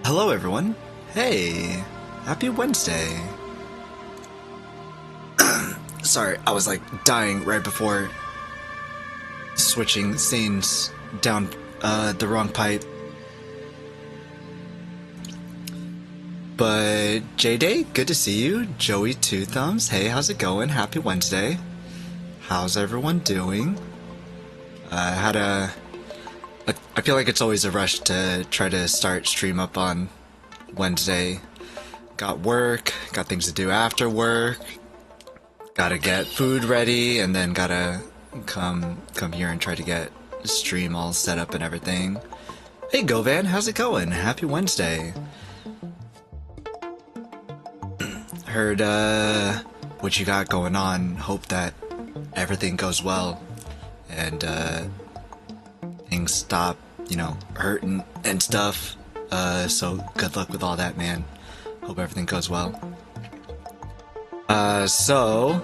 Hello everyone. Hey, happy Wednesday. Sorry, I was like dying right before switching scenes down the wrong pipe. But J-Day, good to see you. Joey Two Thumbs, hey, how's it going? Happy Wednesday. How's everyone doing? I feel like it's always a rush to try to start stream up on Wednesday. Got work, got things to do after work, gotta get food ready, and then gotta come here and try to get the stream all set up and everything. Hey Govan, how's it going? Happy Wednesday. Heard what you got going on. Hope that everything goes well and things stop, you know, hurting and stuff. So good luck with all that, man. Hope everything goes well. So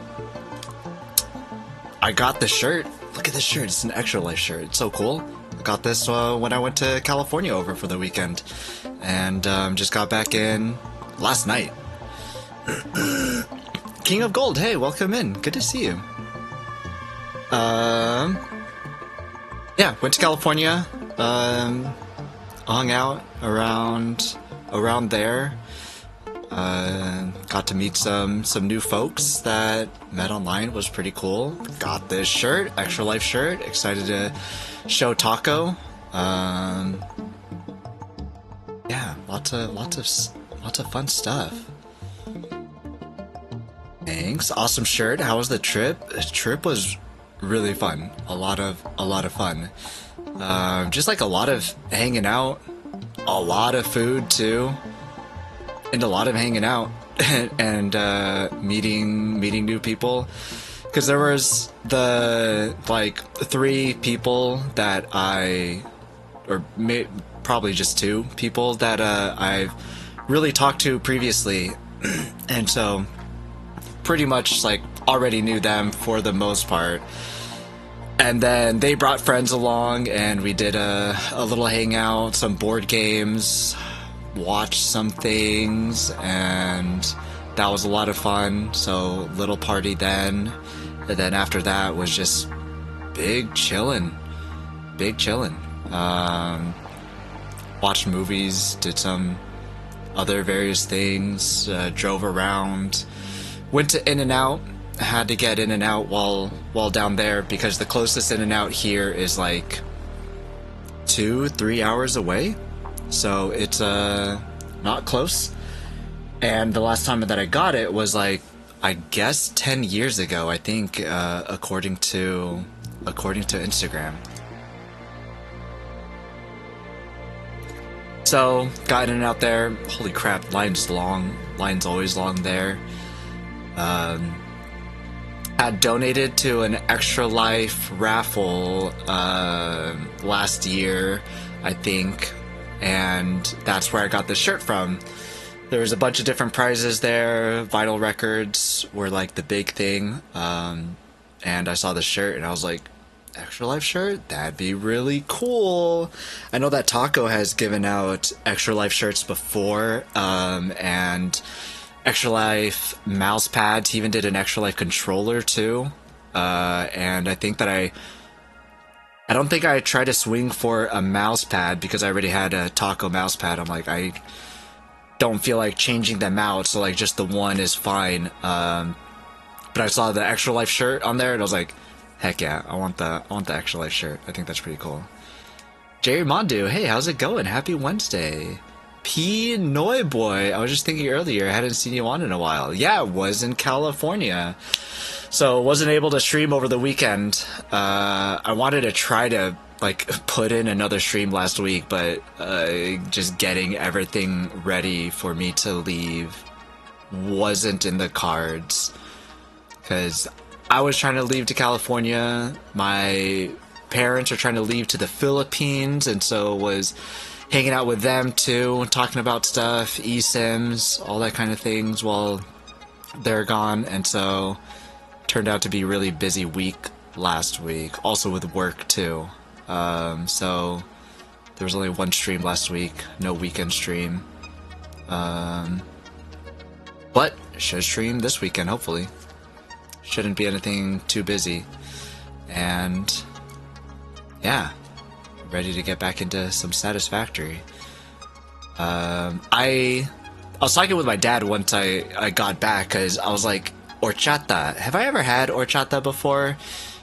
I got the shirt. Look at this shirt. It's an Extra Life shirt. It's so cool. I got this when I went to California over for the weekend, and just got back in last night. King of Gold, hey, welcome in. Good to see you. Yeah, went to California. Hung out around there. Got to meet some new folks that met online. Was pretty cool. Got this shirt, Extra Life shirt. Excited to show Taco. Yeah, lots of fun stuff. Thanks. Awesome shirt. How was the trip? The trip was really fun. A lot of fun. Just like a lot of hanging out, a lot of food too, and a lot of hanging out and meeting new people. Because there was the like 3 people that probably just 2 people that I've really talked to previously, and so pretty much like already knew them for the most part. And then they brought friends along, and we did a little hangout, some board games, watched some things, and that was a lot of fun. So little party then, and then after that was just big chillin'. Watched movies, did some other various things, drove around, went to In-N-Out. Had to get In-N-Out while down there, because the closest In-N-Out here is like 2-3 hours away, so it's not close. And the last time that I got it was like, I guess 10 years ago, I think, according to Instagram. So got In-N-Out there. Holy crap, line's long. Line's always long there. Had donated to an Extra Life raffle last year, I think, and that's where I got the shirt from. There was a bunch of different prizes there. Vinyl records were like the big thing, and I saw the shirt and I was like, Extra Life shirt? That'd be really cool. I know that Taco has given out Extra Life shirts before, and Extra Life mouse pads. He even did an Extra Life controller too, and I think that I don't think I tried to swing for a mouse pad because I already had a Taco mouse pad. I'm like, I don't feel like changing them out, so like just the one is fine. But I saw the Extra Life shirt on there and I was like, heck yeah, I want the Extra Life shirt. I think that's pretty cool. Jerry Mondu, hey, how's it going? Happy Wednesday. P-NoyBoy, I was just thinking earlier, I hadn't seen you on in a while. Yeah, it was in California. So wasn't able to stream over the weekend. I wanted to try to like put in another stream last week, but just getting everything ready for me to leave wasn't in the cards. Because I was trying to leave to California, my parents are trying to leave to the Philippines, and so was hanging out with them too, talking about stuff, eSIMs, all that kind of things while they're gone. And so turned out to be a really busy week last week, also with work too. So there was only one stream last week, no weekend stream. But should stream this weekend, hopefully. Shouldn't be anything too busy. And yeah, ready to get back into some Satisfactory. I was talking with my dad once I got back, because I was like, horchata. Have I ever had horchata before? And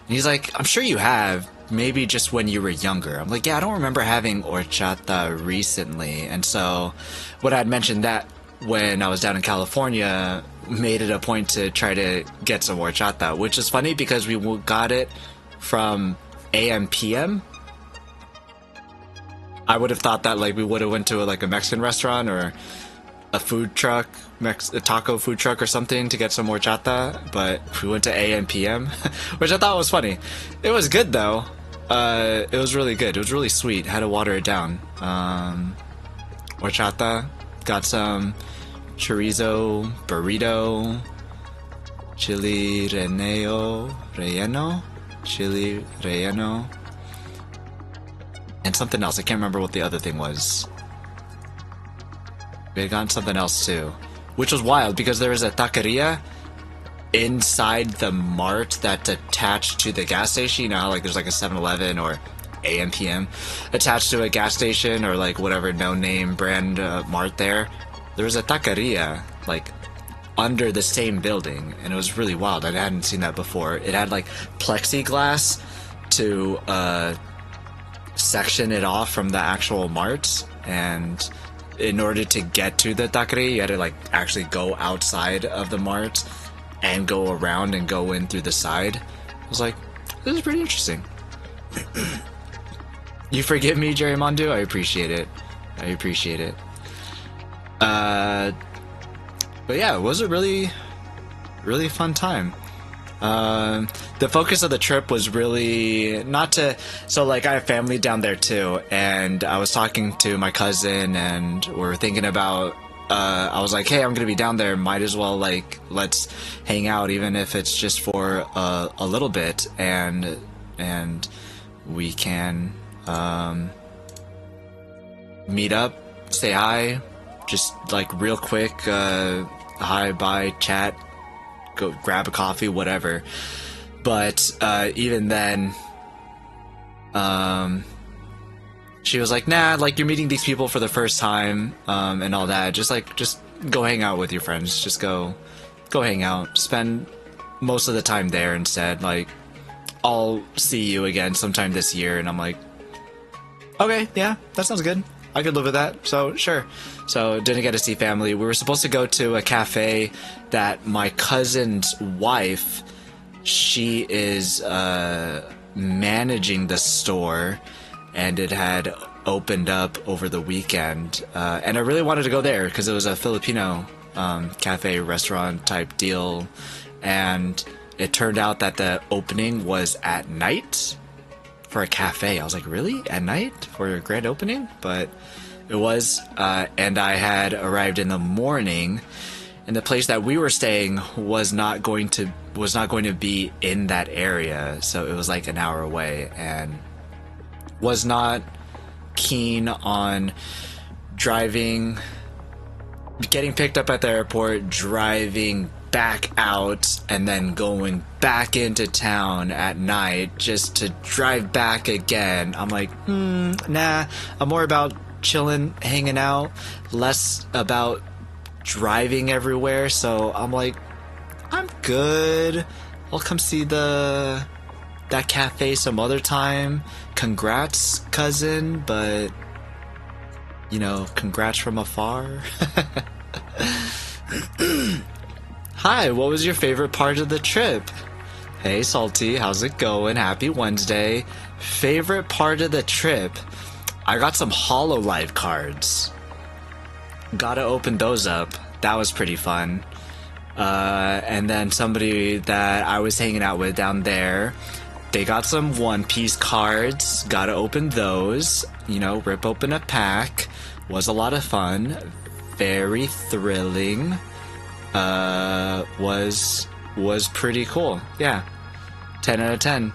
he's like, I'm sure you have. Maybe just when you were younger. I'm like, yeah, I don't remember having horchata recently. And so when I had mentioned that when I was down in California, made it a point to try to get some horchata, which is funny because we got it from AM PM. I would have thought that like we would have went to a Mexican restaurant or a food truck, a taco food truck or something to get some horchata, but we went to AM PM, which I thought was funny. It was good though. It was really good. It was really sweet. Had to water it down. Horchata. Got some chorizo burrito, chili relleno, and something else. I can't remember what the other thing was. We had gotten something else too, which was wild because there was a taqueria inside the mart that's attached to the gas station. You know how like there's like a 7-Eleven or AM PM attached to a gas station or like whatever no-name brand mart there. There was a taqueria like under the same building, and it was really wild. I hadn't seen that before. It had like plexiglass to section it off from the actual mart, and in order to get to the taqueria, you had to like actually go outside of the mart and go around and go in through the side. I was like, this is pretty interesting. You forgive me, Jerry Mondu? I appreciate it. I appreciate it. But yeah, it was a really, really fun time. The focus of the trip was really not to... So, like, I have family down there, too. And I was talking to my cousin, and we're thinking about... I was like, hey, I'm going to be down there. Might as well, like, let's hang out, even if it's just for a little bit. And we can meet up, say hi, just, like, real quick, hi, bye, chat, go grab a coffee, whatever. But even then, she was like, nah, like you're meeting these people for the first time, and all that. Just go hang out with your friends. Just go hang out. Spend most of the time there instead. Like, I'll see you again sometime this year. And I'm like, okay, yeah, that sounds good. I could live with that. So sure. So didn't get to see family. We were supposed to go to a cafe that my cousin's wife, she is managing the store, and it had opened up over the weekend. And I really wanted to go there because it was a Filipino cafe restaurant type deal. And it turned out that the opening was at night for a cafe. I was like, really? At night for a grand opening? But it was, and I had arrived in the morning, and the place that we were staying was not going to be in that area, so it was like an hour away, and was not keen on driving, getting picked up at the airport, driving back out, and then going back into town at night just to drive back again. I'm like, nah, I'm more about chilling, hanging out, less about driving everywhere. So I'm like, I'm good. I'll come see that cafe some other time. Congrats, cousin, but you know, congrats from afar. Hi, what was your favorite part of the trip? Hey, Salty, how's it going? Happy Wednesday. Favorite part of the trip? I got some HoloLive cards. Gotta open those up. That was pretty fun. And then somebody that I was hanging out with down there, they got some One Piece cards. Gotta open those. You know, rip open a pack. Was a lot of fun. Very thrilling. Was pretty cool. Yeah. 10 out of 10.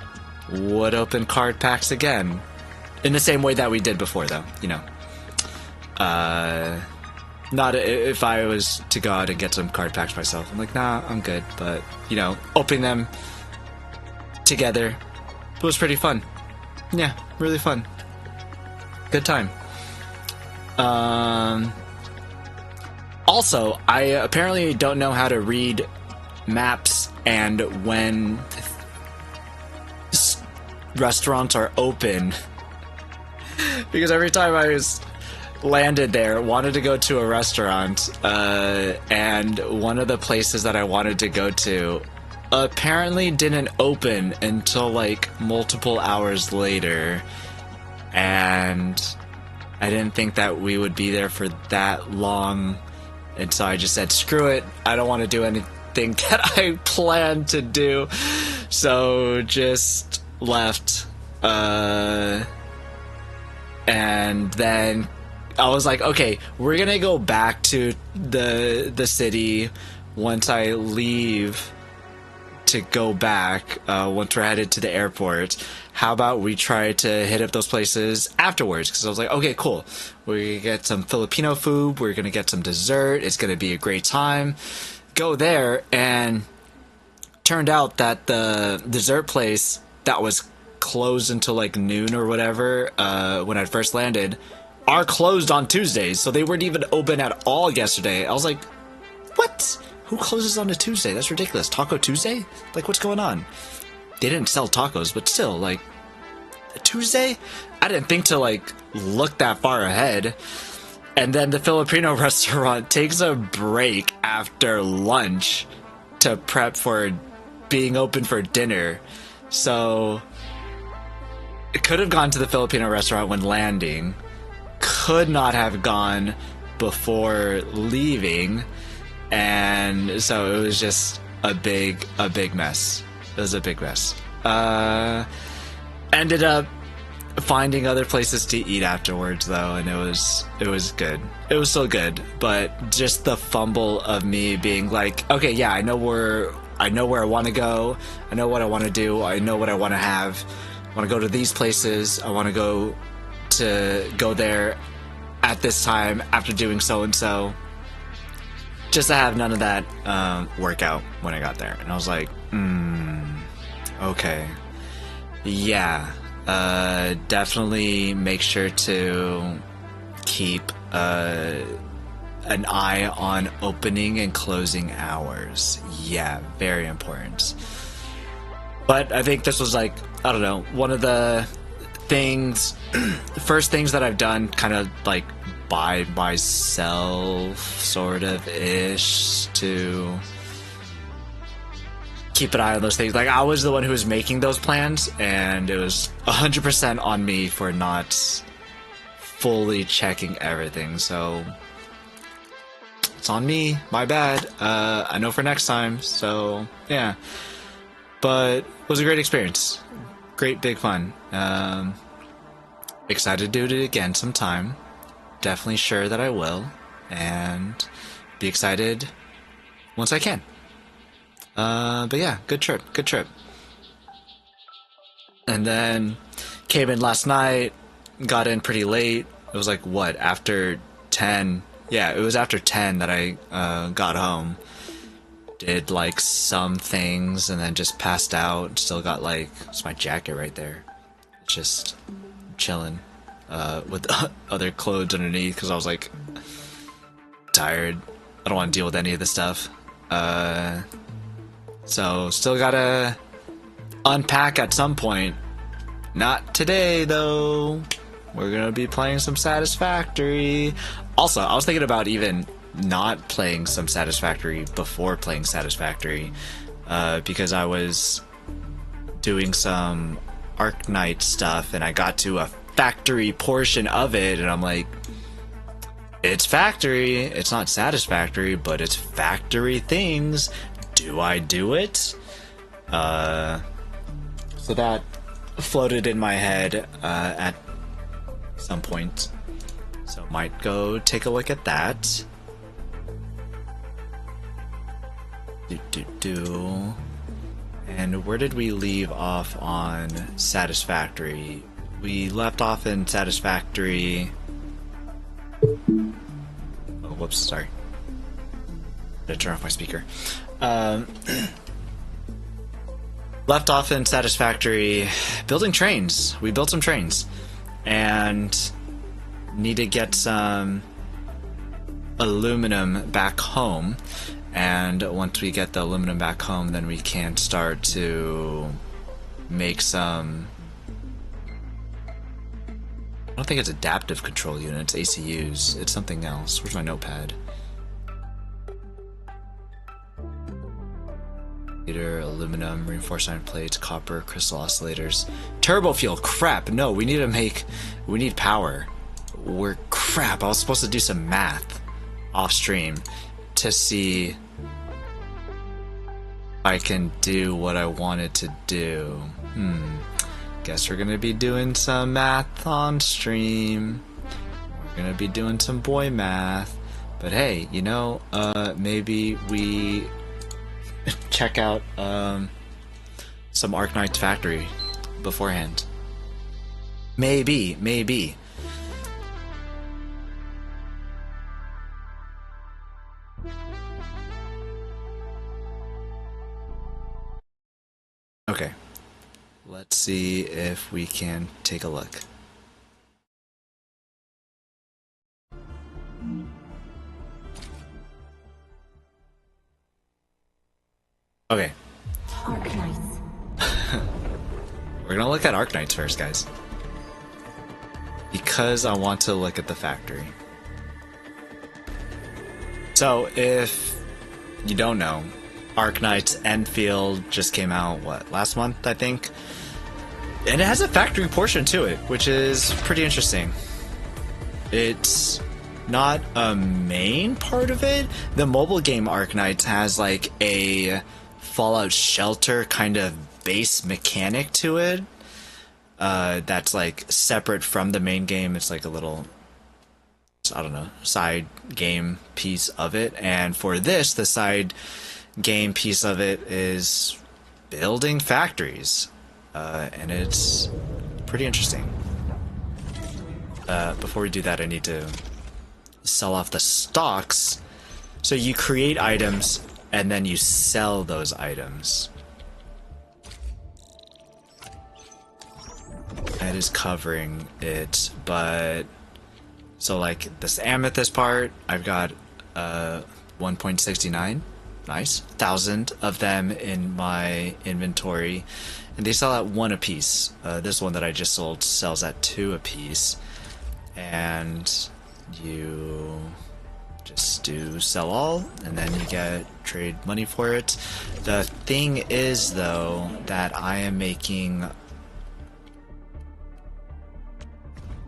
Would open card packs again. In the same way that we did before, though, you know. Not if I was to go out and get some card packs myself. I'm like, nah, I'm good. But, you know, opening them together, it was pretty fun. Yeah, really fun. Good time. Also, I apparently don't know how to read maps and when restaurants are open. Because every time I was landed there, wanted to go to a restaurant, and one of the places that I wanted to go to apparently didn't open until like multiple hours later, and I didn't think that we would be there for that long, and so I just said, screw it, I don't want to do anything that I planned to do, so just left, and then I was like, okay, we're gonna go back to the city once I leave to go back, once we're headed to the airport. How about we try to hit up those places afterwards? Because I was like, okay, cool. We're gonna get some Filipino food, we're gonna get some dessert, it's gonna be a great time. Go there, and turned out that the dessert place that was closed until like noon or whatever, when I first landed, are closed on Tuesdays, so they weren't even open at all yesterday. I was like, what? Who closes on a Tuesday? That's ridiculous. Taco Tuesday? Like, what's going on? They didn't sell tacos, but still, like, a Tuesday? I didn't think to, like, look that far ahead. And then the Filipino restaurant takes a break after lunch to prep for being open for dinner. So, it could have gone to the Filipino restaurant when landing. Could not have gone before leaving, and so it was just a big mess. It was a big mess. Ended up finding other places to eat afterwards though, and it was good. It was so good, but just the fumble of me being like, okay, yeah, I know where I want to go, I know what I want to do, I know what I want to have. I want to go to these places, I want to go there at this time after doing so and so, just to have none of that work out when I got there. And I was like, okay, yeah, definitely make sure to keep an eye on opening and closing hours. Yeah, very important. But I think this was like, I don't know, one of the first things that I've done kind of like by myself, sort of ish, to keep an eye on those things. Like, I was the one who was making those plans, and it was 100% on me for not fully checking everything. So it's on me, my bad. I know for next time. So yeah, but it was a great experience. Great big fun. Excited to do it again sometime. Definitely sure that I will, and be excited once I can. But yeah, good trip. And then came in last night, got in pretty late. It was like, what, after 10? Yeah, it was after 10 that I got home. Did like some things and then just passed out. Still got like, it's my jacket right there. Just chilling with other clothes underneath because I was like tired. I don't want to deal with any of this stuff. So still gotta unpack at some point. Not today though. We're gonna be playing some Satisfactory. Also, I was thinking about even not playing some Satisfactory before playing Satisfactory, because I was doing some Arc Knight stuff and I got to a factory portion of it and I'm like, it's factory, it's not Satisfactory, but it's factory things. Do I do it? So that floated in my head at some point. So might go take a look at that. And where did we leave off on Satisfactory? We left off in Satisfactory. Oh, whoops, sorry. Gotta turn off my speaker. Left off in Satisfactory building trains. We built some trains and need to get some aluminum back home, and once we get the aluminum back home, then we can start to make some, I don't think it's adaptive control units, ACUs, it's something else. Where's my notepad? Aluminum, reinforced iron plates, copper, crystal oscillators, turbo fuel. Crap, no, we need power. Crap, I was supposed to do some math off stream to see if I can do what I wanted to do. Guess we're gonna be doing some math on stream. We're gonna be doing some boy math. But hey, you know, maybe we check out some Arknight's Factory beforehand. Maybe. Okay, let's see if we can take a look. Okay. Arknights. We're gonna look at Arknights first, guys. Because I want to look at the factory. So, if you don't know, Arknight's Enfield just came out, what, last month, I think? And it has a factory portion to it, which is pretty interesting. It's not a main part of it. The mobile game Arknights has like a Fallout Shelter kind of base mechanic to it. That's like separate from the main game. It's like a little, I don't know, side game piece of it. And for this, the side game piece of it is building factories. And it's pretty interesting. Before we do that, I need to sell off the stocks. So you create items and then you sell those items. That is covering it, but so like this amethyst part, I've got 1.69, nice, 1,000 of them in my inventory, and they sell at 1 a piece. This one that I just sold sells at 2 a piece, and you just do sell all, and then you get trade money for it. The thing is, though, that I am making a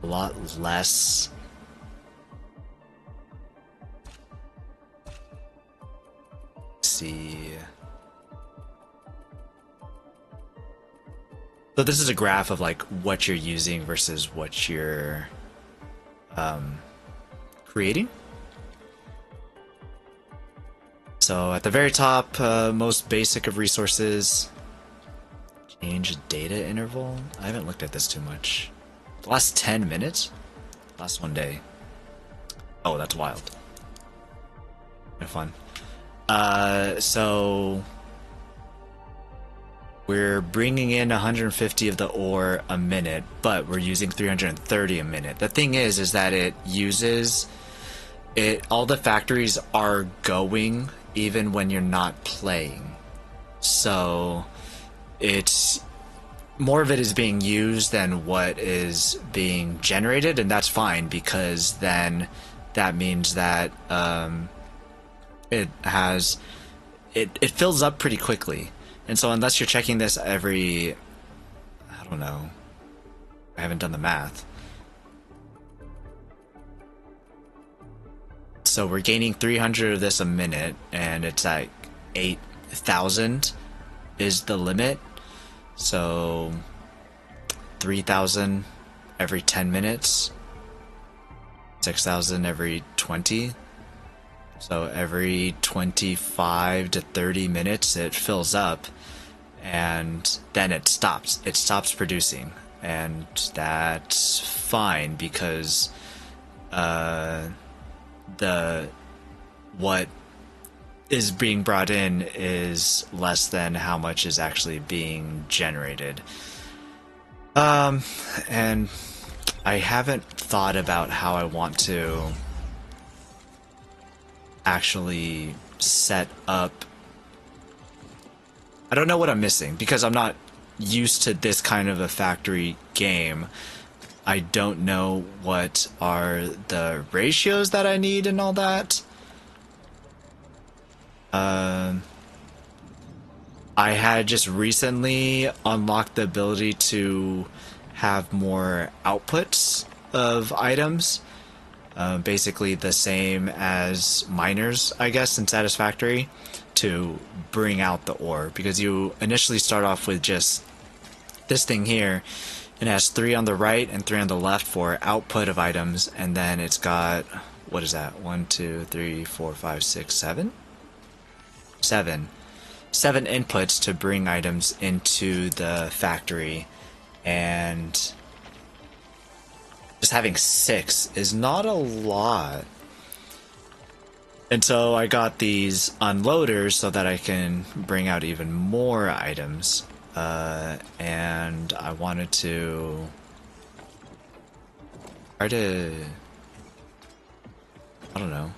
lot less. Let's see. So this is a graph of like what you're using versus what you're creating. So at the very top, most basic of resources, change data interval. I haven't looked at this too much. The last 10 minutes? Last 1 day. Oh, that's wild. Kind of fun. So we're bringing in 150 of the ore a minute, but we're using 330 a minute. The thing is that it uses it. All the factories are going even when you're not playing. So it's more of it is being used than what is being generated, and that's fine, because then that means that it fills up pretty quickly. And so unless you're checking this every, I don't know, I haven't done the math. So we're gaining 300 of this a minute, and it's like 8,000 is the limit. So 3,000 every 10 minutes, 6,000 every 20. So every 25 to 30 minutes it fills up, and then it stops. It stops producing, and that's fine, because the what is being brought in is less than how much is actually being generated. And I haven't thought about how I want to actually set up. I don't know what I'm missing because I'm not used to this kind of a factory game. I don't know what are the ratios that I need and all that. I had just recently unlocked the ability to have more outputs of items. Basically the same as miners, I guess, in Satisfactory, to bring out the ore. Because you initially start off with just this thing here, and it has 3 on the right and 3 on the left for output of items, and then it's got, what is that? 1, 2, 3, 4, 5, 6, 7? 7 inputs to bring items into the factory, and just having 6 is not a lot. And so I got these unloaders so that I can bring out even more items, and I wanted to try to, I don't know,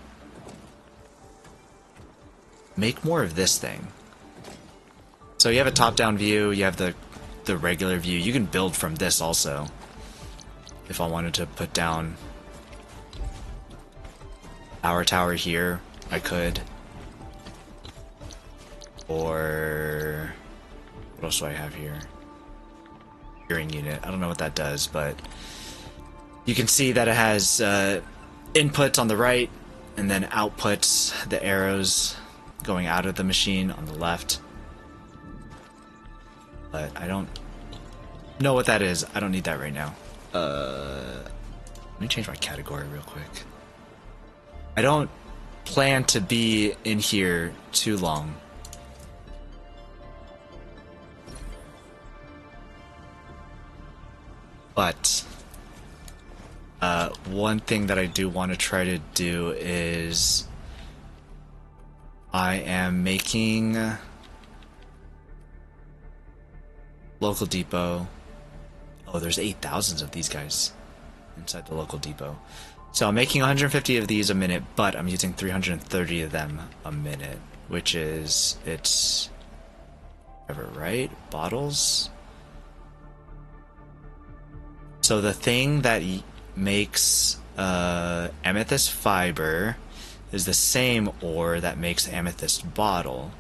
make more of this thing. So you have a top-down view, you have the regular view. You can build from this also. If I wanted to put down our tower here, I could. Or what else do I have here? Hearing unit. I don't know what that does, but you can see that it has inputs on the right and then outputs, the arrows going out of the machine on the left. But I don't know what that is. I don't need that right now. Let me change my category real quick. I don't plan to be in here too long. But one thing that I do want to try to do is I am making local depot. Oh, there's 8,000 of these guys inside the local depot. So I'm making 150 of these a minute, but I'm using 330 of them a minute, which is, it's, ever right? Bottles? So the thing that makes amethyst fiber is the same ore that makes amethyst bottle,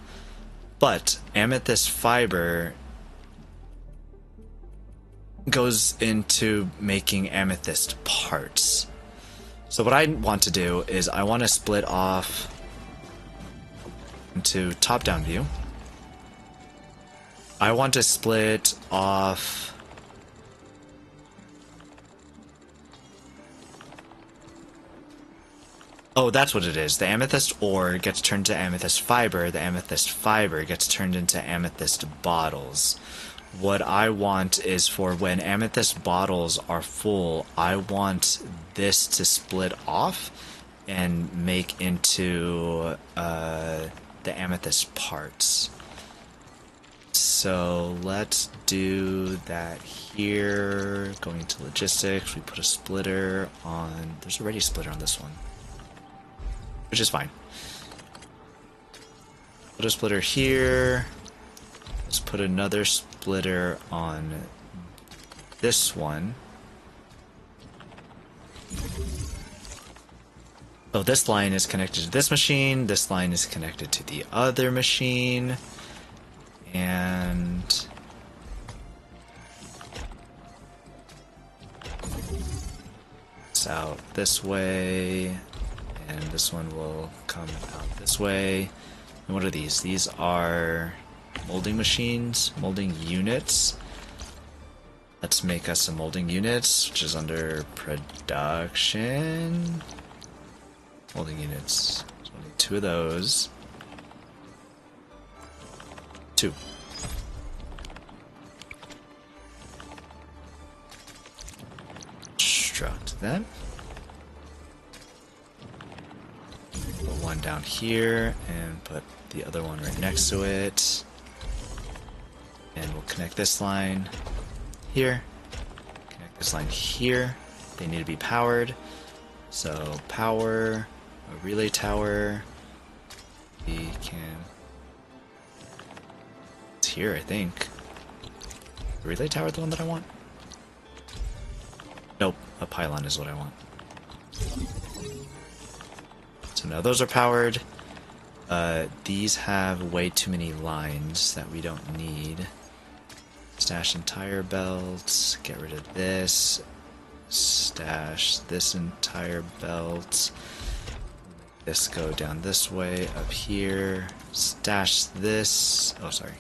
but amethyst fiber goes into making amethyst parts. So what I want to do is I want to split off into top-down view. I want to split off oh, that's what it is. The amethyst ore gets turned to amethyst fiber. The amethyst fiber gets turned into amethyst bottles. What I want is for when amethyst bottles are full, I want this to split off and make into the amethyst parts. So let's do that here. Going to logistics, we put a splitter on. There's already a splitter on this one, which is fine. Put a splitter here. Let's put another splitter on this one. So this line is connected to this machine, this line is connected to the other machine, and it's out this way, and this one will come out this way. And what are these? These are molding machines, molding units. Let's make us some molding units, which is under production. Molding units. So we need 2 of those. 2. Construct them. Put one down here and put the other one right next to it. And we'll connect this line here. Connect this line here. They need to be powered. So power, a relay tower. We can... It's here, I think. The relay tower the one that I want? Nope, a pylon is what I want. So now those are powered. These have way too many lines that we don't need. Stash entire belts, get rid of this. Stash this entire belt. This go down this way, up here. Stash this. Oh, sorry.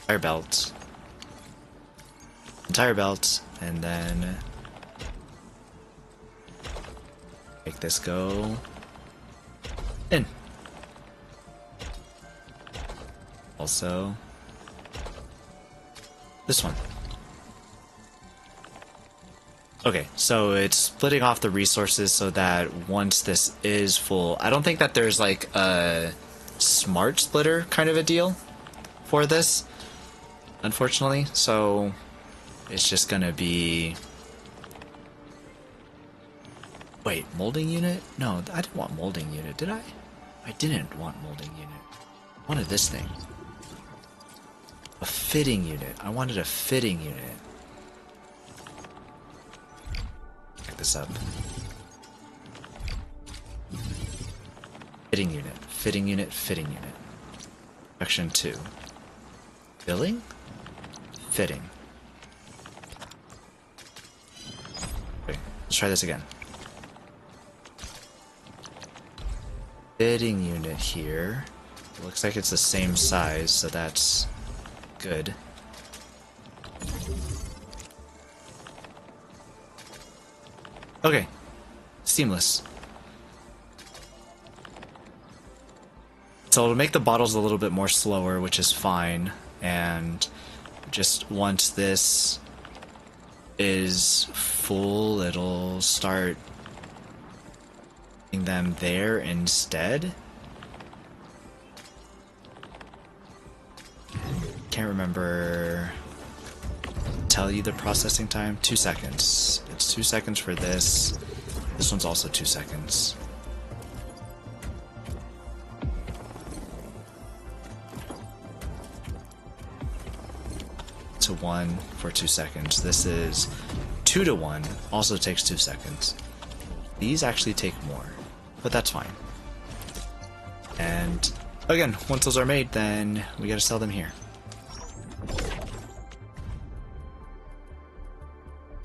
Entire belt. Entire belt, and then make this go in. Also, this one. Okay, so it's splitting off the resources so that once this is full, I don't think that there's like a smart splitter kind of a deal for this, unfortunately. So it's just gonna be... Wait, molding unit? No, I didn't want molding unit, did I? I didn't want molding unit. I wanted this thing. A fitting unit. I wanted a fitting unit. Check this up. Fitting unit. Fitting unit. Fitting unit. Section 2. Filling? Fitting. Okay, let's try this again. Fitting unit here. It looks like it's the same size, so that's good. Okay. Seamless. So it'll make the bottles a little bit more slower, which is fine. And just once this is full, it'll start putting them there instead. Can't remember. Tell you the processing time. 2 seconds. It's 2 seconds for this. This one's also 2 seconds. To 1 for 2 seconds. This is 2 to 1. Also takes 2 seconds. These actually take more, but that's fine. And again, once those are made, then we gotta sell them here.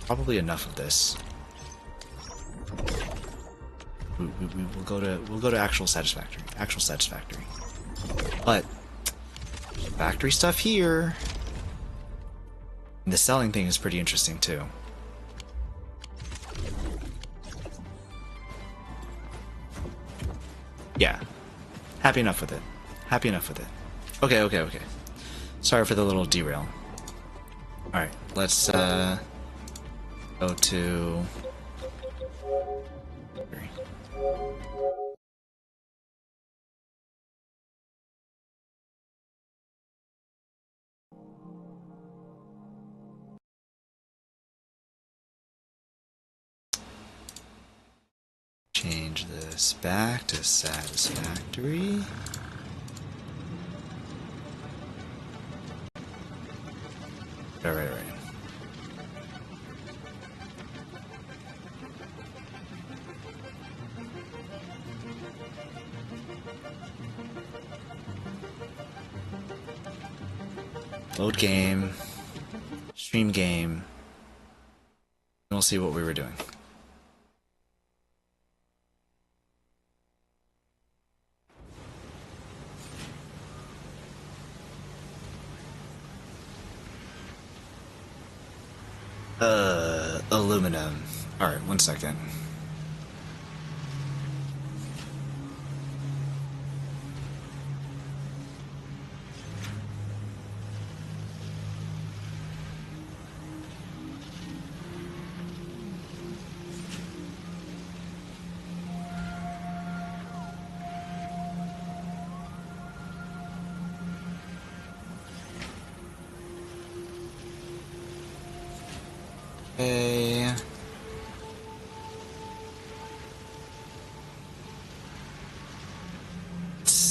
Probably enough of this. We'll go to actual Satisfactory. Actual Satisfactory. But factory stuff here. And the selling thing is pretty interesting too. Yeah. Happy enough with it. Happy enough with it. Okay. Sorry for the little derail. Alright, let's go to... Change this back to Satisfactory. Right. Load game. Stream game. And we'll see what we were doing. Aluminum. Alright, 1 second.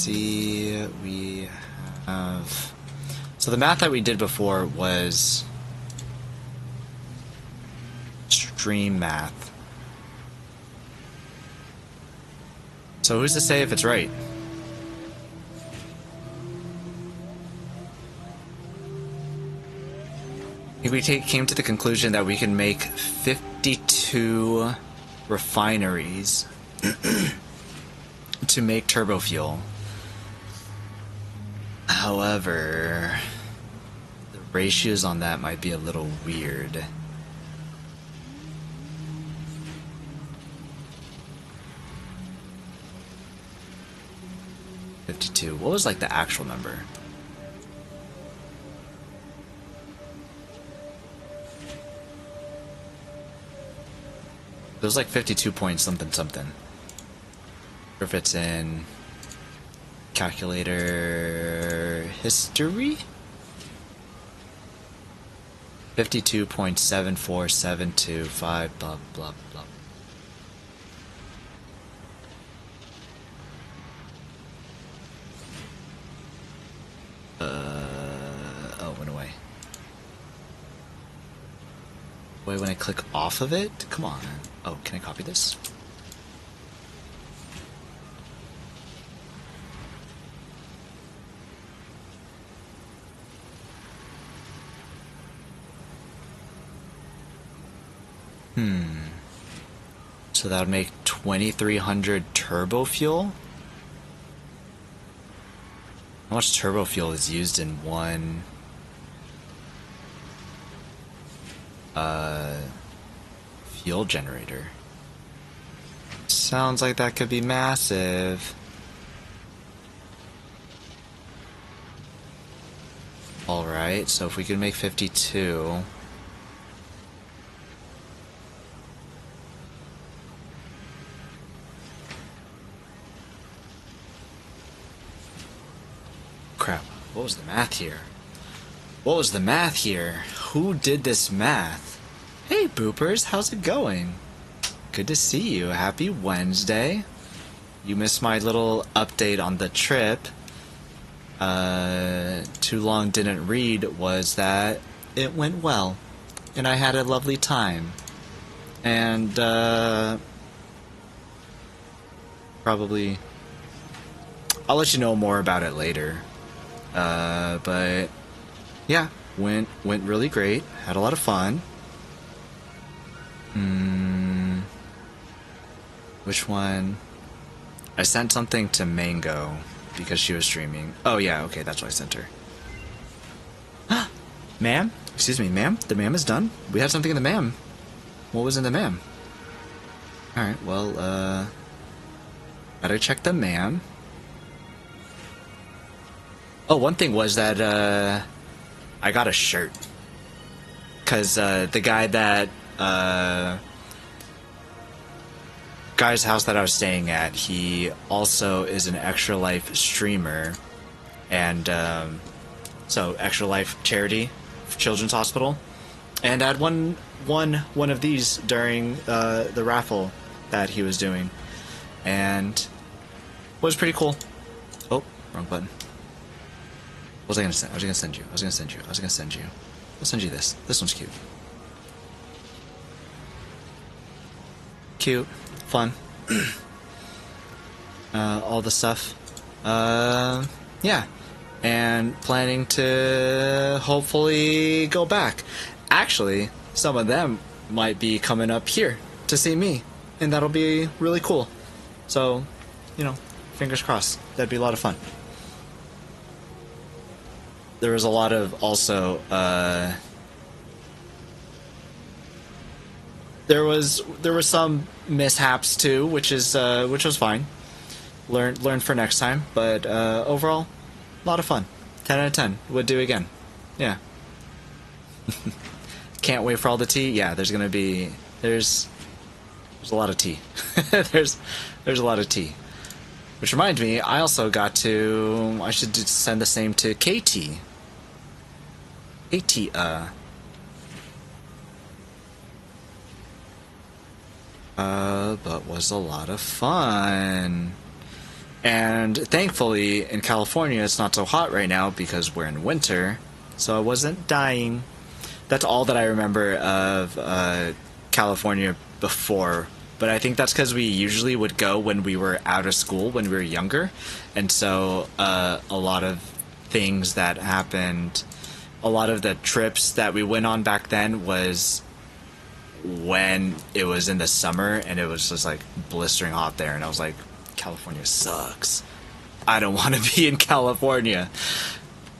see, we have... So the math that we did before was stream math. So who's to say if it's right? I think we came to the conclusion that we can make 52 refineries to make turbo fuel. However, the ratios on that might be a little weird. $52. What was like the actual number? It was like 52 point something something. Or if it's in calculator history? 52.74725 blah blah blah. Oh, it went away. Wait, when I click off of it? Come on. Oh, can I copy this? So that would make 2,300 turbo fuel? How much turbo fuel is used in one fuel generator? Sounds like that could be massive. Alright, so if we could make 52... Crap, what was the math here? What was the math here? Who did this math? Hey Boopers, how's it going? Good to see you. Happy Wednesday. You missed my little update on the trip. Too long didn't read was that it went well. And I had a lovely time. And, probably... I'll let you know more about it later. But yeah, went really great. Had a lot of fun. Which one? I sent something to Mango because she was streaming. Oh yeah, okay, that's what I sent her. Ma'am? Excuse me, ma'am? The ma'am is done? We had something in the ma'am. What was in the ma'am? Alright, well, better check the ma'am. Oh, one thing was that, I got a shirt. Cause, the guy that, guy's house that I was staying at, he also is an Extra Life streamer. And, so, Extra Life charity, Children's Hospital. And I had won one of these during, the raffle that he was doing. And it was pretty cool. Oh, wrong button. What was I gonna send? I was gonna send you. I'll send you this. This one's cute. Cute. Fun. All the stuff. Yeah. And planning to hopefully go back. Actually, some of them might be coming up here to see me. And that'll be really cool. So, you know, fingers crossed. That'd be a lot of fun. There was a lot of also there was some mishaps too, which was fine. Learn for next time, but overall, a lot of fun. 10 out of 10. Would do again. Yeah. Can't wait for all the tea. Yeah, there's a lot of tea. there's a lot of tea. Which reminds me, I also got to... I should send the same to KT. But was a lot of fun. And thankfully, in California, it's not so hot right now because we're in winter, so I wasn't dying. That's all that I remember of California before. But I think that's because we usually would go when we were out of school when we were younger. And so a lot of things that happened, a lot of the trips that we went on back then was when it was in the summer and it was just like blistering hot there. And I was like, California sucks. I don't want to be in California.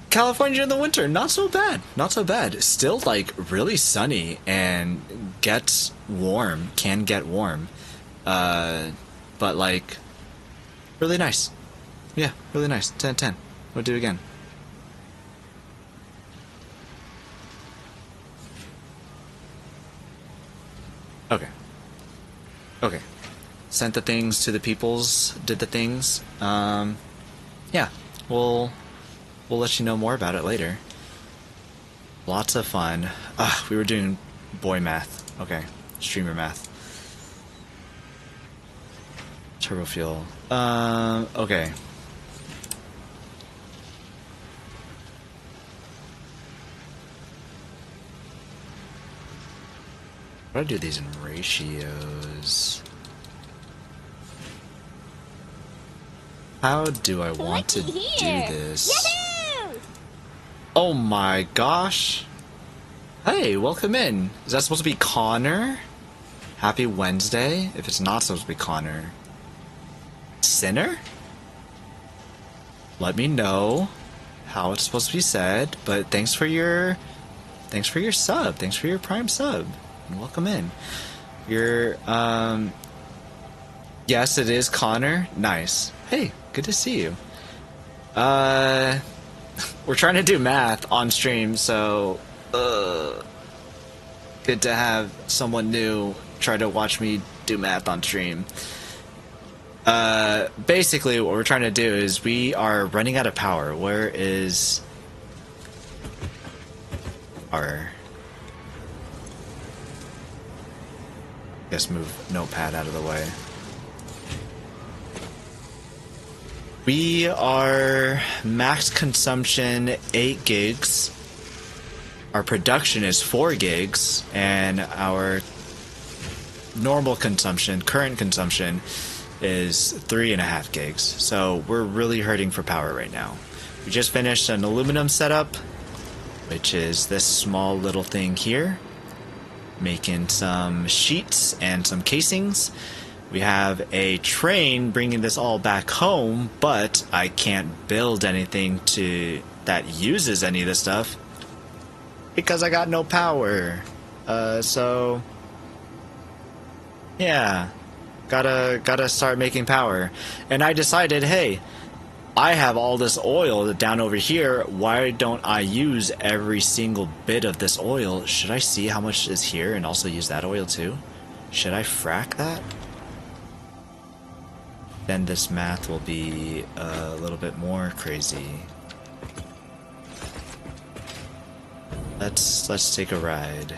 California in the winter, not so bad. Not so bad. Still like really sunny and gets warm, can get warm. But like really nice. Yeah, really nice. 10/10. We'll do it again. Okay. Okay. Sent the things to the peoples, did the things. Yeah, we'll let you know more about it later. Lots of fun. We were doing boy math. Okay, streamer math. Turbo fuel. Okay. How do I do these in ratios? How do I want to do this? Yahoo! Oh my gosh. Hey, welcome in. Is that supposed to be Connor? Happy Wednesday? If it's not supposed to be Connor. Sinner? Let me know how it's supposed to be said, but thanks for your sub. Thanks for your Prime sub. And welcome in. Yes, it is Connor. Nice. Hey, good to see you. We're trying to do math on stream, so good to have someone new try to watch me do math on stream. Basically what we're trying to do is we are running out of power. Where is our... Guess move notepad out of the way. We are max consumption 8 gigs. Our production is 4 gigs, and our normal consumption, current consumption, is 3.5 gigs. So we're really hurting for power right now. We just finished an aluminum setup, which is this small little thing here, making some sheets and some casings. We have a train bringing this all back home, but I can't build anything that uses any of this stuff because I got no power. So yeah, gotta start making power. And I decided, hey, I have all this oil down over here. Why don't I use every single bit of this oil? Should I see how much is here and also use that oil too? Should I frack that? Then this math will be a little bit more crazy. Let's take a ride.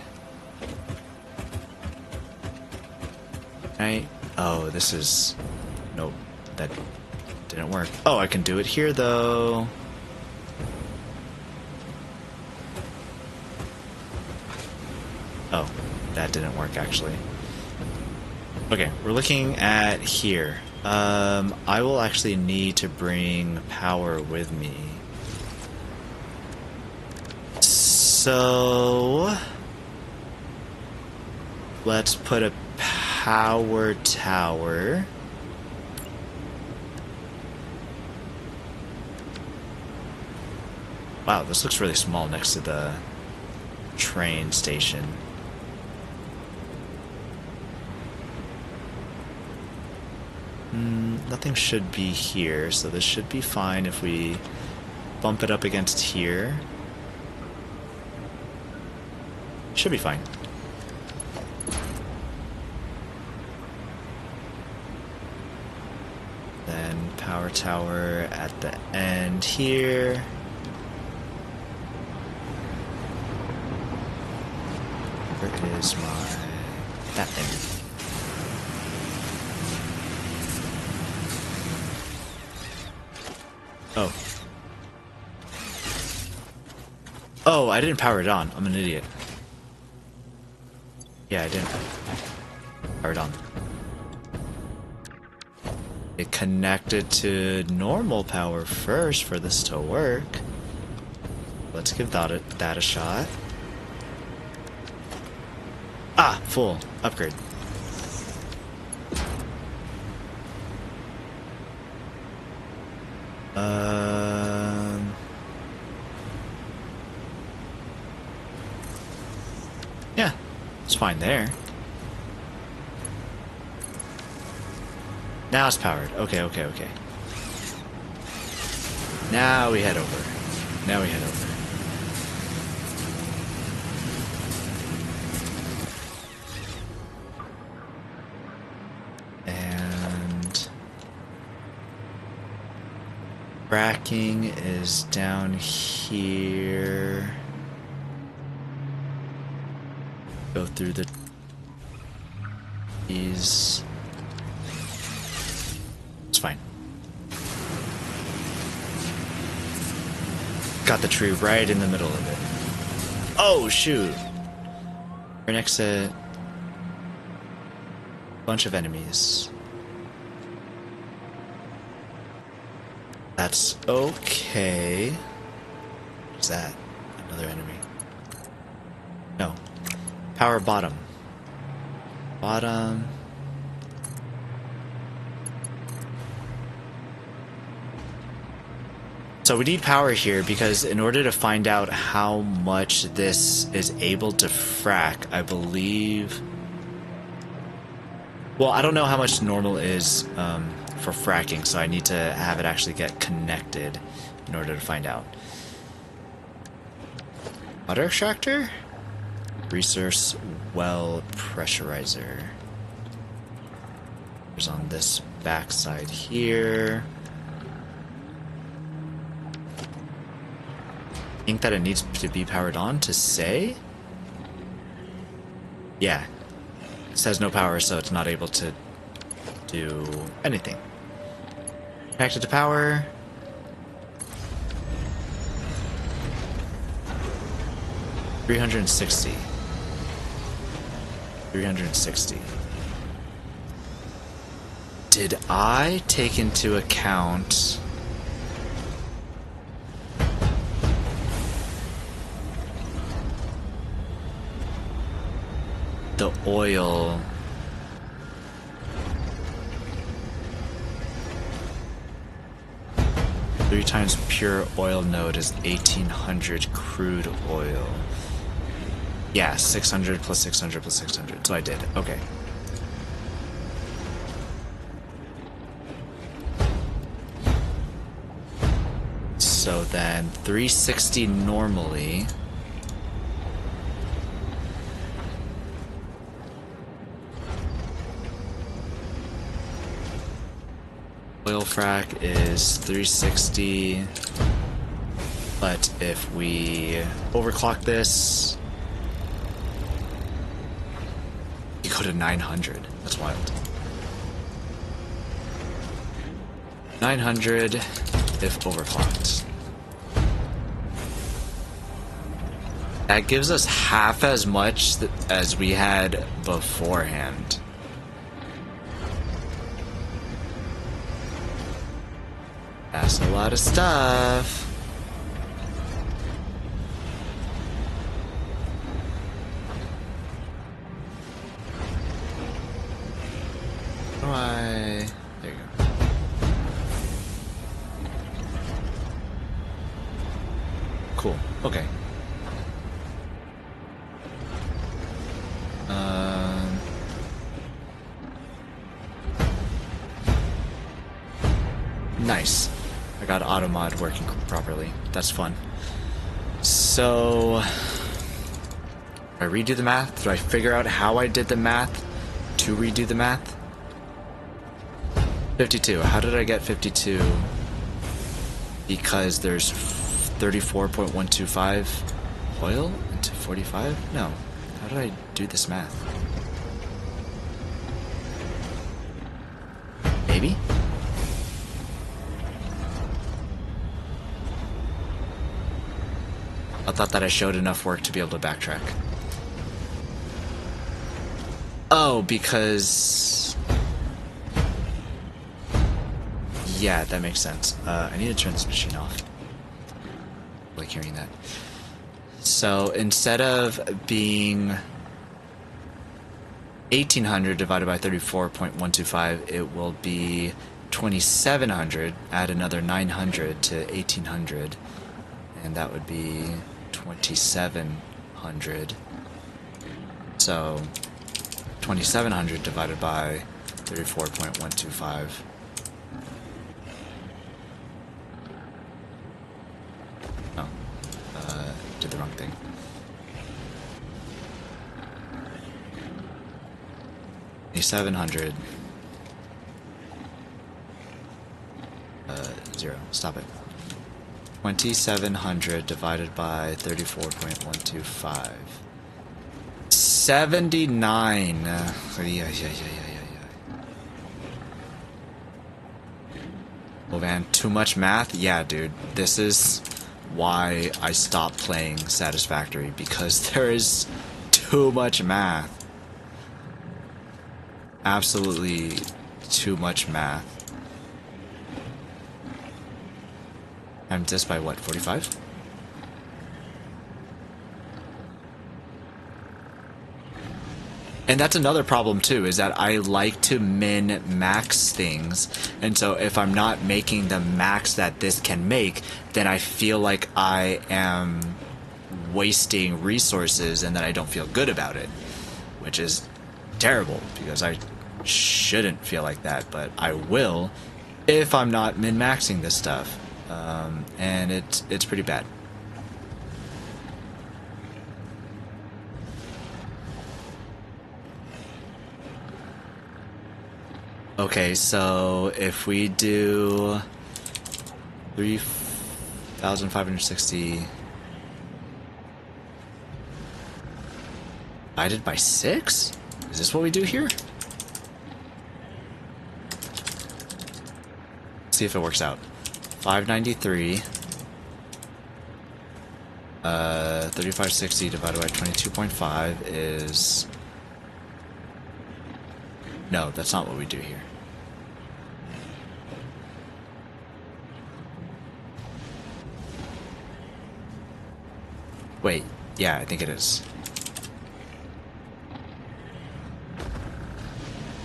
Right? Oh, this is... Nope, that didn't work. Oh, I can do it here though. Oh, that didn't work actually. Okay, we're looking at here. I will actually need to bring power with me. So let's put a power tower. Wow, this looks really small next to the train station. Nothing should be here, so this should be fine if we bump it up against here. Should be fine. Then power tower at the end here. Where is that thing? Oh. Oh, I didn't power it on. I'm an idiot. Yeah, I didn't power it on. It connected to normal power first for this to work. Let's give that a shot. Ah, full upgrade. Yeah, it's fine there. Now it's powered. Okay, okay, okay. Now we head over. Now we head over. And fracking is down here. Go through these. It's fine. Got the tree right in the middle of it. Oh, shoot. Right next to a bunch of enemies. That's okay. What's that? Another enemy. No. Power bottom. Bottom. So we need power here because in order to find out how much this is able to frack, I believe... Well, I don't know how much normal is for fracking, so I need to have it actually get connected in order to find out. Water extractor? Resource well pressurizer. There's on this backside here. Think that it needs to be powered on to say? Yeah. It says no power, so it's not able to do anything. Connected to power. $360. 360. Did I take into account the oil? Three times pure oil node is 1800 crude oil. Yeah, 600 plus 600 plus 600. So I did. Okay. So then 360 normally. Oil frac is 360. But if we overclock this, you go to 900. That's wild. 900 if overclocked. That gives us half as much as we had beforehand. That's a lot of stuff. There you go. Cool. Okay. Nice. I got automod working properly. That's fun. So, do I redo the math? Do I figure out how I did the math to redo the math? 52. How did I get 52? Because there's 34.125 oil into 45? No. How did I do this math? I thought that I showed enough work to be able to backtrack. Oh, because... yeah, that makes sense. I need to turn this machine off. I like hearing that. So, instead of being 1800 divided by 34.125, it will be 2700. Add another 900 to 1800, and that would be 2700. So 2700 divided by 34.125. Oh, did the wrong thing. $700. 0. Stop it. 2700 divided by 34.125. 79. Yeah. Oh man, too much math? Yeah, dude. This is why I stopped playing Satisfactory, because there is too much math. Absolutely too much math. Times this by what, 45? And that's another problem too, is that I like to min-max things, and so if I'm not making the max that this can make, then I feel like I am wasting resources and that I don't feel good about it, which is terrible, because I shouldn't feel like that, but I will if I'm not min-maxing this stuff, and it's pretty bad. Okay, so if we do 3,560 divided by 6? Is this what we do here? Let's see if it works out. 593 3560 divided by 22.5 is... no, that's not what we do here. Wait, yeah, I think it is.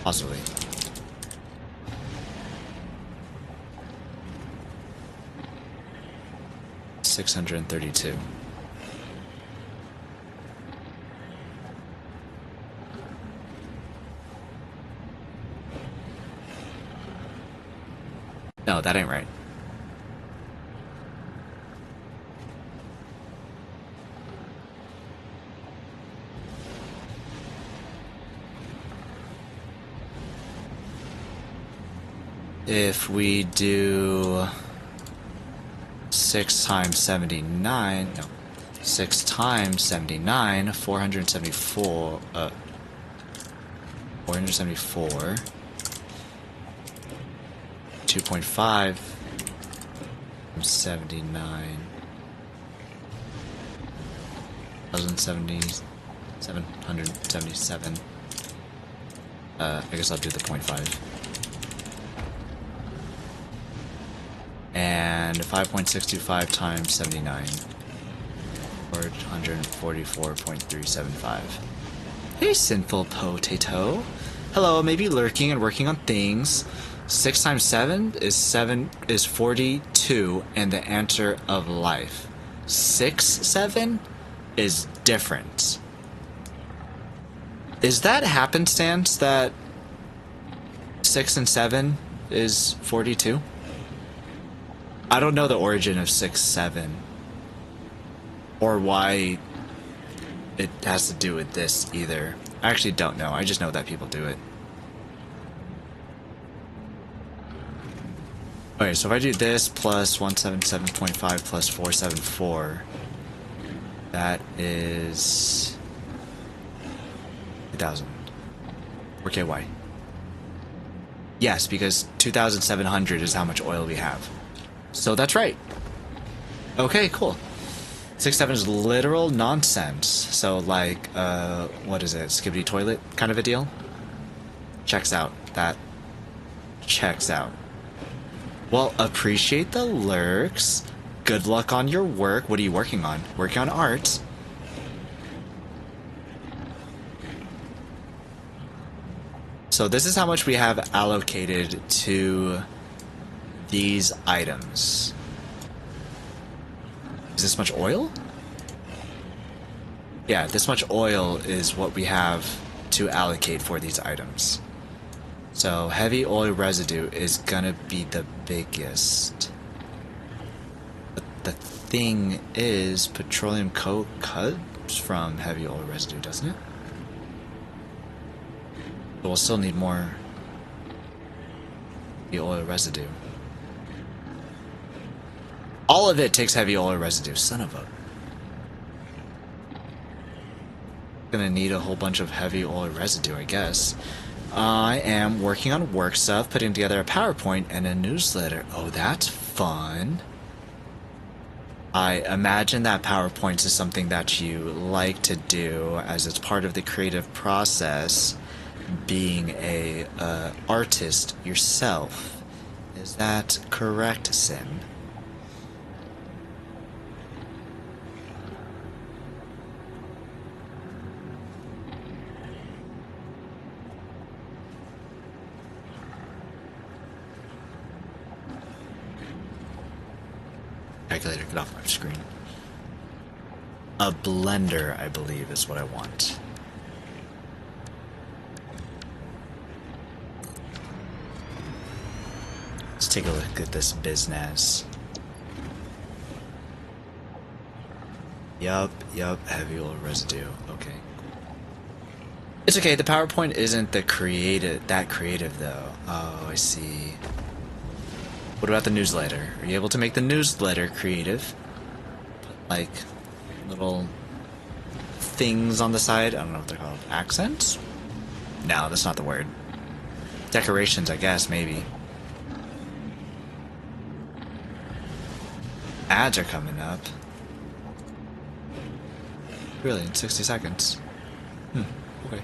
Possibly. $632. No, that ain't right. If we do 6 times 79, no, 6 times 79, 474, 474, 2.5 from 79, 777. I guess I'll do the 0.5. And 5.625 times 79, 444.375. Hey, sinful potato. Hello, maybe lurking and working on things. 6 times 7 is 42, and the answer of life. 6-7 is different. Is that happenstance that 6 and 7 is 42? I don't know the origin of 6-7, or why it has to do with this either. I actually don't know. I just know that people do it. Okay, so if I do this plus 177.5 plus 474, that is 2,000. Okay, why? Yes, because 2,700 is how much oil we have. So that's right. Okay, cool. 6-7 is literal nonsense. So like, what is it? Skibbity toilet kind of a deal? Checks out. That checks out. Well, appreciate the lurks. Good luck on your work. What are you working on? Working on art. So this is how much we have allocated to these items. Is this much oil? Yeah, this much oil is what we have to allocate for these items. So heavy oil residue is gonna be the biggest. But the thing is, petroleum coke comes from heavy oil residue, doesn't it? But we'll still need more heavy oil residue. All of it takes heavy oil residue, son of a... Gonna need a whole bunch of heavy oil residue, I guess. I am working on work stuff, putting together a PowerPoint and a newsletter. Oh, that's fun. I imagine that PowerPoint is something that you like to do as it's part of the creative process, being a artist yourself. Is that correct, Sim? Calculator, get off my screen. A blender, I believe, is what I want. Let's take a look at this business. Yup, heavy oil residue. Okay. It's okay, the PowerPoint isn't that creative though. Oh, I see. What about the newsletter? Are you able to make the newsletter creative? Put, like, little things on the side. I don't know what they're called. Accents? No, that's not the word. Decorations, I guess, maybe. Ads are coming up. Really, in 60 seconds. Okay.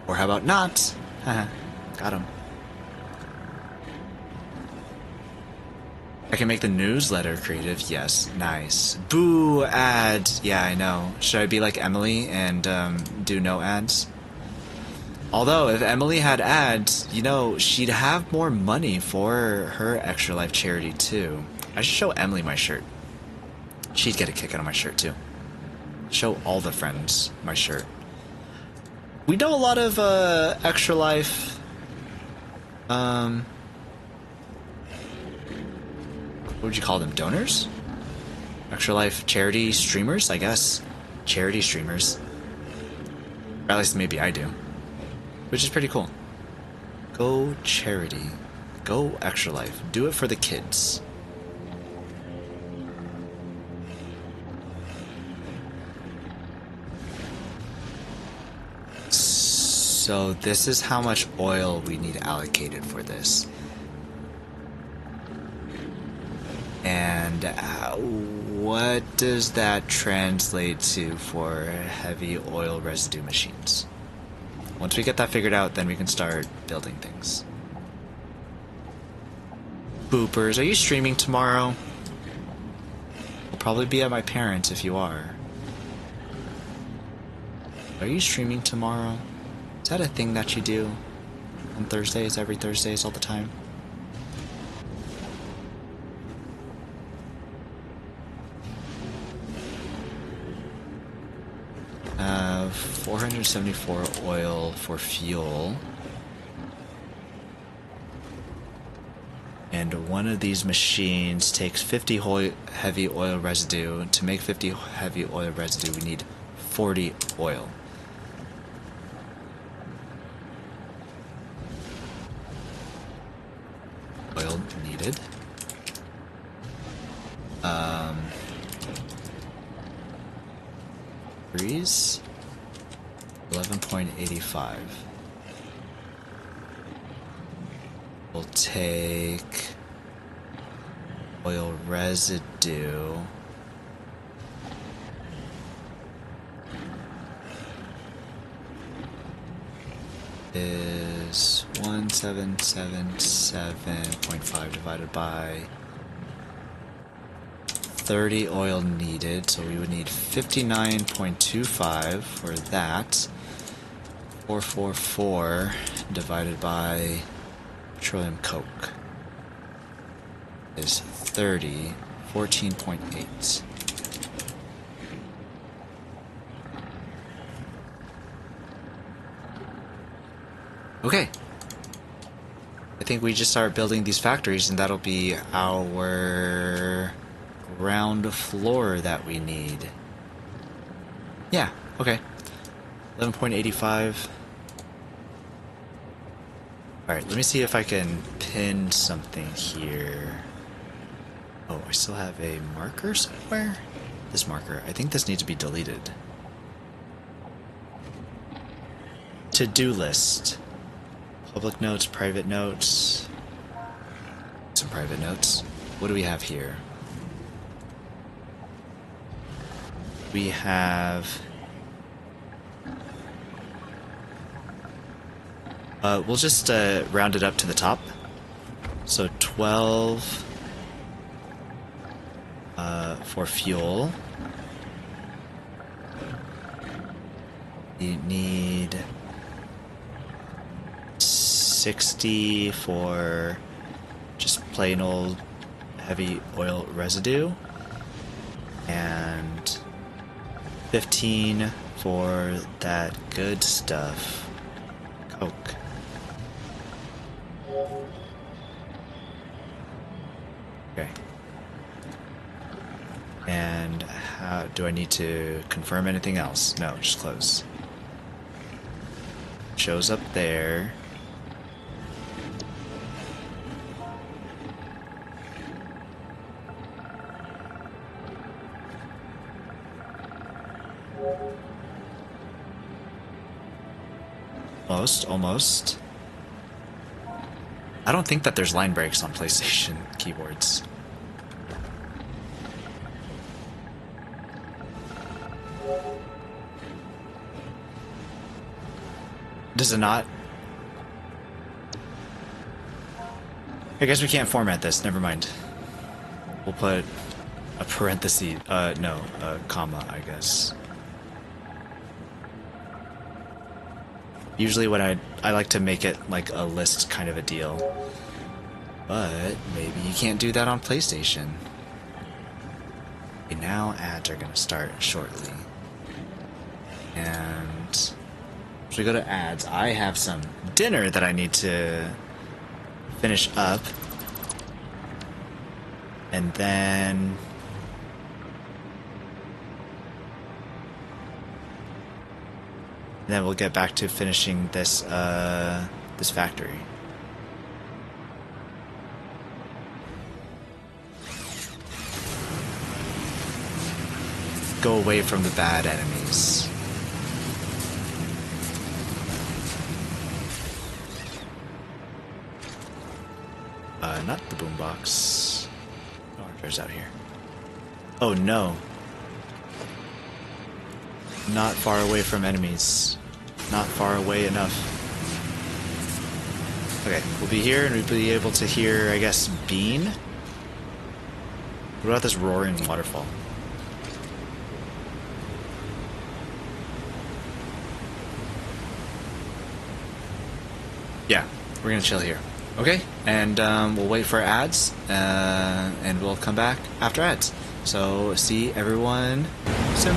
Or how about not? Haha, got him. I can make the newsletter creative. Yes, nice. Boo, ads. Yeah, I know. Should I be like Emily and do no ads? Although, if Emily had ads, you know, she'd have more money for her Extra Life charity too. I should show Emily my shirt. She'd get a kick out of my shirt too. Show all the friends my shirt. We know a lot of Extra Life what would you call them? Donors? Extra Life charity streamers, I guess. Charity streamers. Or at least maybe I do. Which is pretty cool. Go charity. Go Extra Life. Do it for the kids. So this is how much oil we need allocated for this. And what does that translate to for heavy oil residue machines? Once we get that figured out, then we can start building things. Boopers, are you streaming tomorrow? I'll probably be at my parents' if you are. Are you streaming tomorrow? Is that a thing that you do on Thursdays, every Thursdays, all the time? Have 474 oil for fuel. And one of these machines takes 50 heavy oil residue. To make 50 heavy oil residue, we need 40 oil. Oil needed. Degrees 11.85. We'll take oil residue is 1777.5 divided by 30 oil needed, so we would need 59.25 for that. 444 divided by petroleum coke is 30, 14.8. Okay. I think we just start building these factories and that'll be our ground floor that we need. Yeah, okay. 11.85. Alright, let me see if I can pin something here. Oh, I still have a marker somewhere? This marker. I think this needs to be deleted. To-do list. Public notes, private notes. Some private notes. What do we have here? We have... we'll just round it up to the top. So 12 for fuel. You need 60 for just plain old heavy oil residue. And 15 for that good stuff, coke. Okay. And how do I need to confirm anything else? No, just close. Shows up there. Almost. I don't think that there's line breaks on PlayStation keyboards. Does it not? I guess we can't format this, never mind. We'll put a parenthesis, no, a comma, I guess. Usually when I like to make it like a list kind of a deal. But maybe you can't do that on PlayStation. Okay, now ads are going to start shortly. And as we go to ads, I have some dinner that I need to finish up. And then... then we'll get back to finishing this this factory. Go away from the bad enemies. Not the boombox. No archers out here. Oh no. Not far away from enemies. Not far away enough. Okay, we'll be here and we'll be able to hear, I guess, Bean? What about this roaring waterfall? Yeah, we're gonna chill here. Okay, and we'll wait for ads, and we'll come back after ads. So, see everyone soon.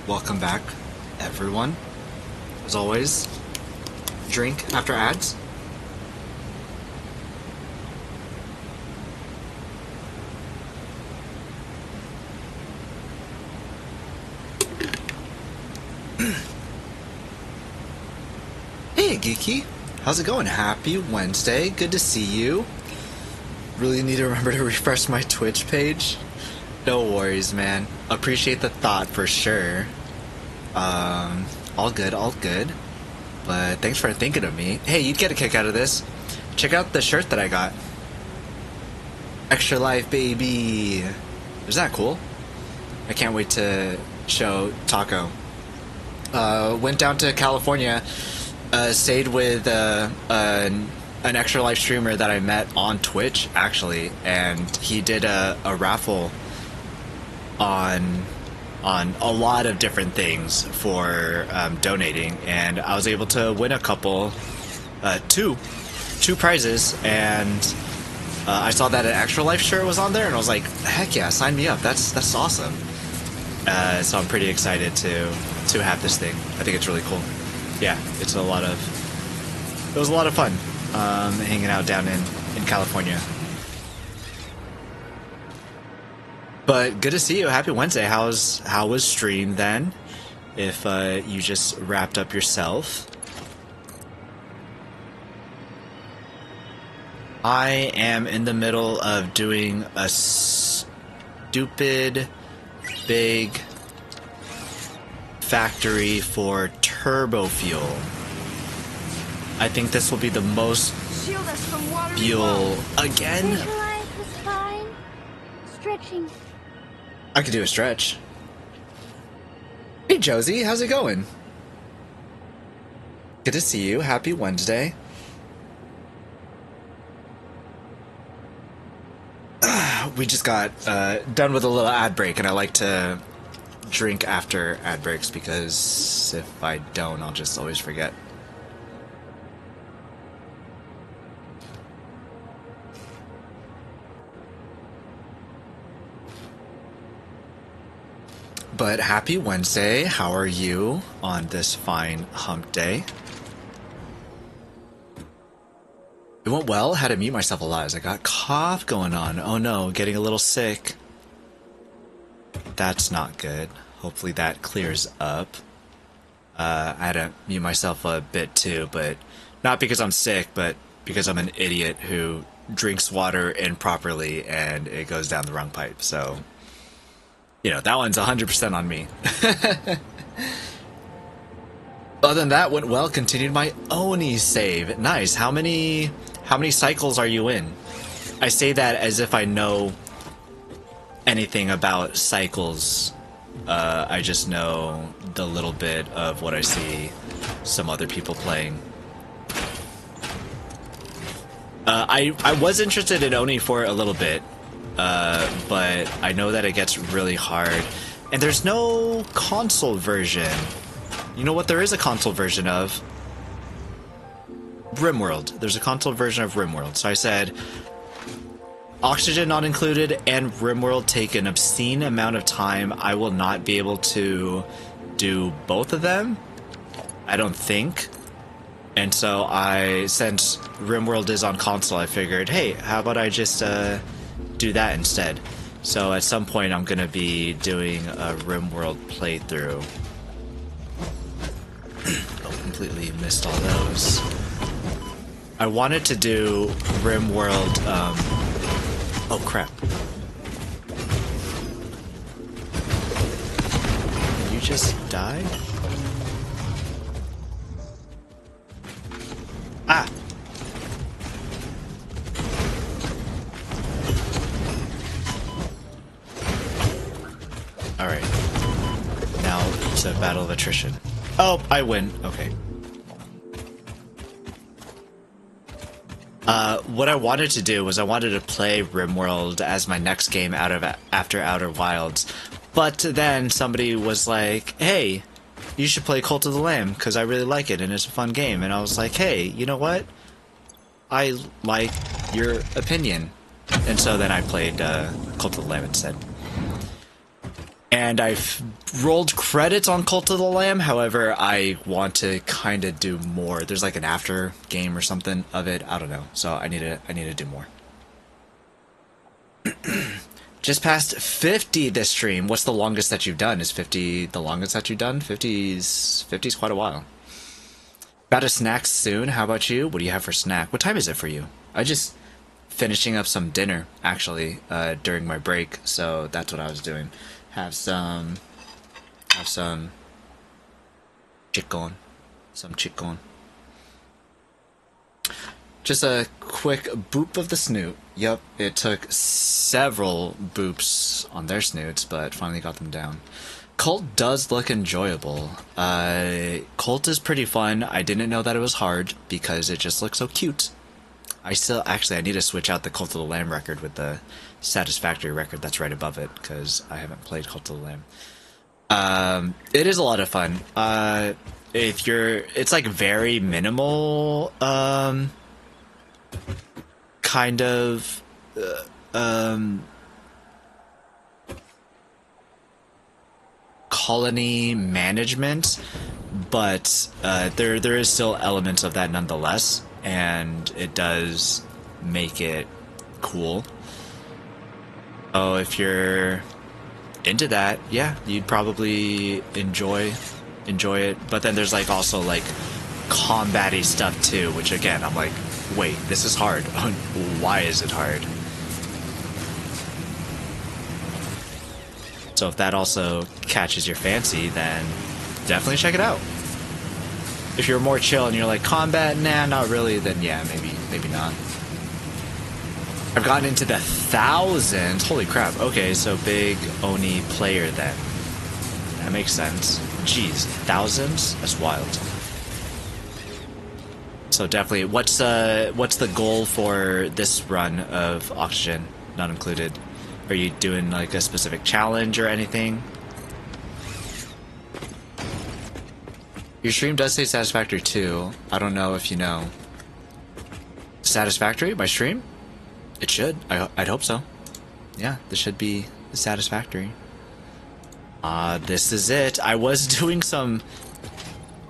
welcome back, everyone. As always, drink after ads. Hey, Geeky. How's it going? Happy Wednesday. Good to see you. Really need to remember to refresh my Twitch page. No worries, man. Appreciate the thought for sure. All good, all good. But thanks for thinking of me. Hey, you'd get a kick out of this. Check out the shirt that I got. Extra life, baby. Is that cool? I can't wait to show Taco. Went down to California, stayed with an Extra Life streamer that I met on Twitch, actually, and he did a raffle on a lot of different things for donating, and I was able to win a couple, two prizes, and I saw that an Extra Life shirt was on there, and I was like, heck yeah, sign me up. That's awesome. So I'm pretty excited to have this thing. I think it's really cool. Yeah, it was a lot of fun hanging out down in California. But good to see you. Happy Wednesday. How was stream then? If you just wrapped up yourself. I am in the middle of doing a stupid big factory for turbo fuel. I think this will be the most fuel again. Visualize the spine. Stretching. I could do a stretch. Hey Josie, how's it going? Good to see you. Happy Wednesday. We just got done with a little ad break, and I like to drink after ad breaks because if I don't, I'll just always forget. But happy Wednesday. How are you on this fine hump day? It went well. Had to mute myself a lot as I got cough going on. Oh no, getting a little sick. That's not good. Hopefully that clears up. I had to mute myself a bit too, but not because I'm sick, but because I'm an idiot who drinks water improperly and it goes down the wrong pipe. So, you know, that one's 100% on me. Other than that, went well. Continued my Oni save. Nice. How many cycles are you in? I say that as if I know anything about cycles. I just know the little bit of what I see some other people playing. I was interested in Oni for a little bit, but I know that it gets really hard. And there's no console version. You know what there is a console version of? RimWorld. There's a console version of RimWorld. So I said, Oxygen not included and RimWorld take an obscene amount of time. I will not be able to do both of them, I don't think. And so since RimWorld is on console, I figured, hey, how about I just do that instead? So at some point I'm going to be doing a RimWorld playthrough. Oh, completely missed all those. I wanted to do RimWorld, oh crap. Did you just die? Ah! Alright. Now it's a battle of attrition. Oh, I win. Okay. What I wanted to do was I wanted to play RimWorld as my next game after Outer Wilds, but then somebody was like, hey, you should play Cult of the Lamb, because I really like it, and it's a fun game, and I was like, hey, you know what? I like your opinion. And so then I played Cult of the Lamb instead. And I've rolled credits on Cult of the Lamb. However, I want to kind of do more. There's like an after game or something of it. I don't know. So I need to do more. Just past 50 this stream. What's the longest that you've done? Is 50 the longest that you've done? 50's quite a while. About a snack soon. How about you? What do you have for snack? What time is it for you? I just finishing up some dinner actually during my break, so that's what I was doing. Have some chicken. Some chicken. Just a quick boop of the snoot. Yep, it took several boops on their snoots, but finally got them down. Cult does look enjoyable. Cult is pretty fun. I didn't know that it was hard because it just looks so cute. I need to switch out the Cult of the Lamb record with the Satisfactory record that's right above it because I haven't played Cult of the Lamb. It is a lot of fun. It's like very minimal, kind of, colony management, but there is still elements of that nonetheless, and it does make it cool. Oh, if you're into that, yeah, you'd probably enjoy it. But then there's like also like combat-y stuff too, which again I'm like, wait, this is hard. Why is it hard? So if that also catches your fancy, then definitely check it out. If you're more chill and you're like, combat, nah, not really, then yeah, maybe not. I've gotten into the thousands. Holy crap. Okay, so big Oni player then. That makes sense. Jeez, thousands? That's wild. So definitely, what's the goal for this run of Oxygen, not included? Are you doing like a specific challenge or anything? Your stream does say Satisfactory too. I don't know if you know. Satisfactory? My stream? It should. I'd hope so. Yeah, this should be Satisfactory. This is it. I was doing some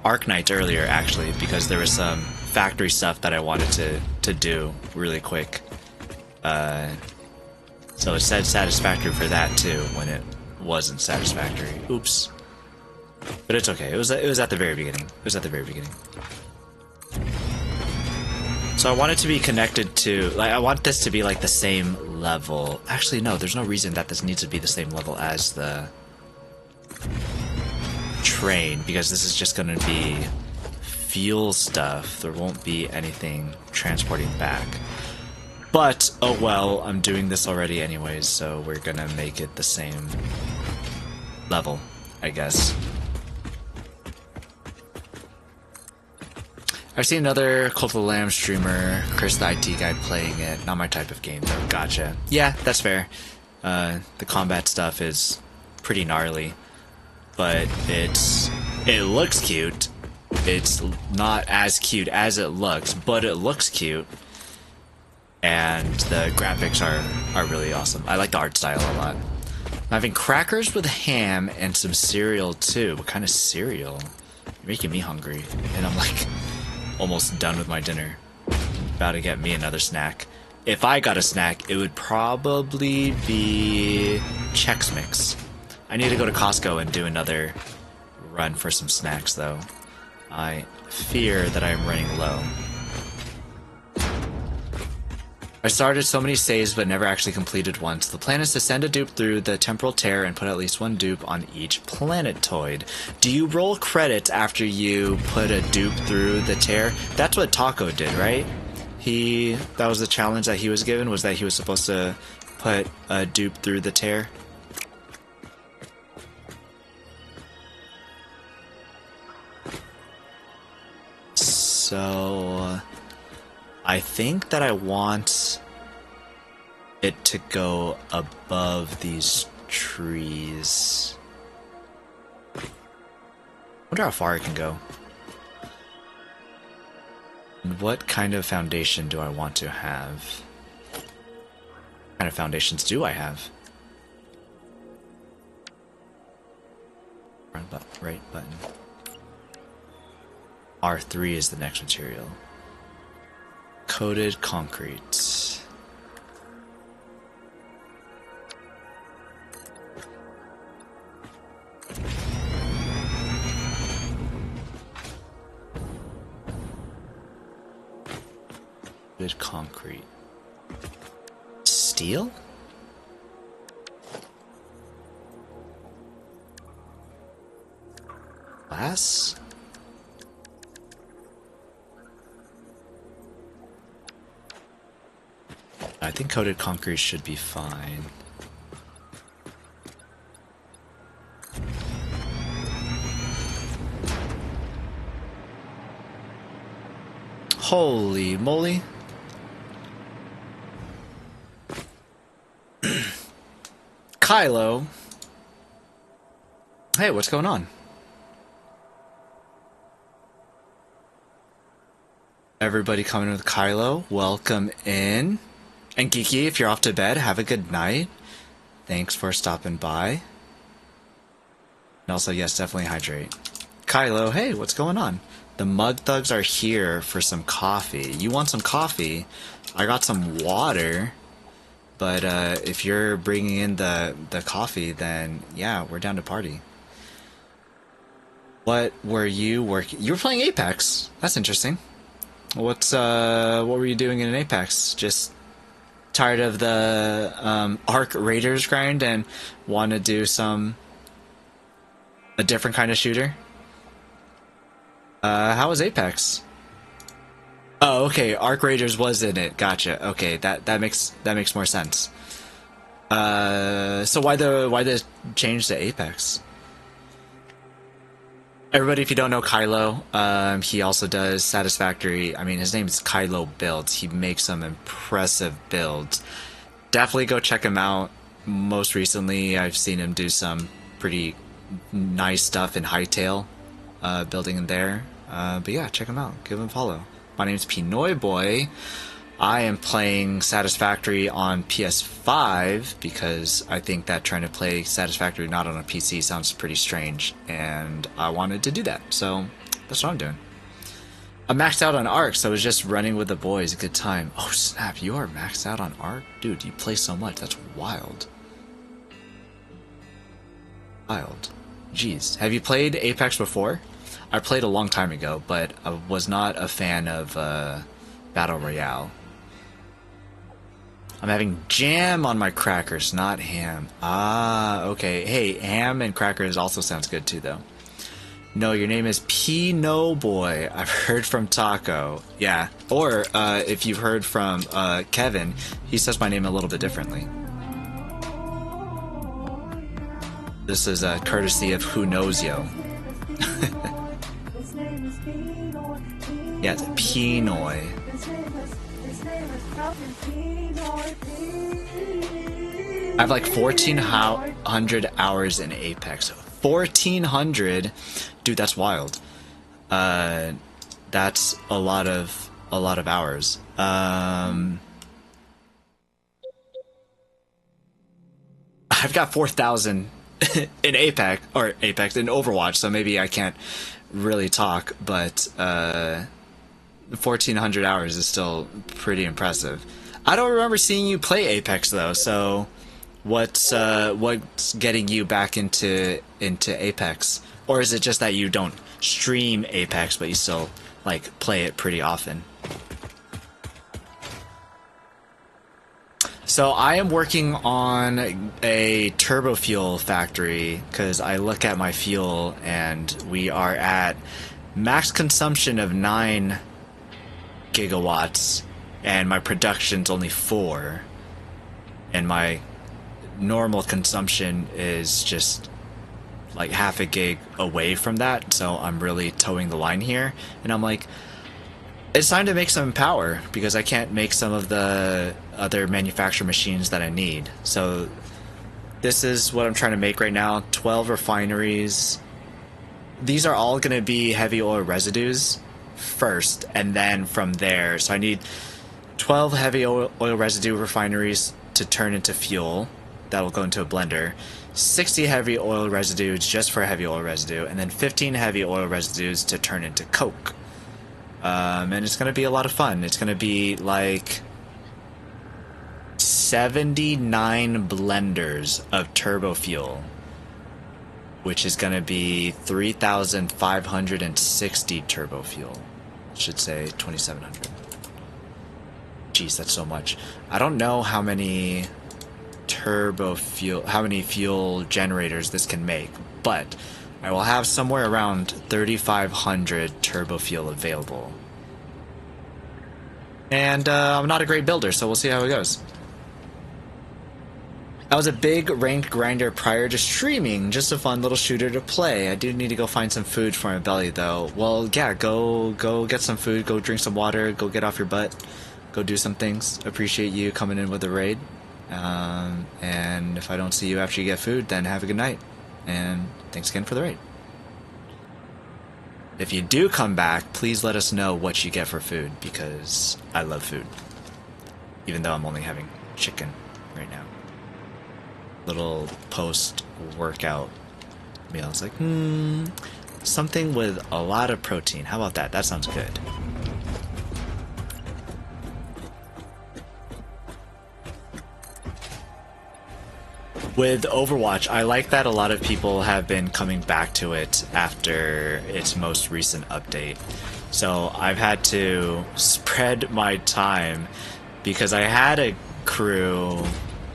Arknight earlier, actually, because there was some factory stuff that I wanted to do really quick. So it said Satisfactory for that too, when it wasn't Satisfactory. Oops. But it's okay. It was at the very beginning. It was at the very beginning. So I want it to be connected to, like, I want this to be like the same level. Actually, no, there's no reason that this needs to be the same level as the train, because this is just going to be fuel stuff. There won't be anything transporting back. But, oh well, I'm doing this already anyways, so we're gonna make it the same level, I guess. I've seen another Cult of the Lamb streamer, Chris the IT guy, playing it. Not my type of game, though. Gotcha. Yeah, that's fair. The combat stuff is pretty gnarly, but it looks cute. It's not as cute as it looks, but it looks cute. And the graphics are really awesome. I like the art style a lot. I'm having crackers with ham and some cereal too. What kind of cereal? You're making me hungry. And I'm like almost done with my dinner. About to get me another snack. If I got a snack, it would probably be Chex Mix. I need to go to Costco and do another run for some snacks though. I fear that I'm running low. I started so many saves but never actually completed one. So the plan is to send a dupe through the temporal tear and put at least one dupe on each planetoid. Do you roll credits after you put a dupe through the tear? That's what Taco did, right? That was the challenge that he was given, was that he was supposed to put a dupe through the tear. So I think that I want it to go above these trees. Wonder how far it can go. And what kind of foundation do I want to have? What kind of foundations do I have? right button. R3 is the next material. Coated concrete. Coated concrete. Steel? Glass? I think coated concrete should be fine. Holy moly. Kylo. Hey, what's going on? Everybody coming with Kylo, welcome in. And Geeky, if you're off to bed, have a good night. Thanks for stopping by. And also, yes, definitely hydrate. Kylo, hey, what's going on? The Mug Thugs are here for some coffee. You want some coffee? I got some water. But if you're bringing in the coffee, then yeah, we're down to party. What were you working? You were playing Apex. That's interesting. What were you doing in Apex? Just tired of the Arc Raiders grind and want to do a different kind of shooter? How was Apex? Oh, okay. Arc Raiders was in it. Gotcha. Okay, that makes more sense. So why the change to Apex? Everybody, if you don't know Kylo, he also does Satisfactory. I mean, his name is Kylo Builds. He makes some impressive builds. Definitely go check him out. Most recently, I've seen him do some pretty nice stuff in Hightail, building in there. But yeah, check him out. Give him a follow. My name's P-NoyBoy. I am playing Satisfactory on PS5 because I think that trying to play Satisfactory not on a PC sounds pretty strange, and I wanted to do that, so that's what I'm doing. I'm maxed out on Arc, so I was just running with the boys. A good time. Oh snap, you are maxed out on Arc? Dude, you play so much. That's wild. Wild. Jeez. Have you played Apex before? I played a long time ago, but I was not a fan of Battle Royale. I'm having jam on my crackers, not ham. Ah, okay. Hey, ham and crackers also sounds good too, though. No, your name is P-NoyBoy. I've heard from Taco. Yeah. Or if you've heard from Kevin, he says my name a little bit differently. This is a courtesy of Who Knows Yo. Yeah, it's P-Noy. I have like 1,400 hours in Apex. 1,400? Dude, that's wild. That's a lot of hours. I've got 4,000 in Apex in Overwatch, so maybe I can't really talk, but 1,400 hours is still pretty impressive. I don't remember seeing you play Apex though, so what's getting you back into Apex? Or is it just that you don't stream Apex but you still like play it pretty often? So I am working on a turbo fuel factory because I look at my fuel and we are at max consumption of 9 gigawatts and my production's only 4, and my normal consumption is just like half a gig away from that, so I'm really towing the line here, and I'm like, it's time to make some power because I can't make some of the other manufacturer machines that I need. So this is what I'm trying to make right now. 12 refineries. These are all going to be heavy oil residues first, and then from there, so I need 12 heavy oil residue refineries to turn into fuel, that'll go into a blender, 60 heavy oil residues just for heavy oil residue, and then 15 heavy oil residues to turn into Coke. And it's going to be a lot of fun. It's going to be like 79 blenders of turbo fuel, which is going to be 3,560 turbo fuel. Should say 2,700. Jeez, that's so much. I don't know how many fuel generators this can make, but I will have somewhere around 3,500 turbo fuel available. And I'm not a great builder, so we'll see how it goes. I was a big ranked grinder prior to streaming, just a fun little shooter to play. I do need to go find some food for my belly, though. Well, yeah, go get some food, go drink some water, go get off your butt, go do some things. Appreciate you coming in with a raid. And if I don't see you after you get food, then have a good night. And thanks again for the raid. If you do come back, please let us know what you get for food, because I love food. Even though I'm only having chicken right now. Little post-workout meal. It's like, something with a lot of protein. How about that? That sounds good. With Overwatch, I like that a lot of people have been coming back to it after its most recent update. So I've had to spread my time, because I had a crew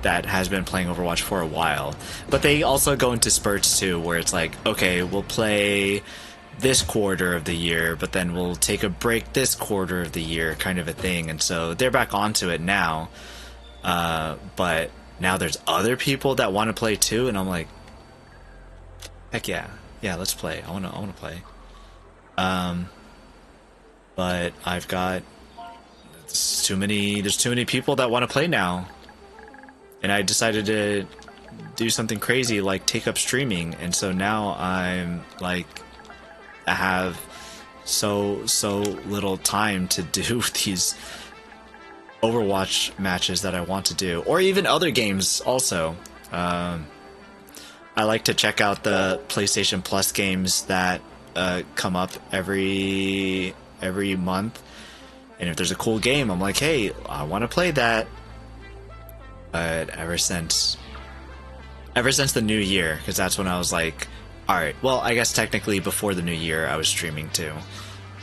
that has been playing Overwatch for a while, but they also go into spurts too, where it's like, okay, we'll play this quarter of the year, but then we'll take a break this quarter of the year, kind of a thing. And so they're back onto it now, but now there's other people that want to play too, and I'm like, heck yeah, let's play. I want to play. But I've got there's too many people that want to play now. And I decided to do something crazy like take up streaming, and so now I'm like, I have so little time to do these Overwatch matches that I want to do, or even other games also. I like to check out the PlayStation Plus games that come up every month, and if there's a cool game, I'm like, hey, I want to play that. But ever since the new year, because that's when I was like, alright, well, I guess technically before the new year I was streaming too.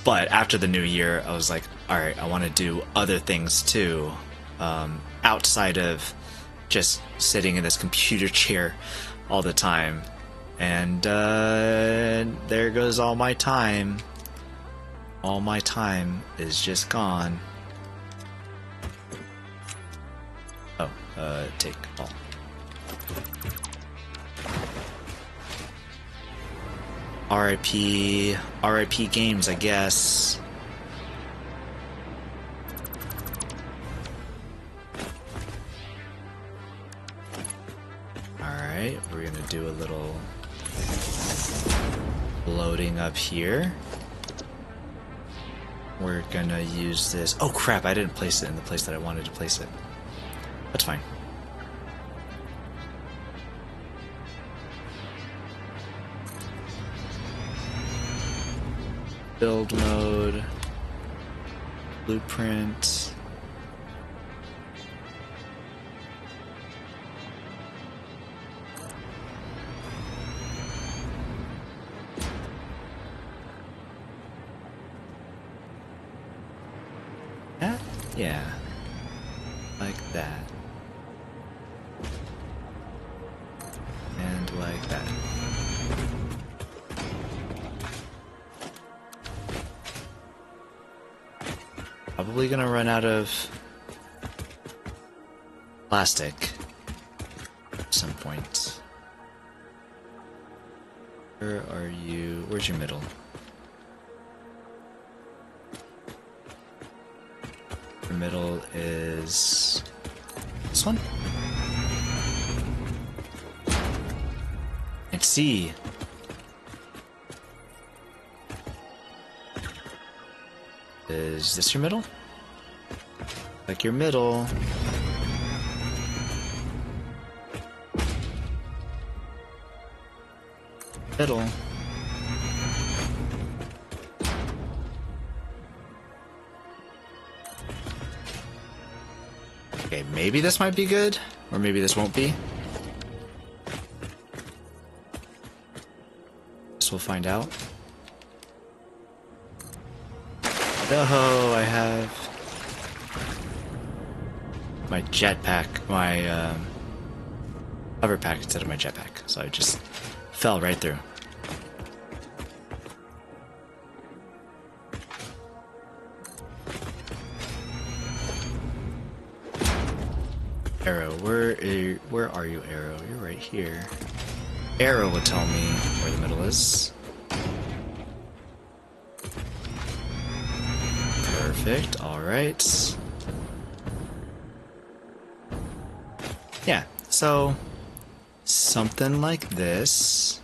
But after the new year, I was like, alright, I want to do other things too, outside of just sitting in this computer chair all the time. And there goes all my time. All my time is just gone. Take all. RIP games, I guess. Alright, we're gonna do a little loading up here. We're gonna use this. Oh crap, I didn't place it in the place that I wanted to place it. That's fine. Build mode, blueprint. That? Yeah. Like that. And like that. Probably gonna run out of plastic at some point. Where are you? Where's your middle? Your middle is this one? And C. Is this your middle? Like your middle. Fiddle. Okay, maybe this might be good, or maybe this won't be. Guess we'll find out. Oh, I have my jetpack, my hover pack instead of my jetpack, so I just fell right through. Arrow, where are you, Arrow? You're right here. Arrow will tell me where the middle is. Perfect, alright. Yeah, so something like this.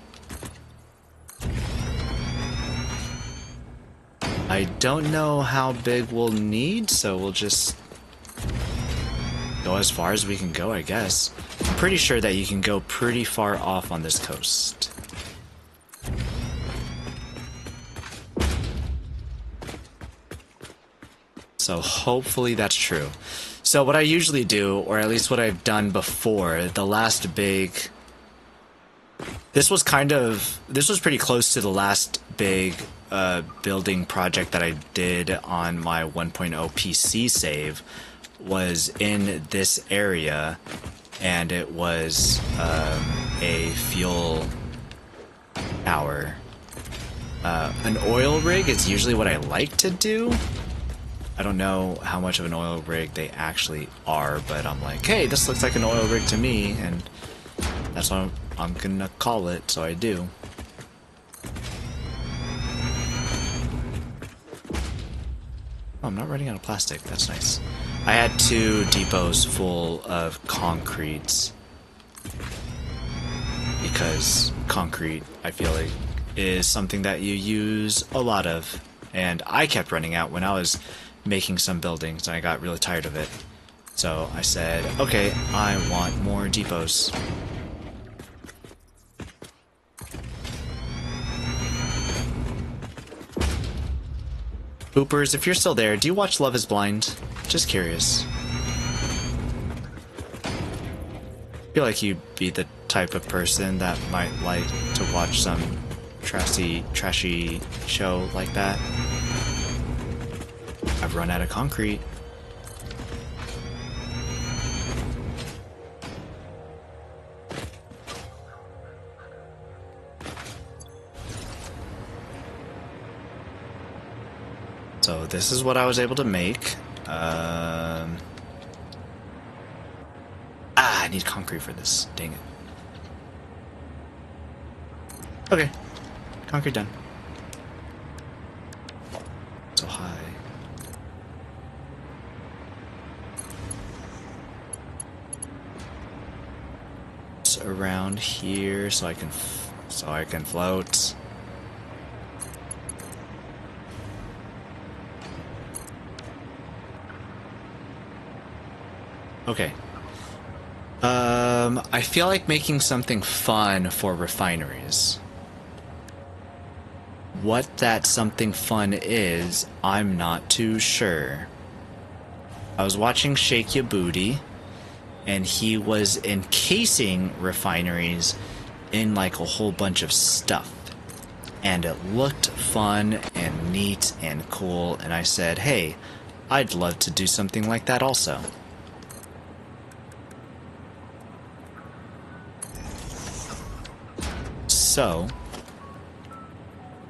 I don't know how big we'll need, so we'll just go as far as we can go, I guess. I'm pretty sure that you can go pretty far off on this coast. So hopefully that's true. So what I usually do, or at least what I've done before, the last big... This was pretty close to the last big building project that I did on my 1.0 PC save, was in this area, and it was a fuel tower. An oil rig is usually what I like to do. I don't know how much of an oil rig they actually are, but I'm like, hey, this looks like an oil rig to me, and that's what I'm gonna call it, so I do. Oh, I'm not running out of plastic, that's nice. I had 2 depots full of concrete, because concrete, I feel like, is something that you use a lot of, and I kept running out when I was making some buildings, and I got really tired of it. So I said, okay, I want more depots. Boopers, if you're still there, do you watch Love is Blind? Just curious. I feel like you'd be the type of person that might like to watch some trashy show like that. I've run out of concrete. So this is what I was able to make. I need concrete for this. Dang it. Okay. Concrete done. So high. It's around here so I can float. Okay. I feel like making something fun for refineries. What that something fun is, I'm not too sure. I was watching Shake Your Booty, and he was encasing refineries in like a whole bunch of stuff. And it looked fun and neat and cool, and I said, hey, I'd love to do something like that also. So,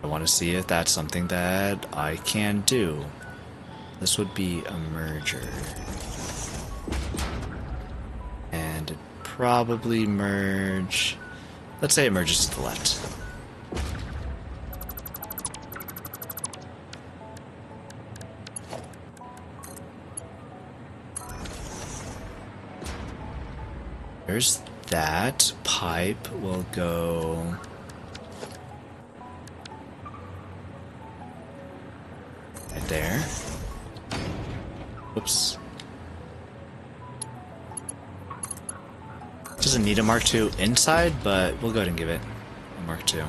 I want to see if that's something that I can do. This would be a merger. And it'd probably merge... Let's say it merges to the left. There's that. Pipe will go... right there. Oops. Doesn't need a Mark II inside, but we'll go ahead and give it a Mark II.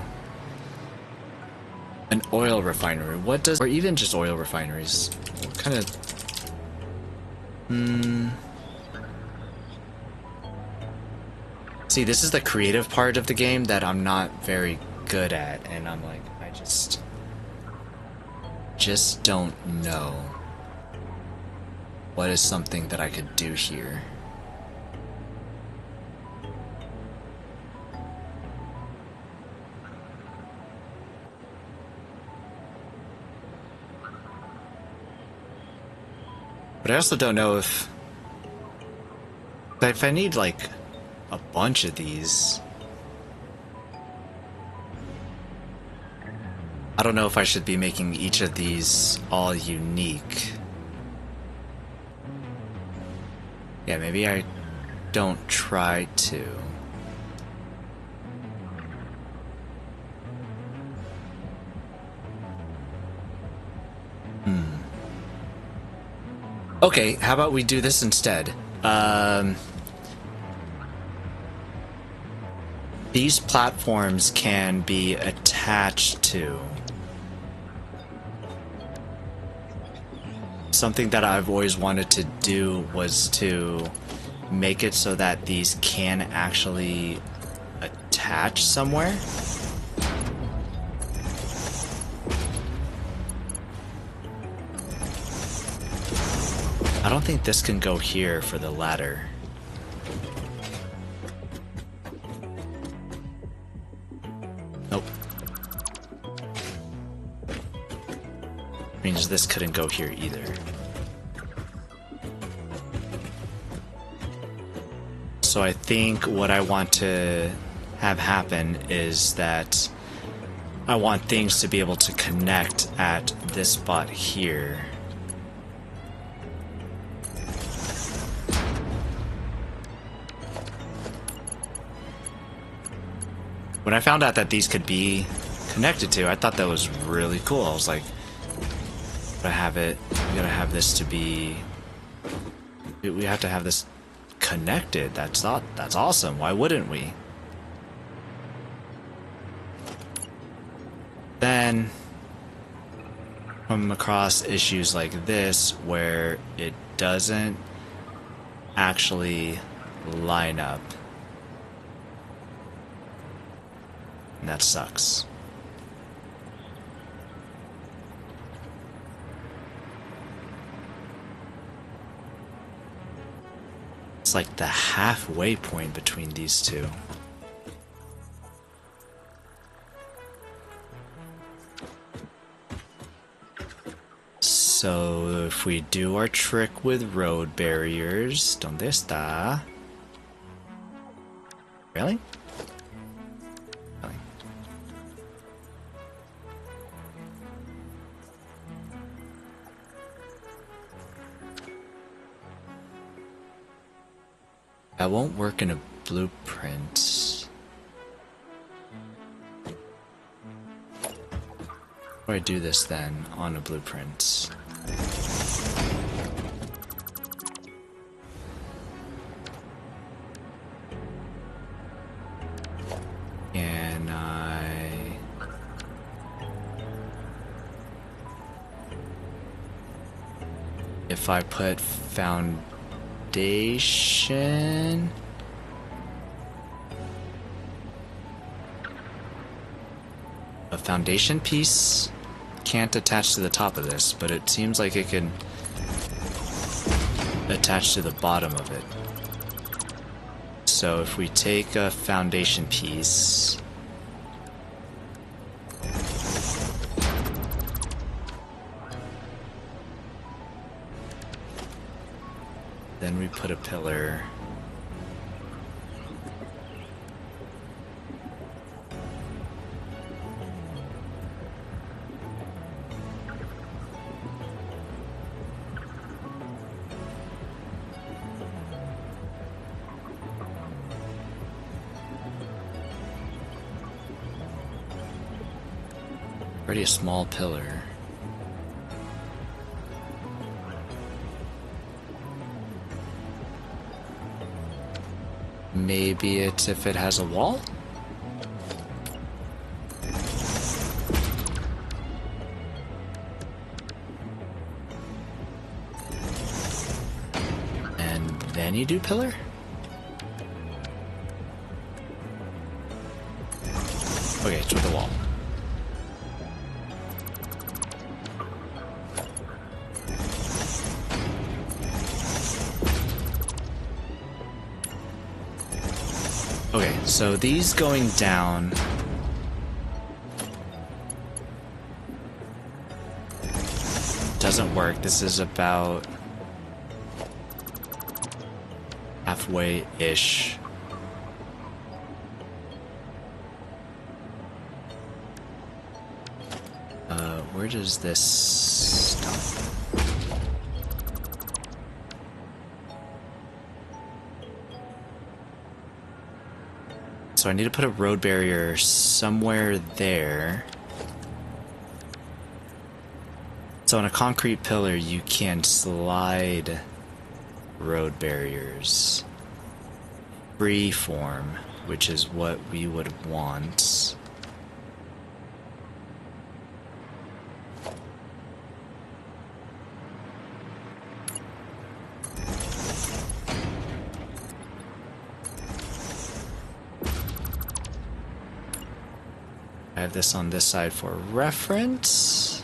An oil refinery. What does... Or even just oil refineries. What kind of... See, this is the creative part of the game that I'm not very good at, and I'm like, I just don't know what is something that I could do here. But I also don't know if I need like a bunch of these. I don't know if I should be making each of these all unique. Yeah, maybe I don't try to. Okay, how about we do this instead? These platforms can be attached to something that I've always wanted to do was to make it so that these can actually attach somewhere. I don't think this can go here for the ladder. Nope. Means this couldn't go here either. So I think what I want to have happen is that I want things to be able to connect at this spot here. When I found out that these could be connected to, I thought that was really cool. I was like, we gotta have this to be, we have to have this connected. That's awesome. Why wouldn't we? Then come across issues like this where it doesn't actually line up. And that sucks. It's like the halfway point between these two. So if we do our trick with road barriers, ¿dónde está? Really? That won't work in a blueprint. How do I do this then on a blueprint? Can I... If I put foundation... A foundation piece can't attach to the top of this, but it seems like it can attach to the bottom of it. So if we take a foundation piece, then we put a pillar. Already a small pillar. Maybe it's if it has a wall? Can you do pillar? Okay, it's with the wall. Okay, so these going down. Doesn't work. This is about halfway-ish. Where does this stop? So I need to put a road barrier somewhere there. So on a concrete pillar, you can slide road barriers. Free form, which is what we would want. I have this on this side for reference.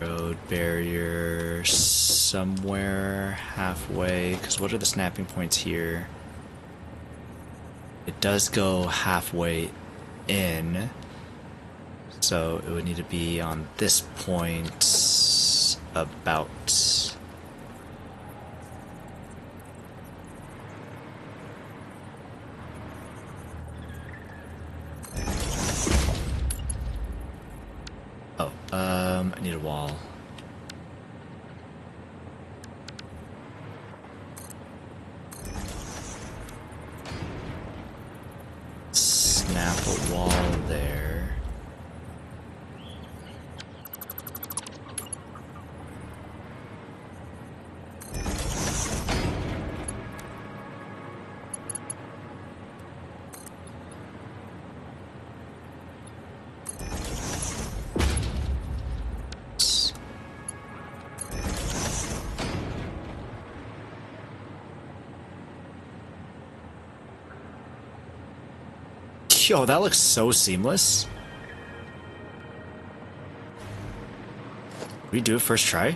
Road barrier somewhere halfway, because what are the snapping points here? It does go halfway in, so it would need to be on this point about. Oh, I need a wall. Snap a wall there. Yo, that looks so seamless. We do it first try?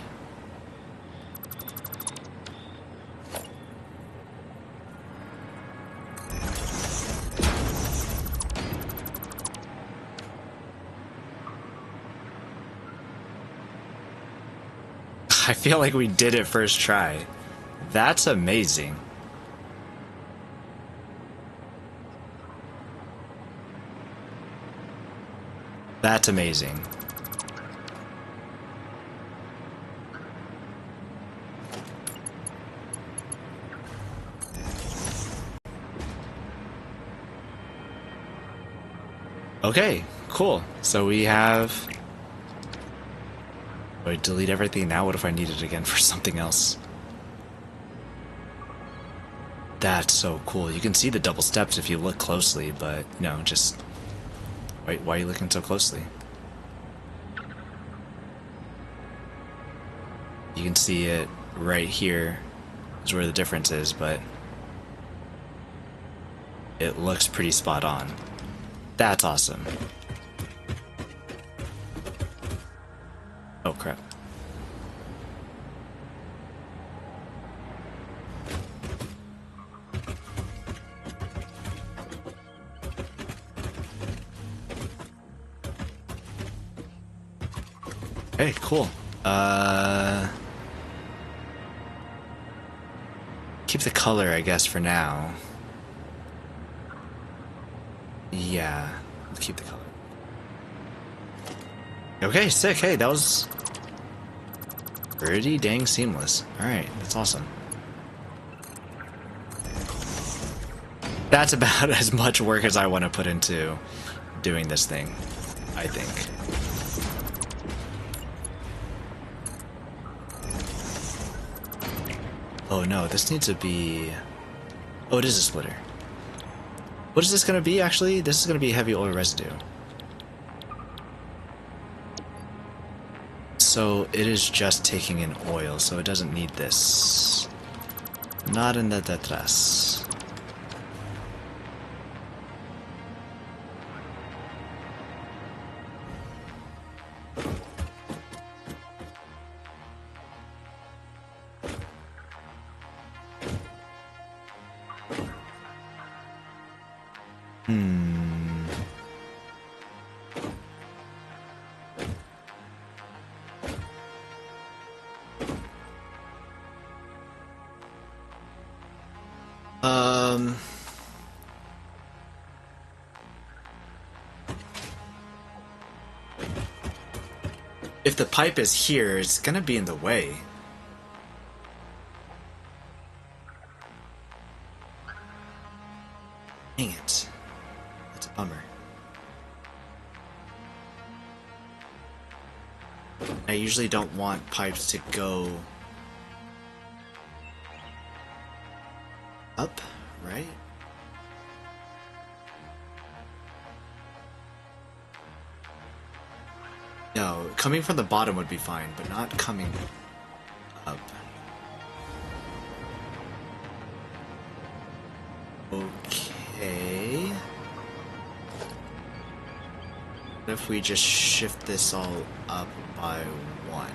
I feel like we did it first try. That's amazing. That's amazing. Okay, cool. So we have... Do I delete everything now? What if I need it again for something else? That's so cool. You can see the double steps if you look closely, but no, just... Wait, why are you looking so closely? You can see it right here is where the difference is, but it looks pretty spot on. That's awesome. Oh crap. Hey, cool. Keep the color, I guess, for now. Yeah, let's keep the color. Okay, sick. Hey, that was pretty dang seamless. Alright, that's awesome. That's about as much work as I want to put into doing this thing, I think. Oh no, this needs to be... Oh, it is a splitter. What is this going to be, actually? This is going to be heavy oil residue. So it is just taking in oil, so it doesn't need this. Not in the detrás. If the pipe is here, it's gonna be in the way. Dang it. That's a bummer. I usually don't want pipes to go up, right? No, coming from the bottom would be fine, but not coming up. Okay. What if we just shift this all up by 1?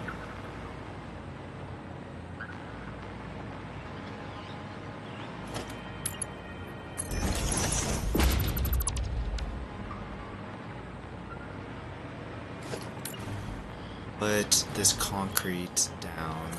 Put this concrete down.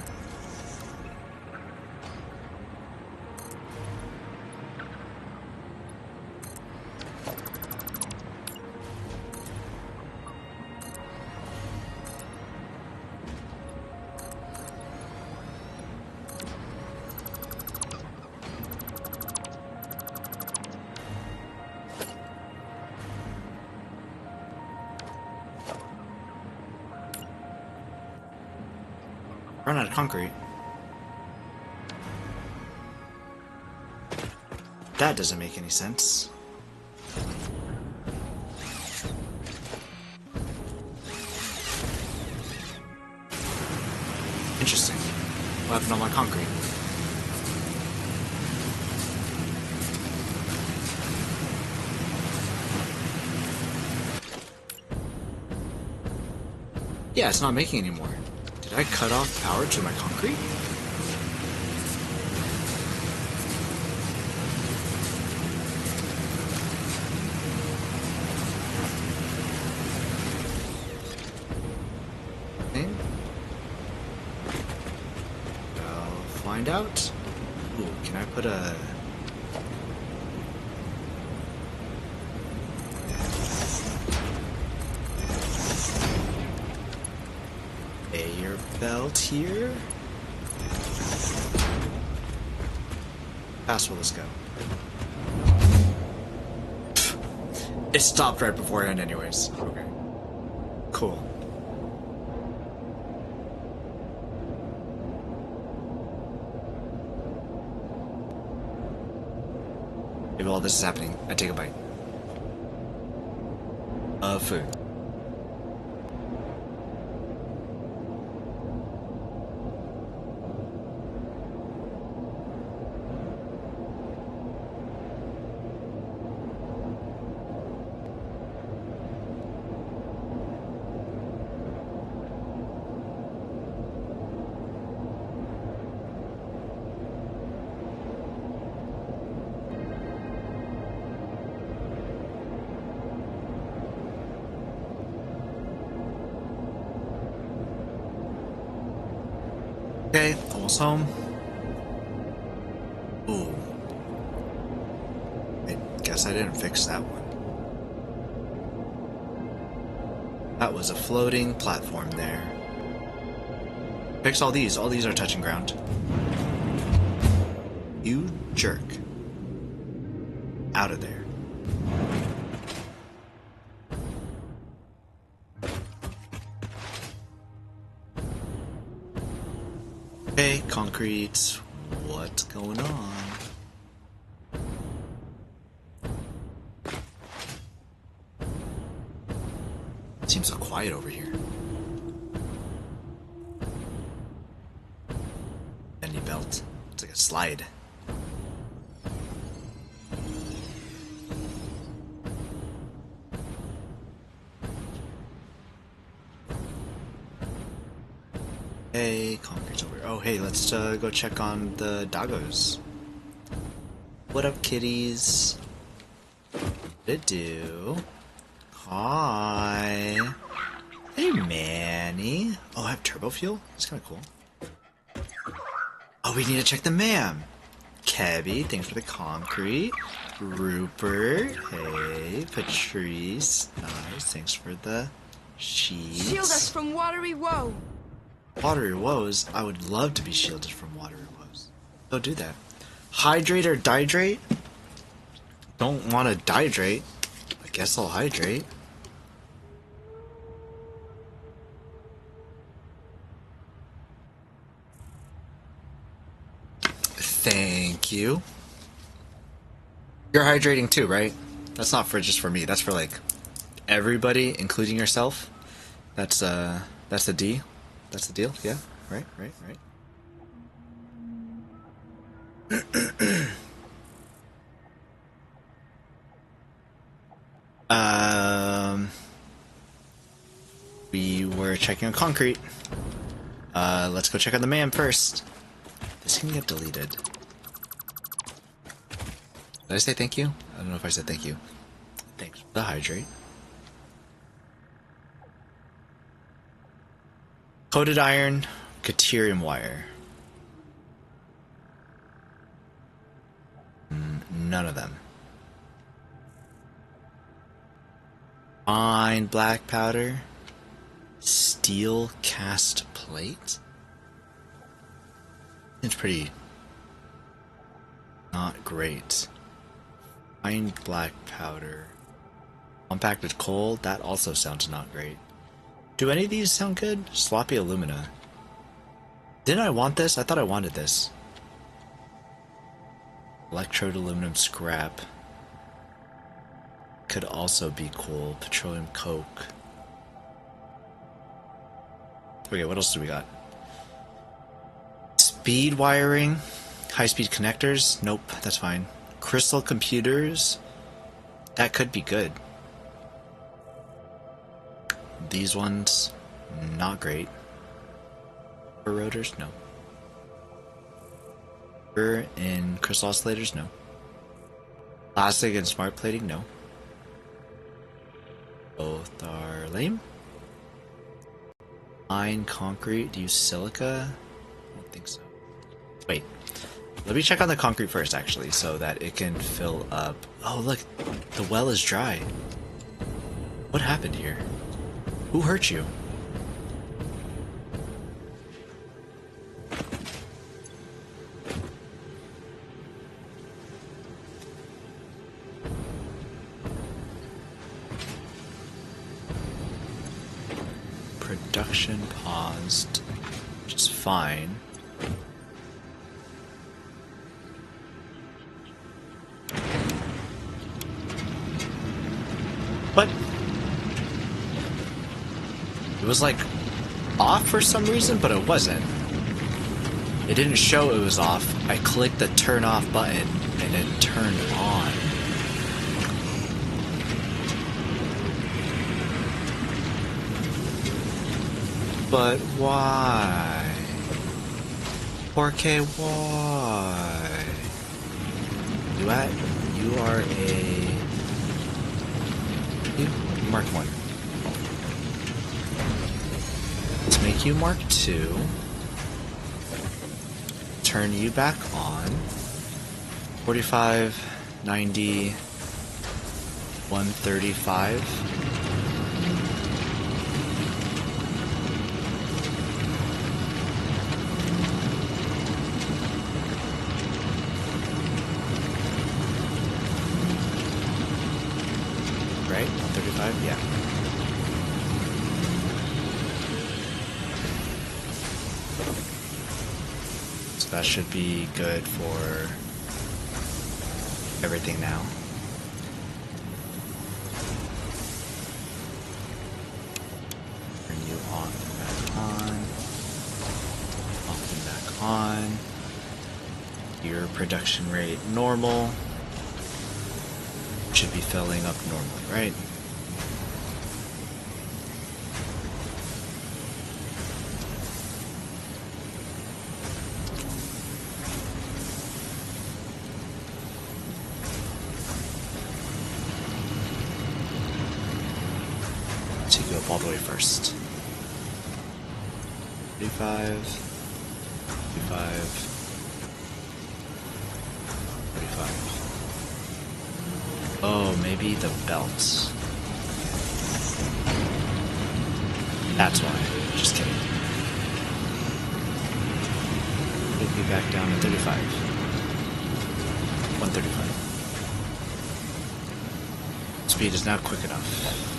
Run out of concrete. That doesn't make any sense. Interesting. What happened to my concrete? Yeah, it's not making any more. Did I cut off power to my concrete? Okay. I'll find out. Ooh, can I put a... Air belt here? Fast will this go? It stopped right beforehand anyways. Okay. Cool. Maybe while this is happening, I take a bite. Of food. Okay, almost home. Ooh. I guess I didn't fix that one. That was a floating platform there. Fix all these. All these are touching ground. You jerk. Out of there. Okay, concrete What's going on? It seems so quiet over here. Bendy belt. It's like a slide. Hey, concrete's over. Oh, hey, let's go check on the doggos. What up, kitties? What'd it do? Hi. Hey, Manny. Oh, I have turbo fuel? That's kind of cool. Oh, we need to check the ma'am. Kebby, thanks for the concrete. Rupert, hey. Patrice, nice, thanks for the sheets. Shield us from watery woe. Watery woes? I would love to be shielded from watery woes. Go do that. Hydrate or dihydrate? Don't want to dihydrate. I guess I'll hydrate. Thank you. You're hydrating too, right? That's not for just for me. That's for like everybody, including yourself. That's the D. That's the deal. Yeah. Right. We were checking on concrete. Let's go check on the man first. This can get deleted. Did I say thank you? I don't know if I said thank you. Thanks for the hydrate. Coated iron, Caterium wire. None of them. Fine black powder. Steel cast plate. It's pretty not great. Fine black powder. Compacted coal, that also sounds not great. Do any of these sound good? Sloppy alumina. Didn't I want this? I thought I wanted this. Electrode aluminum scrap. Could also be cool. Petroleum coke. Okay, what else do we got? Speed wiring. High-speed connectors. Nope, that's fine. Crystal computers. That could be good. These ones, not great. Rotors, no. In crystal oscillators, no. Plastic and smart plating, no. Both are lame. Fine concrete, use silica? I don't think so. Wait, let me check on the concrete first, actually, so that it can fill up. Oh, look, the well is dry. What happened here? Who hurt you? Production paused, which is fine. But it was like off for some reason, but it wasn't. It didn't show it was off. I clicked the turn off button and it turned on. But why? 4K, why? You are a... You Mark 1. Let's make you Mark 2. Turn you back on. 45, 90, 135. Right? 135? Yeah. that should be good for everything now. Turn you off and back on. Off and back on. Your production rate normal. Should be filling up normally, right? Take you up all the way first. 35, 35, 45. Oh, maybe the belts. That's why. Just kidding. Take me back down to 35. 135. Speed is not quick enough.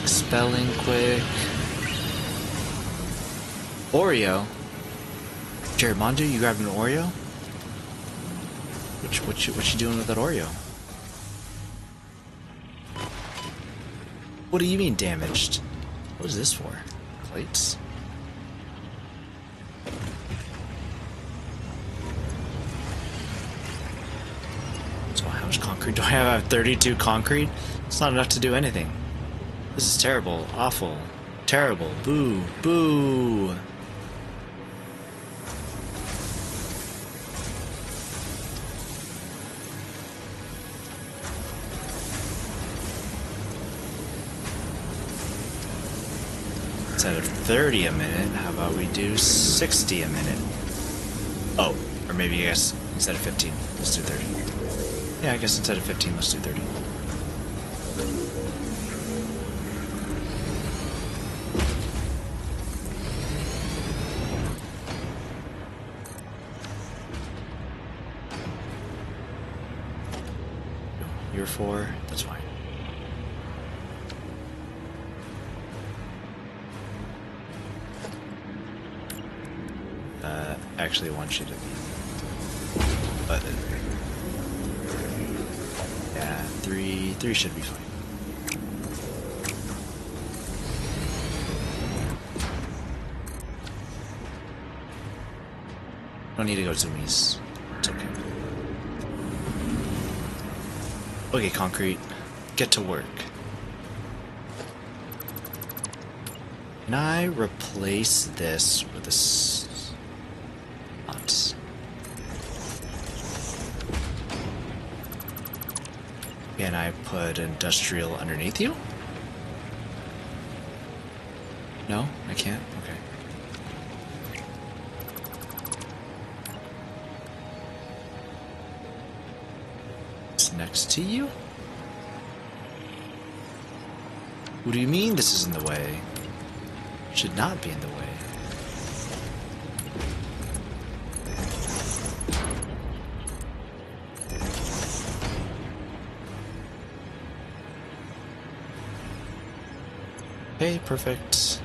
Spelling quick. Oreo. Jared Mondo, you grabbed an Oreo? What you doing with that Oreo? What do you mean damaged? What is this for? Plates? So how much concrete do I have? I have 32 concrete? It's not enough to do anything. This is terrible, awful, terrible, boo, boo. Instead of 30 a minute, how about we do 60 a minute? Oh, or maybe I guess instead of 15, let's do 30. Yeah, I guess instead of 15, let's do 30. You're 4, that's fine. Actually want you to be. But yeah, 3 should be fine. Don't need to go zoomies. It's okay. Okay, concrete. Get to work. Can I replace this with a slot? Can I put industrial underneath you? No, I can't? Okay. Next to you? What do you mean this is in the way? Should not be in the way. Okay, perfect.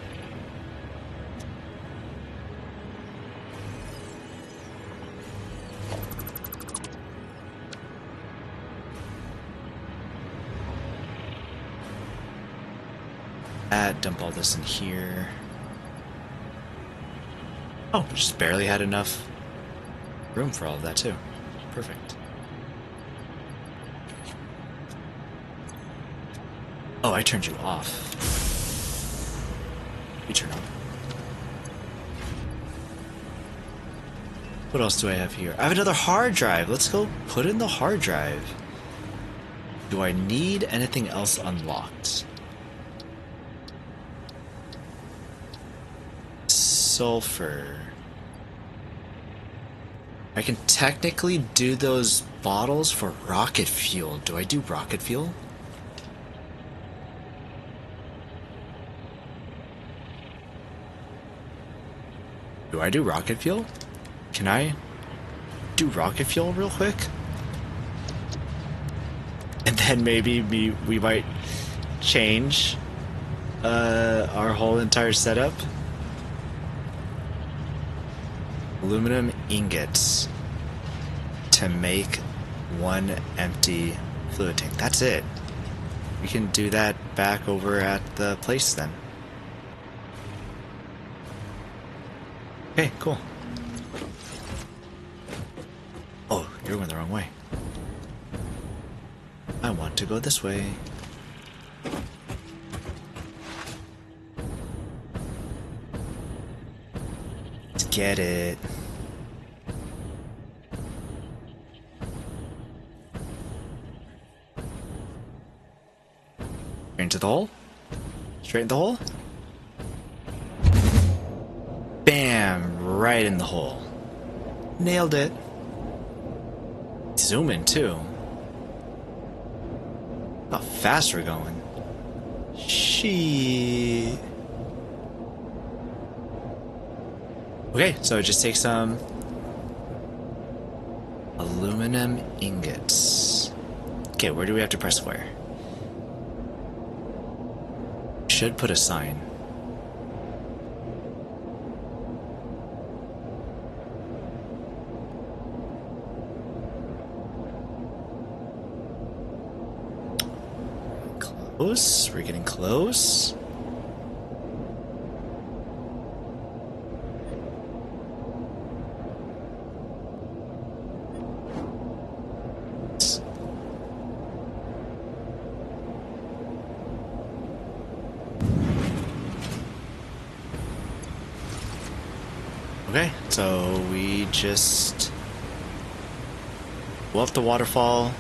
Dump all this in here. Oh, just barely had enough room for all of that too. Perfect. Oh, I turned you off. You turn on. What else do I have here? I have another hard drive. Let's go put in the hard drive. Do I need anything else unlocked? Sulfur. I can technically do those bottles for rocket fuel. Do I do rocket fuel? Do I do rocket fuel? Can I do rocket fuel real quick? And then maybe we might change our whole entire setup. Aluminum ingots to make one empty fluid tank. That's it. We can do that back over at the place then. Okay, cool. Oh, you're going the wrong way. I want to go this way. Let's get it. Into the hole? Straight in the hole? Bam! Right in the hole. Nailed it. Zoom in too. How fast we're going. Shit. Okay, so just take some aluminum ingots. Okay, where do we have to press square? Should put a sign. Close. We're getting close. Okay, so we just go up the waterfall,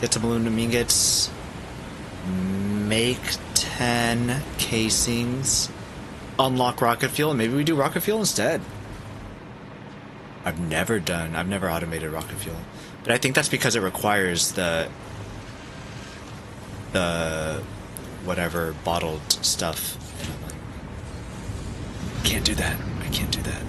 get some aluminum ingots, make 10 casings, unlock rocket fuel, and maybe we do rocket fuel instead. I've never automated rocket fuel, but I think that's because it requires the whatever bottled stuff. Can't do that. I can't do that.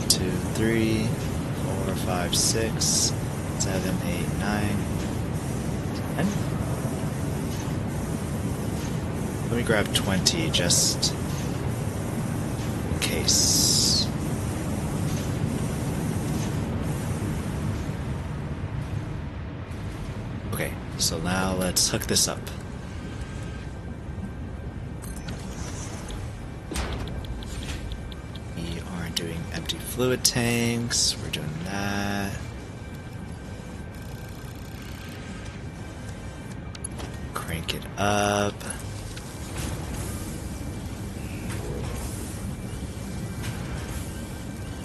Two, 3, 4, 5, 6, 7, 8, 9, 10. Let me grab 20 just in case. Okay, so now let's hook this up. We are doing empty fluid tanks. We're doing that. Crank it up.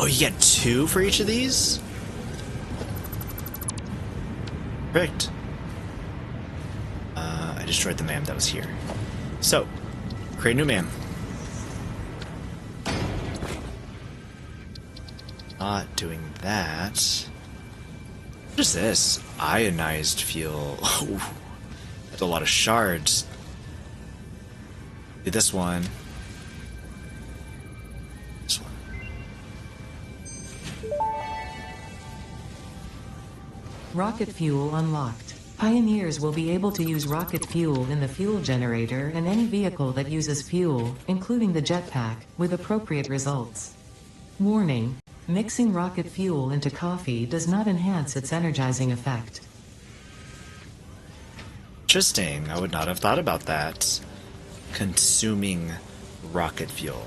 Oh, you get 2 for each of these? Perfect. I destroyed the MAM that was here. So, create a new MAM. Not doing that. What is this? Ionized fuel. Oh, that's a lot of shards. Do this one. This one. Rocket fuel unlocked. Pioneers will be able to use rocket fuel in the fuel generator and any vehicle that uses fuel, including the jetpack, with appropriate results. Warning: mixing rocket fuel into coffee does not enhance its energizing effect. Interesting. I would not have thought about that. Consuming rocket fuel.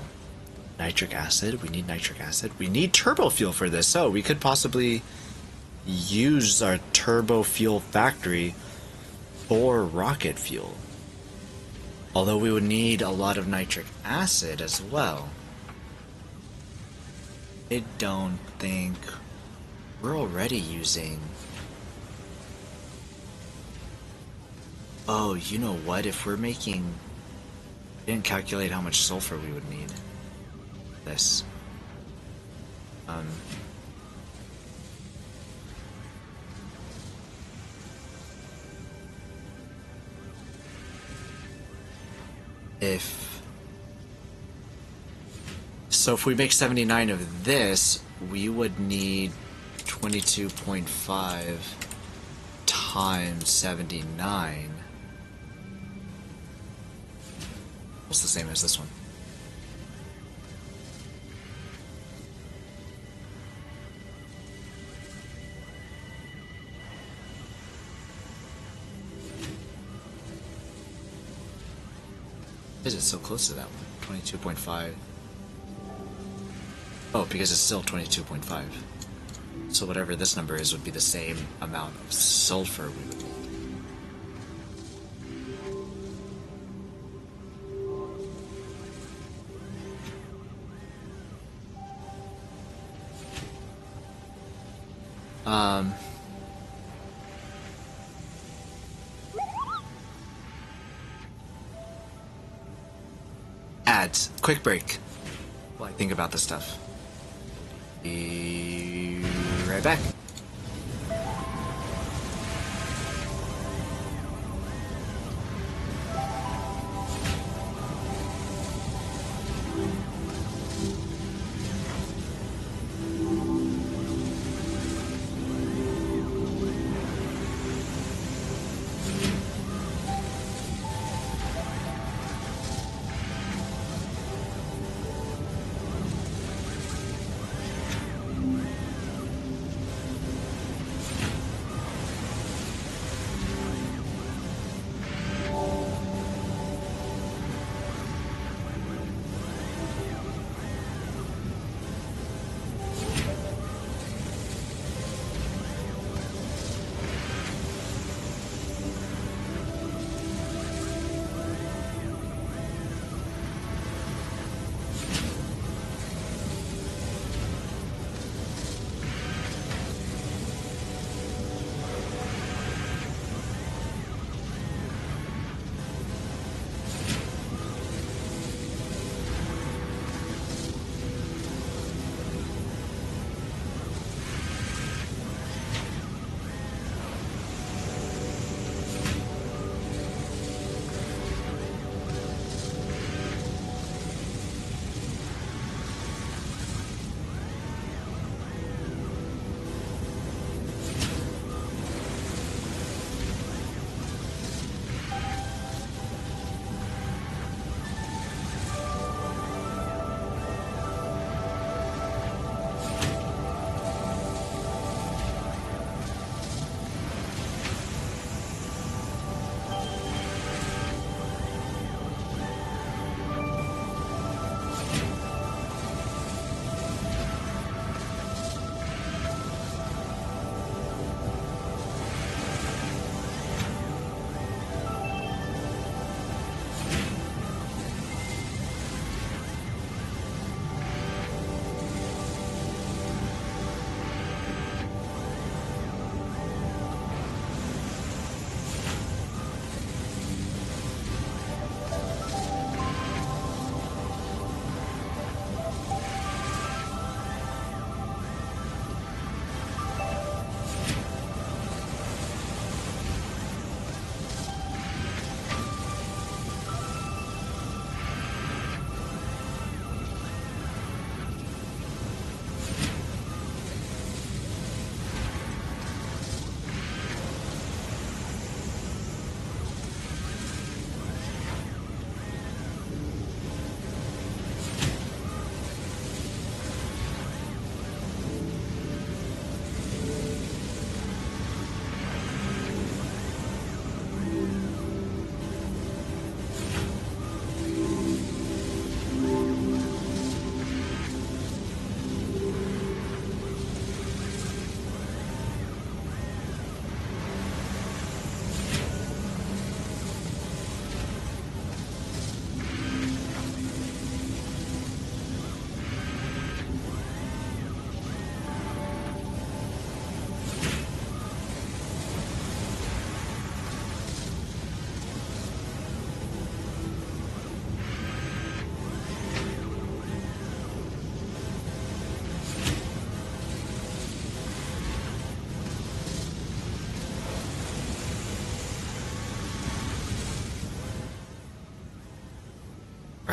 Nitric acid. We need nitric acid. We need turbo fuel for this. So we could possibly use our turbo fuel factory for rocket fuel. Although we would need a lot of nitric acid as well. I don't think we're already using... Oh, you know what? If we're making... I didn't calculate how much sulfur we would need. this. If we make 79 of this, we would need 22.5 times 79. What's the same as this one? Is it so close to that one? 22.5. Oh, because it's still 22.5. So whatever this number is would be the same amount of sulfur we would need. Ads. Quick break. While I think about this stuff. Be right back.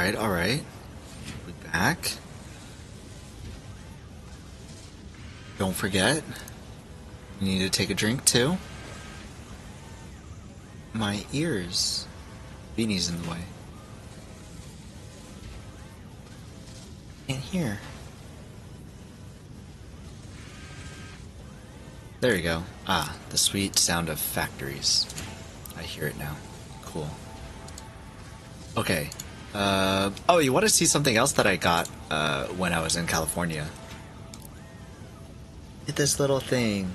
Alright, alright. We're back. Don't forget, you need to take a drink too. My ears. Beanie's in the way. Can't hear. There you go. Ah, the sweet sound of factories. I hear it now. Cool. Okay. Oh, you want to see something else that I got when I was in California? Look at this little thing.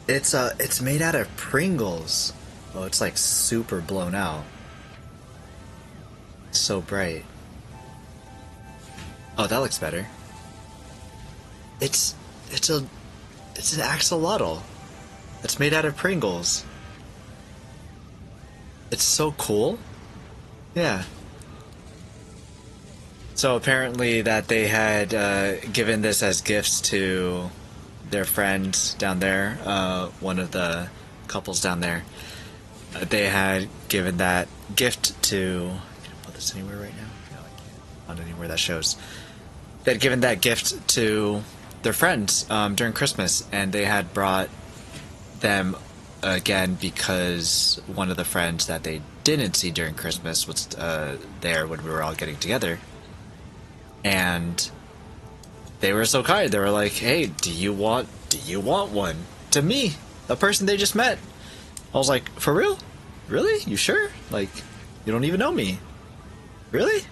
It's made out of Pringles. Oh, it's like super blown out. It's so bright. Oh, that looks better. It's an axolotl. It's made out of Pringles. It's so cool. Yeah. So apparently that they had given this as gifts to their friends down there, one of the couples down there. They had given that gift to... Can I put this anywhere right now? No, I can't. Not anywhere that shows. They had given that gift to their friends during Christmas, and they had brought them again because one of the friends that they didn't see during Christmas was there when we were all getting together. And they were so kind. They were like, "Hey, do you want one?" To me, a person they just met. I was like, "For real? Really? You sure? Like, you don't even know me. Really?"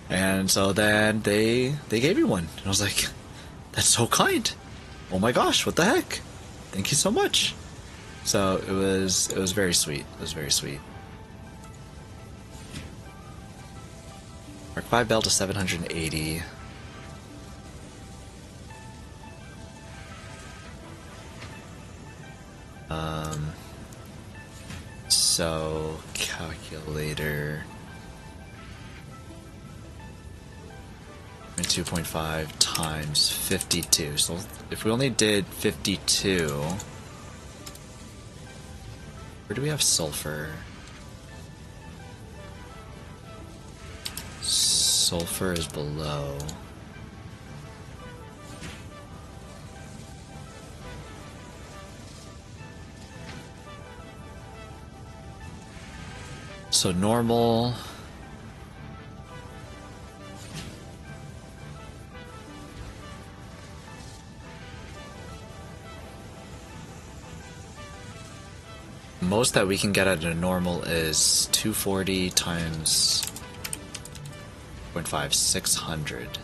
And so then they gave me one. And I was like, "That's so kind. Oh my gosh, what the heck? Thank you so much." So it was very sweet. It was very sweet. Mark 5 bell to 780. So calculator 2.5 times 52. So if we only did 52, where do we have sulfur? Sulfur is below. So normal. Most that we can get at a normal is 240 times 0.5, 600.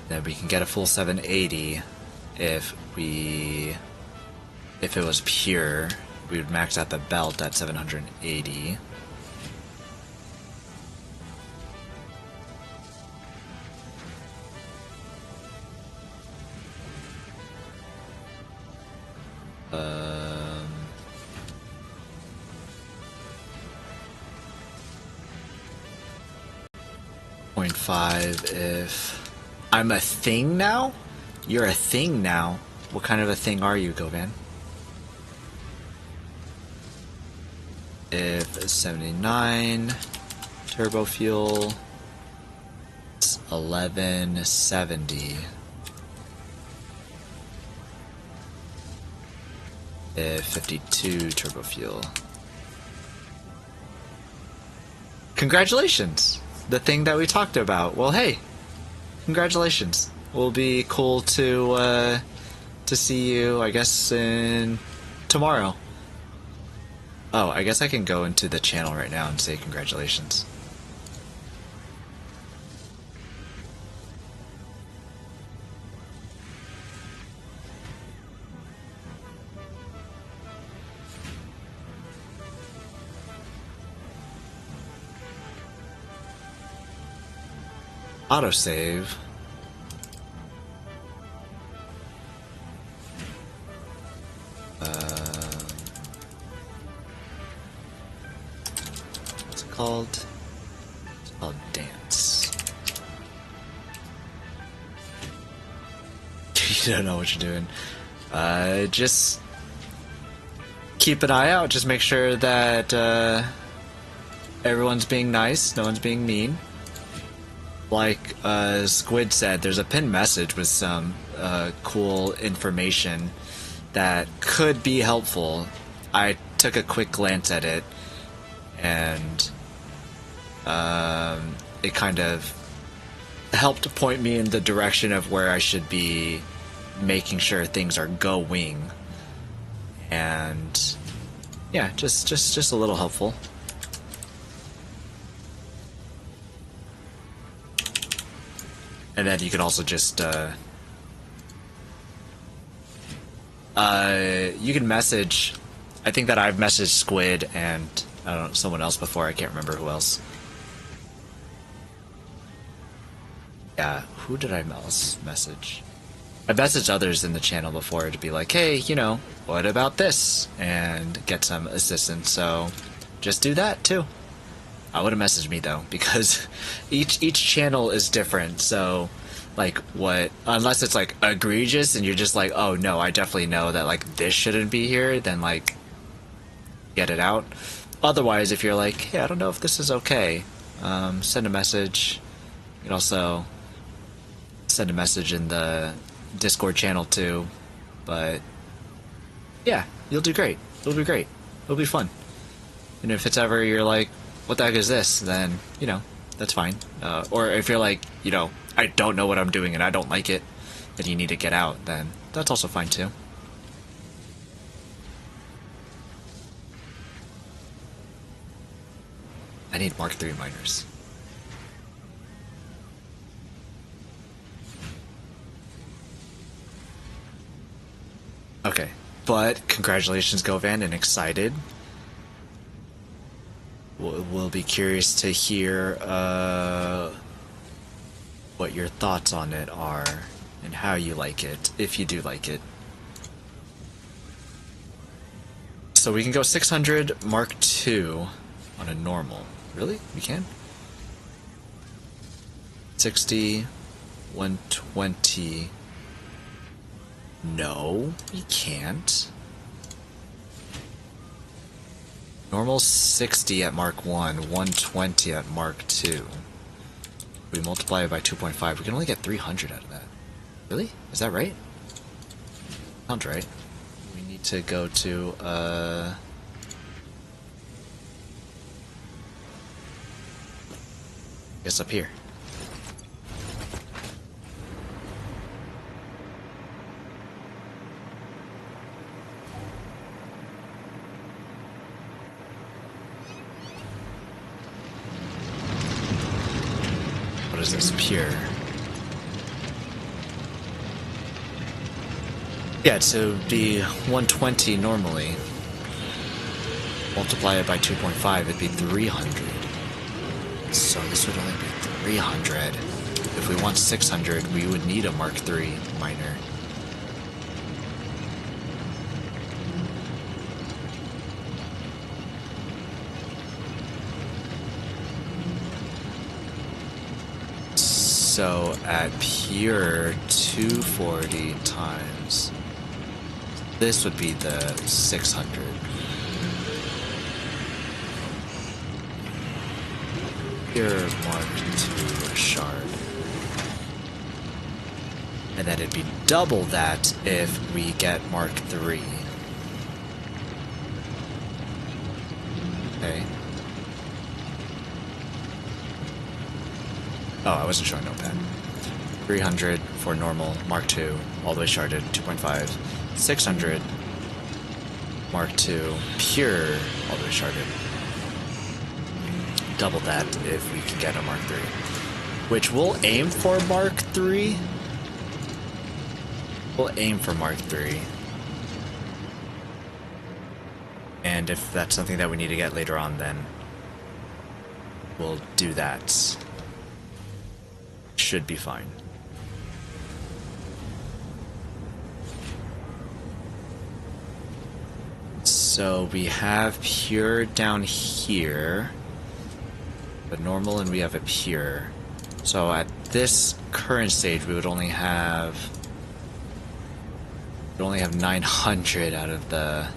Then we can get a full 780 if it was pure. We would max out the belt at 780. Point 0.5 if I'm a thing now? You're a thing now. What kind of a thing are you, Govan? If 79 turbo fuel, it's 1170. If 52 turbo fuel. Congratulations! The thing that we talked about. Well, hey, congratulations. Will be cool to see you, I guess, tomorrow. Oh, I guess I can go into the channel right now and say congratulations. Autosave. What's it called? It's called Dance. if you don't know what you're doing. Just keep an eye out. Just make sure that everyone's being nice, no one's being mean. Like Squid said, there's a pinned message with some cool information that could be helpful. I took a quick glance at it, and it kind of helped point me in the direction of where I should be making sure things are going. And yeah, just a little helpful. And then you can also just you can message. I think that I've messaged Squid and I don't know, someone else before. I can't remember who else. Yeah, who did I message? I messaged others in the channel before to be like, hey, you know, what about this? And get some assistance. So just do that too. I would have messaged me though, because each channel is different. So like what, unless it's like egregious and you're just like, oh no, I definitely know that like this shouldn't be here, then like get it out. Otherwise, if you're like, hey, I don't know if this is okay, send a message. You can also send a message in the Discord channel too. But yeah, you'll do great. It'll be great. It'll be fun. And if it's ever you're like, what the heck is this? Then, you know, that's fine. Or if you're like, you know, I don't know what I'm doing and I don't like it, and you need to get out, then that's also fine too. I need Mark III miners. Okay, but congratulations, Govan, and excited. We'll be curious to hear what your thoughts on it are and how you like it, if you do like it. So we can go 600 Mark II on a normal. Really? We can? 60, 120. No, we can't. Normal 60 at Mark 1, 120 at Mark 2. We multiply it by 2.5. We can only get 300 out of that. Really? Is that right? Sounds right. We need to go to, I guess up here. What is this? Pure. Yeah, so it'd be 120 normally. Multiply it by 2.5, it'd be 300. So this would only be 300. If we want 600, we would need a Mark III miner. So at pure 240 times, this would be the 600. Pure Mark II shard. And then it'd be double that if we get Mark III. Okay. Oh, I wasn't showing Notepad. 300 for normal, Mark II, all the way sharded, 2.5. 600, Mark II, pure, all the way sharded. Double that if we can get a Mark III. Which we'll aim for Mark III. We'll aim for Mark III. And if that's something that we need to get later on, then we'll do that. Should be fine. So we have pure down here, but normal, and we have a pure. So at this current stage, we would only have We only have 900 out of the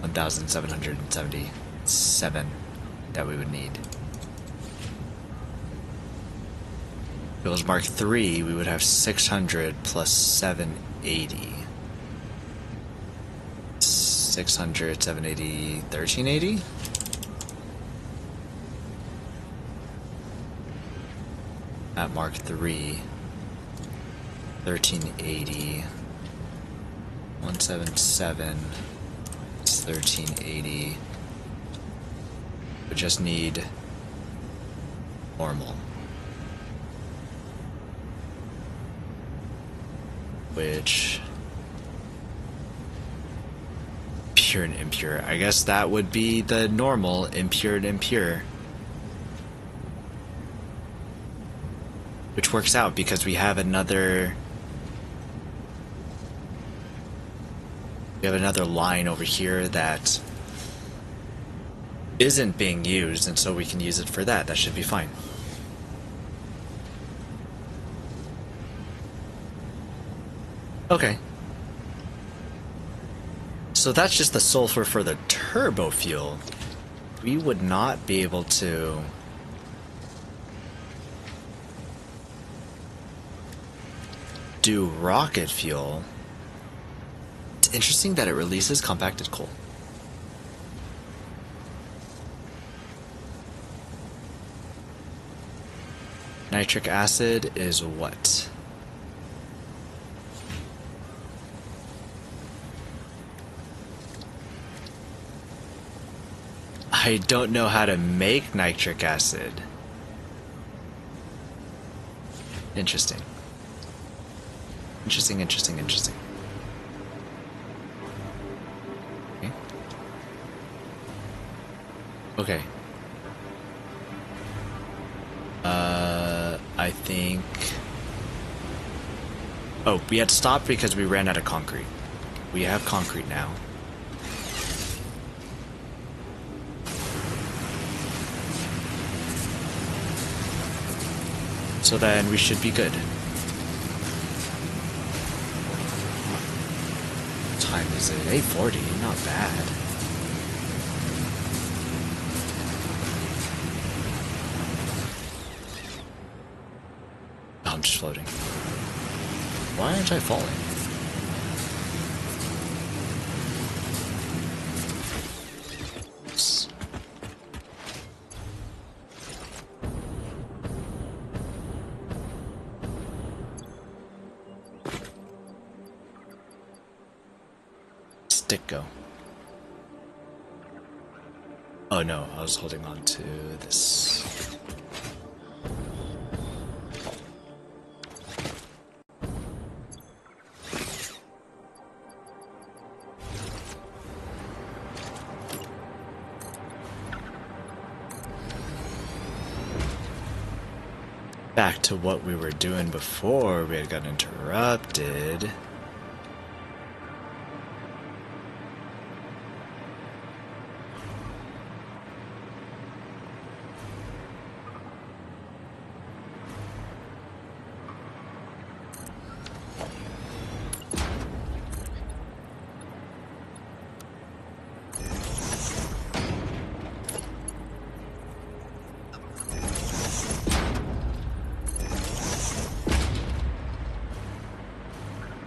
1,777 that we would need. If it was Mark III, we would have 600 plus 780. 600, 780, 1380? At Mark III, 1380, 177, it's 1380. We just need normal. Which, pure and impure. I guess that would be the normal, impure and impure. Which works out because we have another line over here that isn't being used, and so we can use it for that. That should be fine. Okay. So that's just the sulfur for the turbo fuel. We would not be able to do rocket fuel. It's interesting that it releases compacted coal. Nitric acid is what? I don't know how to make nitric acid. Interesting. Interesting. Okay. I think... Oh, we had stopped because we ran out of concrete. We have concrete now. So then we should be good. What time is it? 8:40, not bad. Oh, I'm just floating. Why aren't I falling? Oops. Stick go. Oh no, I was holding on to this. Back to what we were doing before we had got interrupted.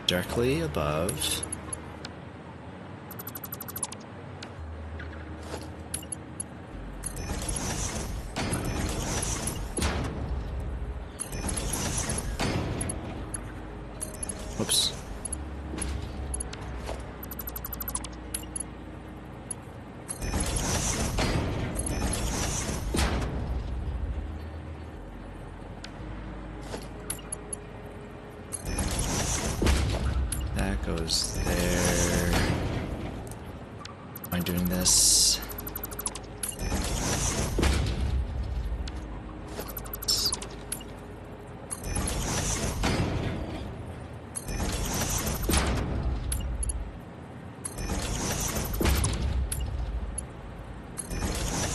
Directly above. Whoops. Goes there. Am I doing this?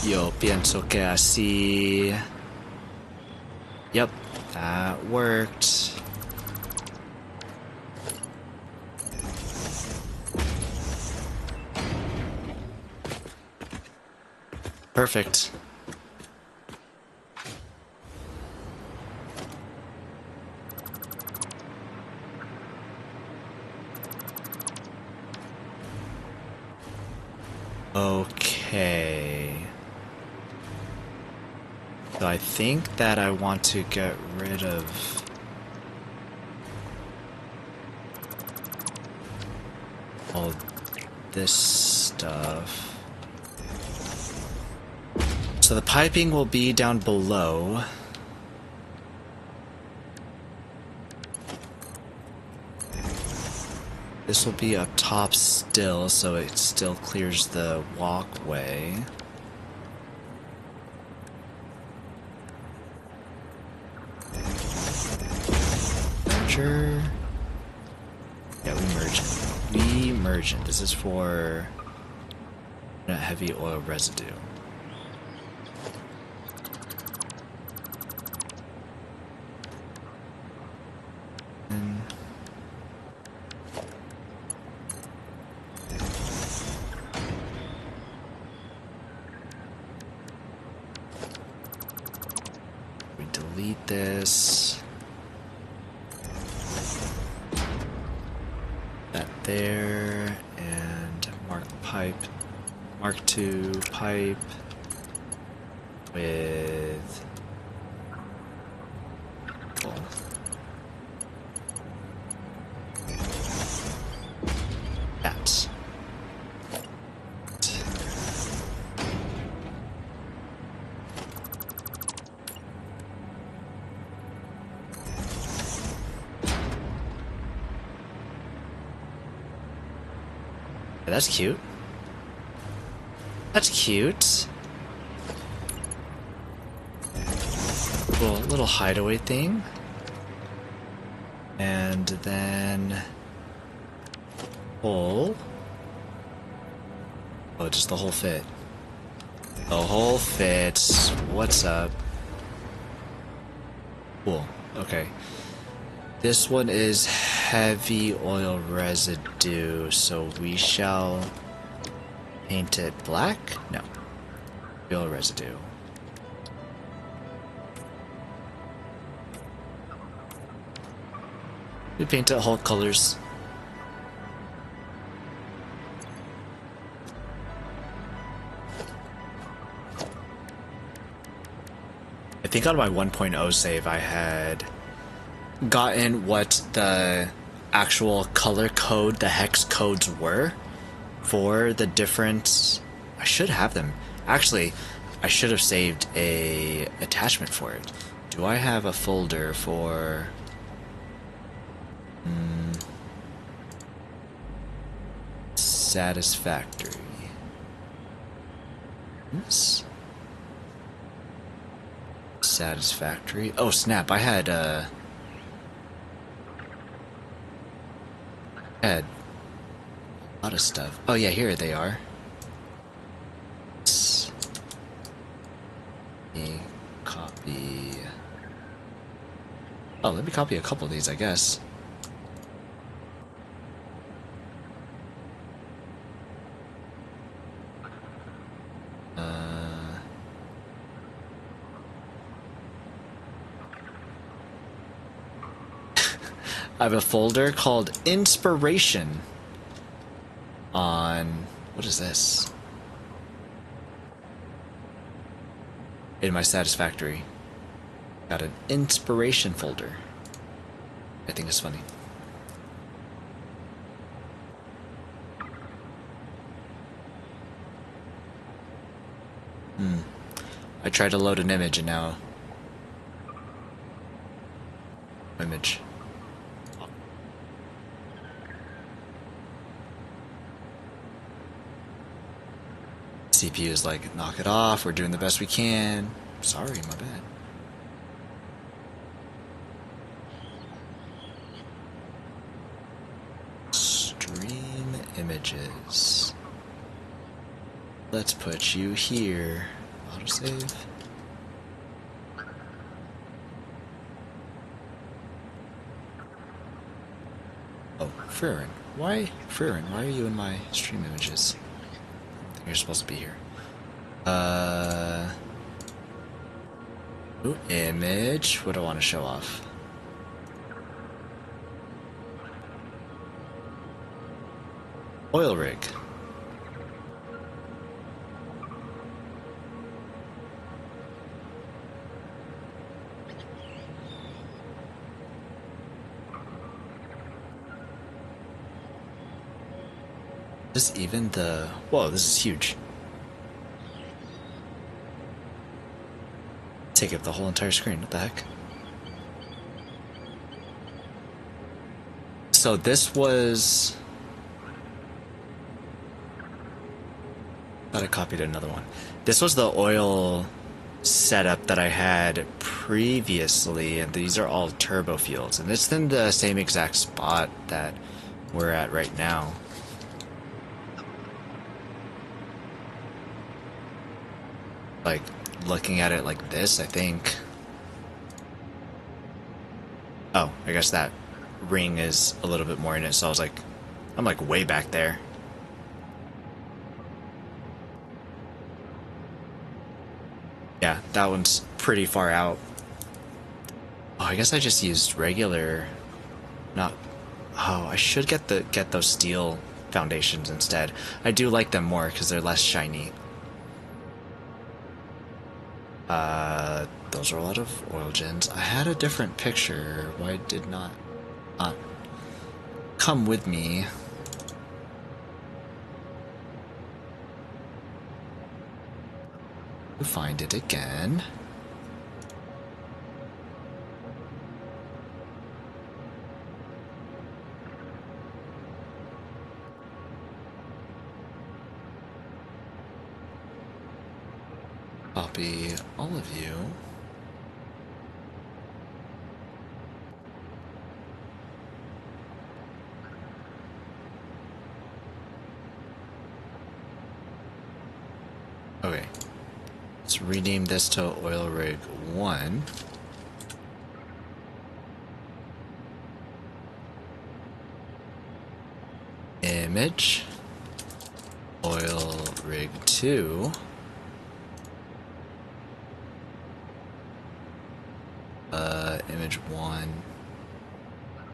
Yo pienso que así. Yep, that worked. Perfect. Okay. So I think that I want to get rid of all this stuff. So the piping will be down below. This will be up top still, so it still clears the walkway. Merger. Yeah, we merge it. We merge it. This is for heavy oil residue. We delete this. That there, and mark pipe, mark 2 pipe with oh. That. That's cute. That's cute. Little hideaway thing. And then hole. Oh, just the whole fit. The whole fits. What's up? Cool. Okay. This one is heavy oil residue, so we shall paint it black? No. Oil residue. We paint it whole colors. I think on my 1.0 save I had gotten what the actual color code, the hex codes were for the different. I should have them. Actually, I should have saved a attachment for it. Do I have a folder for Satisfactory? Oops. Satisfactory. Oh snap! I had a lot of stuff. Oh yeah, here they are. Copy. Oh, let me copy a couple of these, I guess. I have a folder called Inspiration on, what is this? In my Satisfactory. Got an inspiration folder. I think it's funny. I tried to load an image and now image. CPU is like, knock it off, we're doing the best we can. Sorry, my bad. Stream images. Let's put you here. Autosave. Oh, Furin. Why? Furin, why are you in my stream images? I don't think you're supposed to be here. Ooh, image. What do I want to show off? Oil rig. Is this even the... Whoa, this is huge. Take up the whole entire screen. What the heck? So this was... Thought I copied another one. This was the oil setup that I had previously, and these are all turbo fields. And it's in the same exact spot that we're at right now. Like, looking at it like this, I think... Oh, I guess that ring is a little bit more in it, so I was like... I'm like way back there. Yeah, that one's pretty far out. Oh, I guess I just used regular... Not... Oh, I should get those steel foundations instead. I do like them more because they're less shiny. Those are a lot of oil gens. I had a different picture. Why did not come with me? To find it again. Copy all of you. Okay. Let's rename this to Oil Rig 1. Image. Oil Rig 2. Image 1.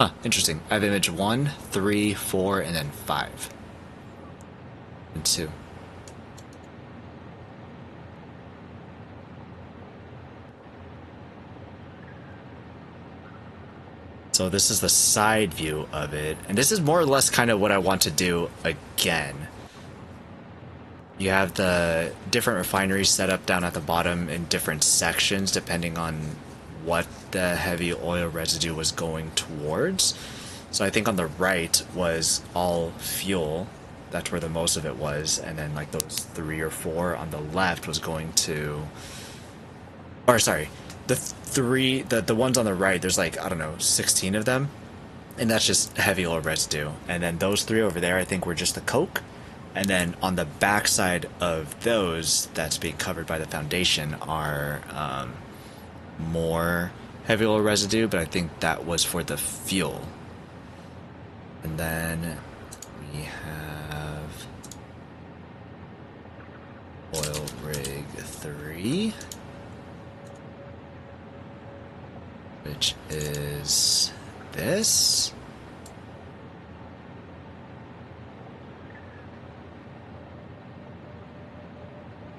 Huh, interesting. I have image 1, 3, 4, and then 5. And 2. So this is the side view of it, and this is more or less kind of what I want to do again. You have the different refineries set up down at the bottom in different sections depending on what the heavy oil residue was going towards. So I think on the right was all fuel. That's where the most of it was, and then like those 3 or 4 on the left was going to... Or sorry, the ones on the right, there's like, I don't know, 16 of them, and that's just heavy oil residue. And then those 3 over there I think were just the coke, and then on the back side of those that's being covered by the foundation are more heavy oil residue, but I think that was for the fuel. And then we have Oil Rig 3, which is this.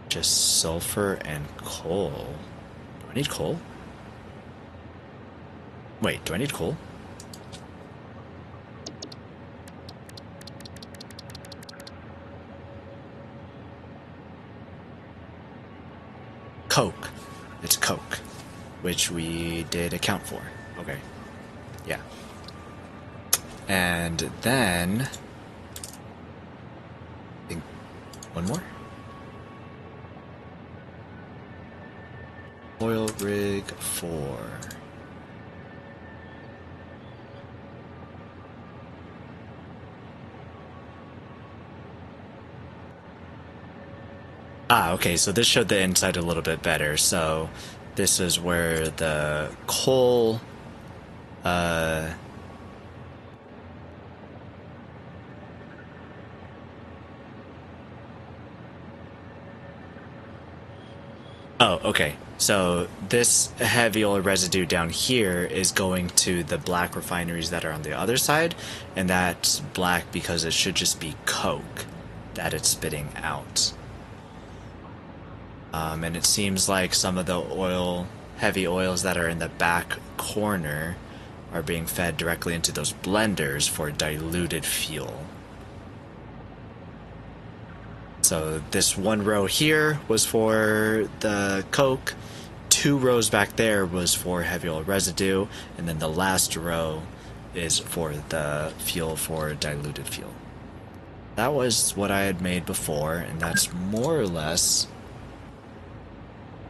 Just sulfur and coal. Do I need coal? Wait, do I need coal? Coke. It's coke, which we did account for. Okay. Yeah. And then... I think one more? Oil Rig 4. Ah, okay, so this showed the inside a little bit better. So this is where the coal Oh, okay. So this heavy oil residue down here is going to the black refineries that are on the other side, and that's black because it should just be coke that it's spitting out. And it seems like some of the heavy oils that are in the back corner are being fed directly into those blenders for diluted fuel. So this one row here was for the coke, 2 rows back there was for heavy oil residue, and then the last row is for the fuel for diluted fuel. That was what I had made before, and that's more or less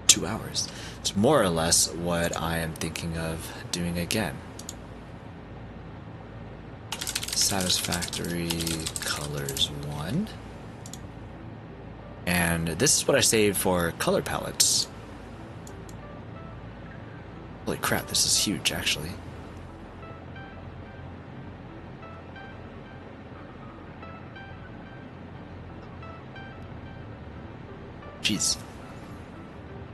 2 hours. It's more or less what I am thinking of doing again. Satisfactory colors 1. And this is what I saved for color palettes. Holy crap, this is huge, actually. Jeez.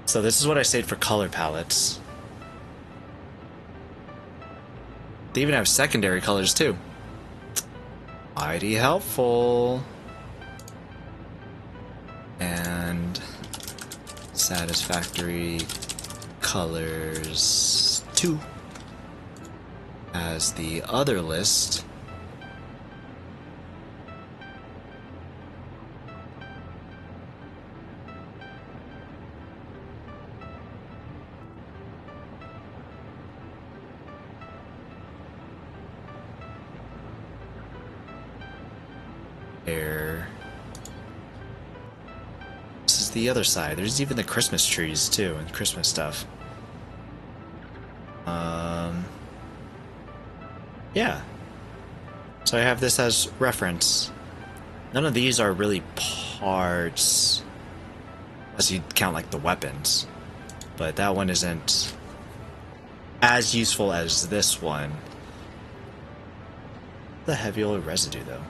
So this is what I saved for color palettes. They even have secondary colors too. Mighty helpful. And Satisfactory colors 2 as the other list. There. This is the other side. There's even the Christmas trees too and Christmas stuff. Yeah. So I have this as reference. None of these are really parts, unless you count like the weapons. But that one isn't as useful as this one. The heavy oil residue though.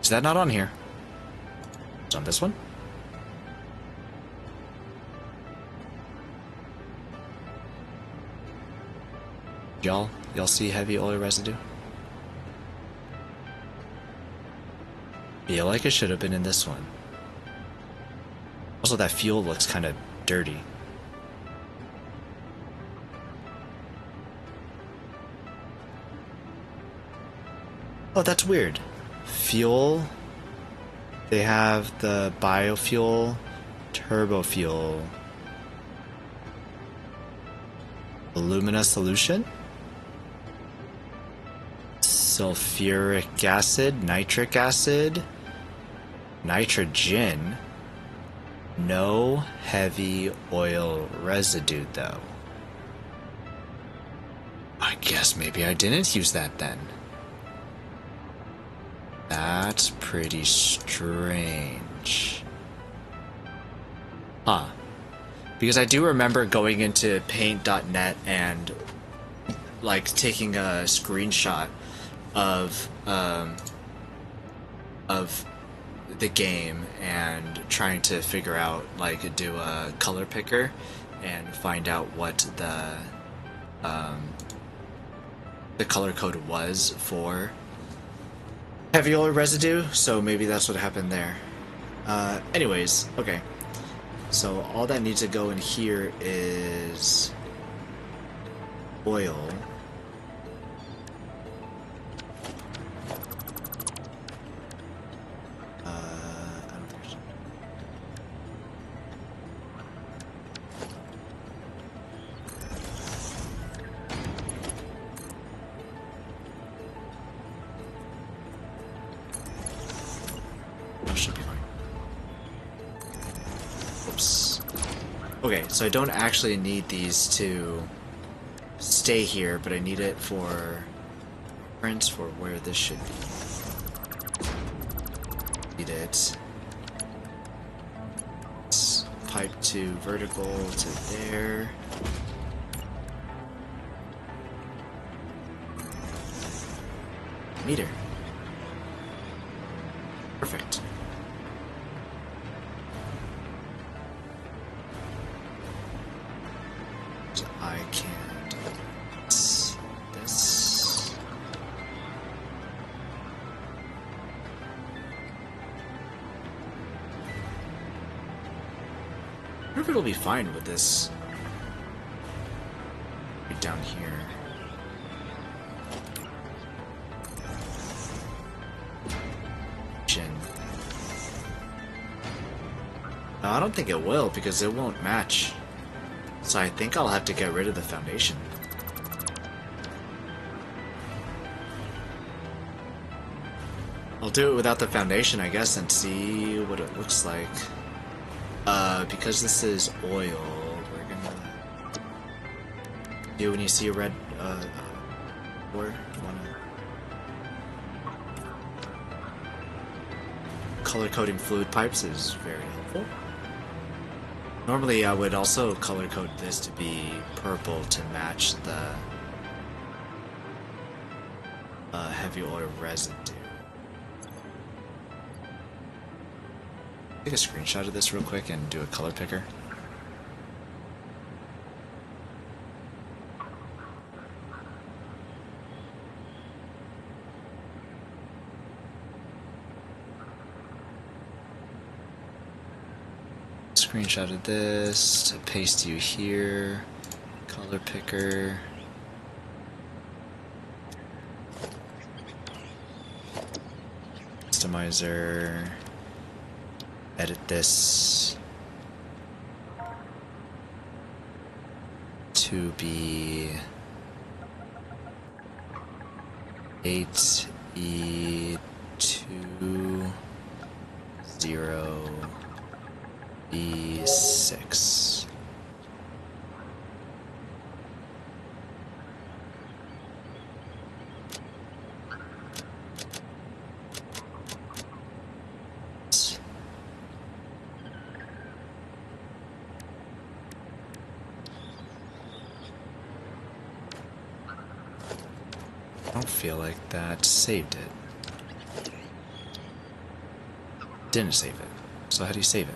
Is that not on here? It's on this one? Y'all see heavy oil residue? Feel like it should have been in this one. Also, that fuel looks kind of dirty. Oh, that's weird. Fuel. They have the biofuel, turbo fuel, alumina solution, sulfuric acid, nitric acid, nitrogen. No heavy oil residue though. I guess maybe I didn't use that then. That's pretty strange. Huh. Because I do remember going into paint.net and like taking a screenshot of the game and trying to figure out, like, do a color picker and find out what the color code was for heavy oil residue, so maybe that's what happened there. Anyways, okay. So all that needs to go in here is oil. I don't think should be fine. Oops. Okay, so I don't actually need these to stay here, but I need it for reference for where this should be. Need it. It's pipe to vertical to there. Meter. Perfect. I can do this. I wonder if it'll be fine with this. Right down here. No, I don't think it will because it won't match. So I think I'll have to get rid of the foundation. I'll do it without the foundation, I guess, and see what it looks like. Because this is oil, we're gonna do when you see a red or you wanna color coding fluid pipes is very helpful. Normally I would also color code this to be purple to match the heavy oil residue. Take a screenshot of this real quick and do a color picker. Screenshot of this to paste you here. Color picker. Customizer. Edit this to be 8E20B6. I don't feel like that saved it. Didn't save it. So how do you save it?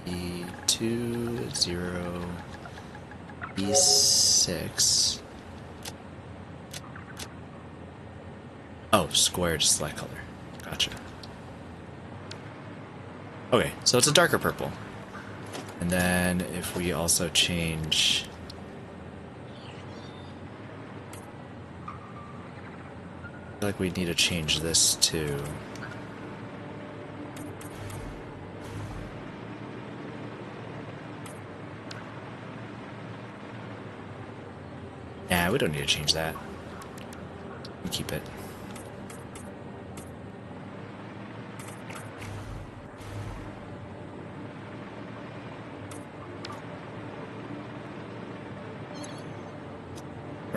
E20B6. Oh, square to select color. Gotcha. Okay, so it's a darker purple. And then if we also change I feel like we need to change this to nah, we don't need to change that. We keep it.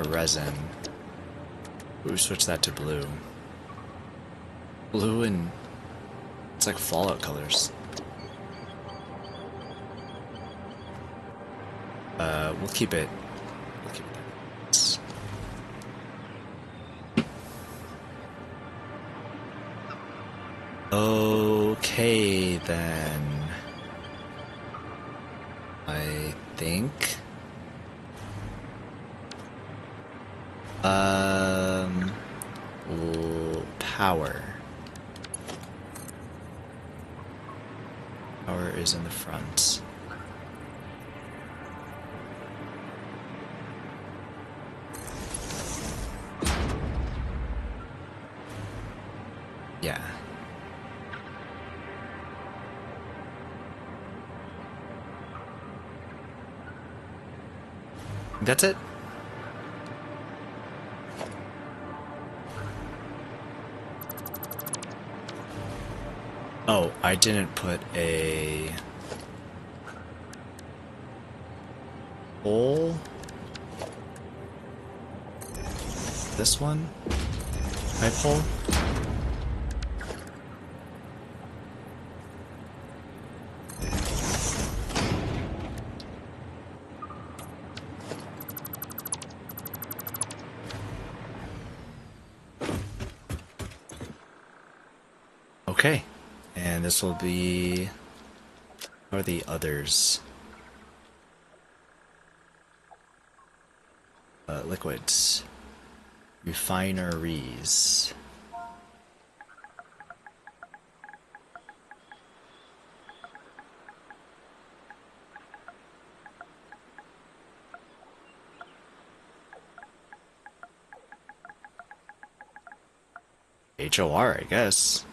Resin. We switch that to blue. Blue and it's like Fallout colors. We'll keep it. We'll keep it there. Okay then. I think. Power. Power is in the front. Yeah. That's it. Oh, I didn't put a hole. This one? Pipe hole? Okay, and this will be... What are the others? Liquids. Refineries. HOR, I guess.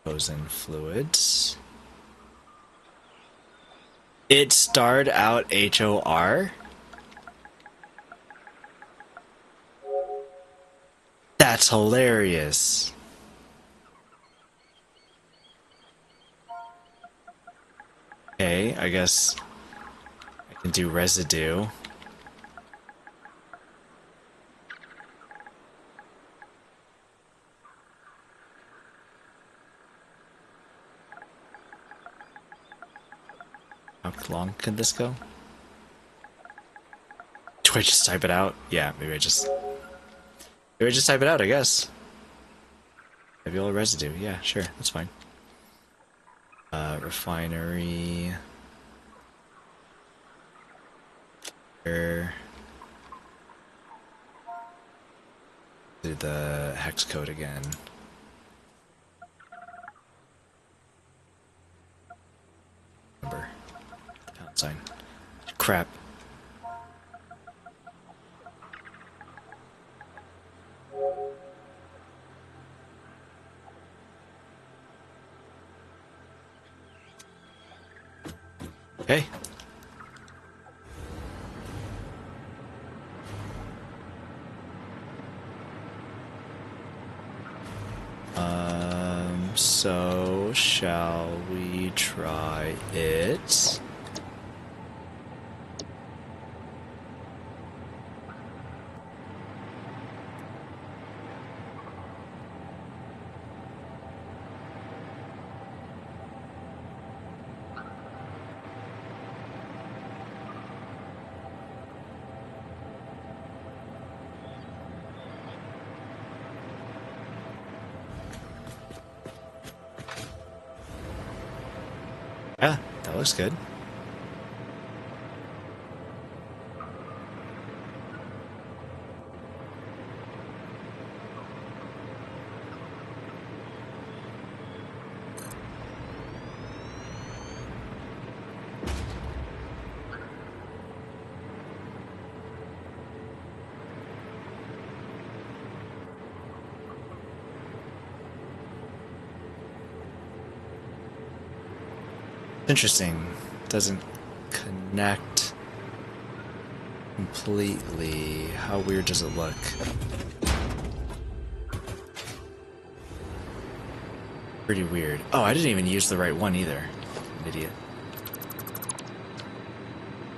Frozen fluids. It starred out HOR? That's hilarious. Okay, I guess I can do residue. How long can this go? Do I just type it out? Yeah, maybe I just type it out, I guess. Maybe all residue. Yeah, sure, that's fine. Refinery. Here. Do the hex code again. Number. Pound sign. Crap. Okay. So shall we try it? Yeah, that looks good. Interesting. Doesn't connect completely. How weird does it look? Pretty weird. Oh, I didn't even use the right one either. An idiot.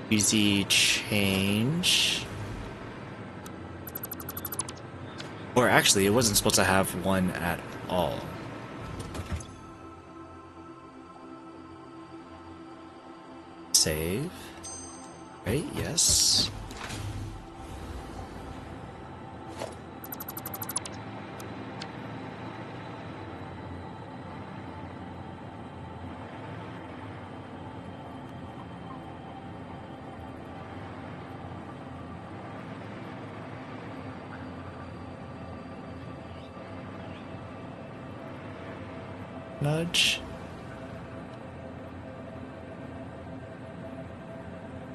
Easy change. Or actually, it wasn't supposed to have one at all. Save. Right, yes. Nudge.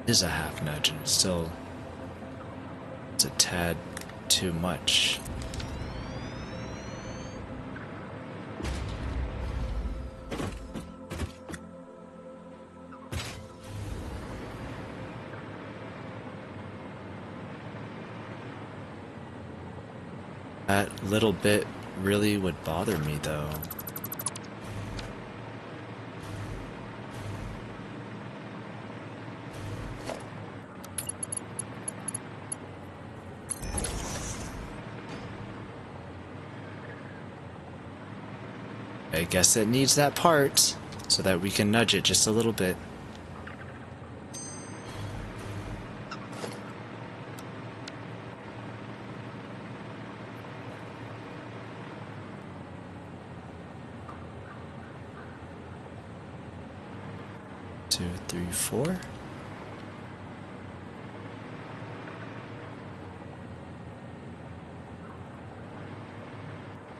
Is a half nudge and it's a tad too much. That little bit really would bother me though. I guess it needs that part so that we can nudge it just a little bit. 2, 3, 4.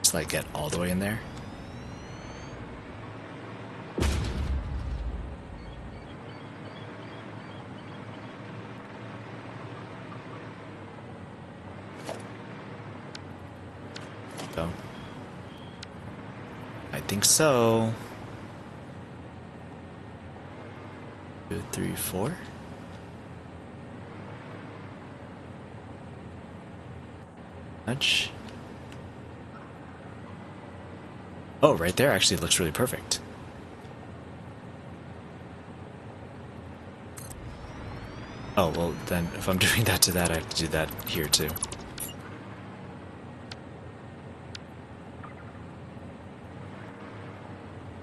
Just like get all the way in there. So, I think so. 2, 3, 4. Nudge. Oh, right there actually looks really perfect. Oh, well then if I'm doing that to that, I have to do that here too.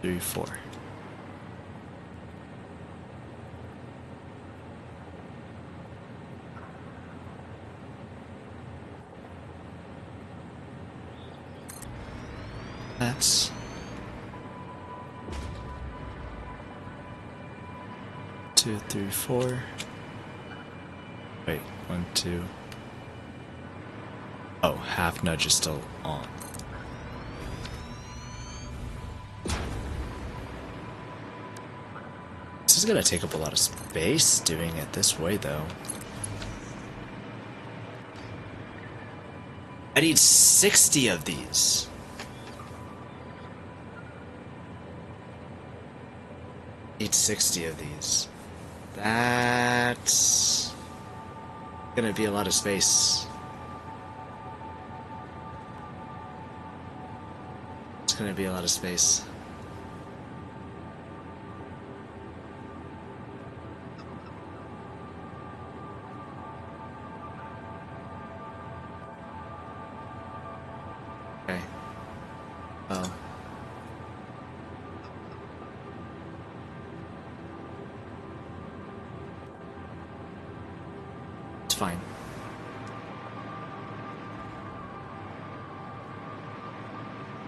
Three, 4. That's 2, 3, 4. Wait, 1, 2. Oh, half nudge is still on. This is gonna take up a lot of space doing it this way, though. I need 60 of these. Need 60 of these. That's gonna be a lot of space. It's gonna be a lot of space. Okay. Oh. It's fine.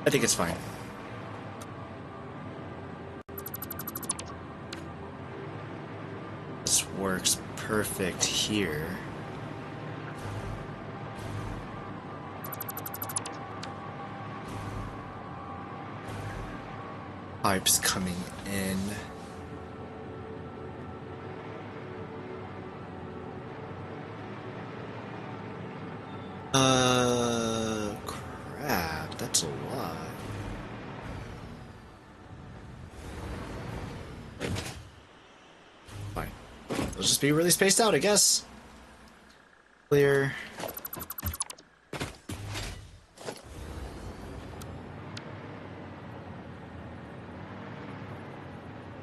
I think it's fine. This works perfect here. Pipes coming in. Crap, that's a lot. Fine. It'll just be really spaced out, I guess. Clear.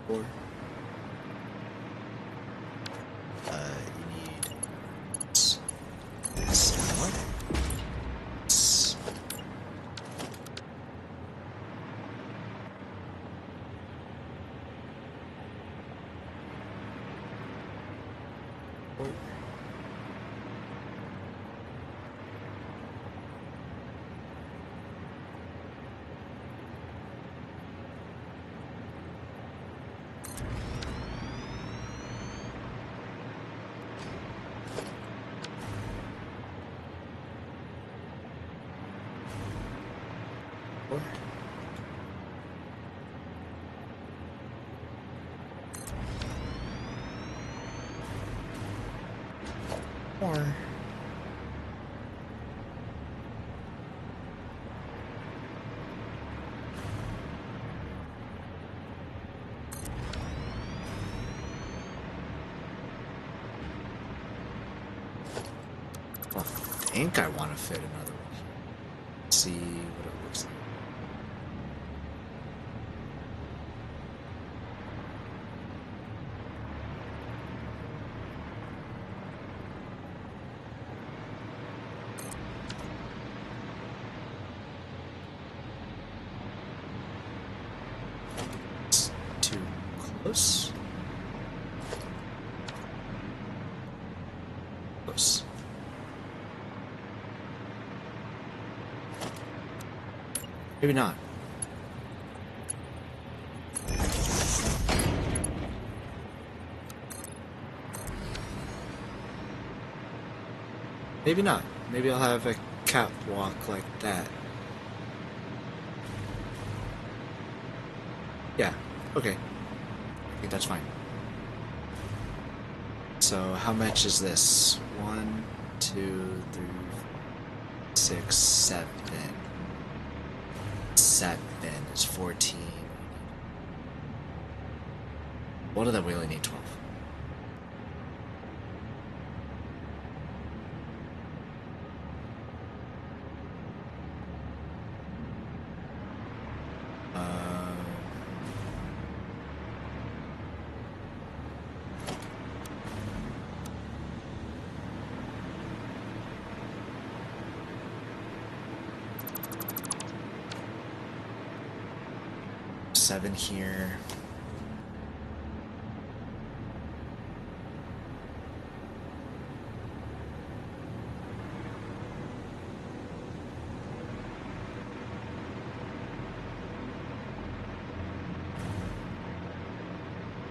Four. You need this one. This. Four. Four. Four. I think I want to fit another one here. See what it looks like. It's too close. Close. Maybe not. Maybe not. Maybe I'll have a catwalk like that. Yeah, okay. I think that's fine. So how much is this? 1, 2, 3, 6, 7. 7 is 14. What of them we only need 12? Seven here.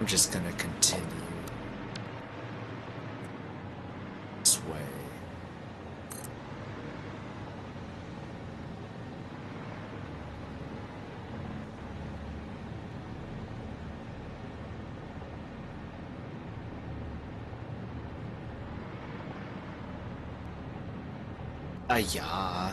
I'm just gonna continue this way. Yeah.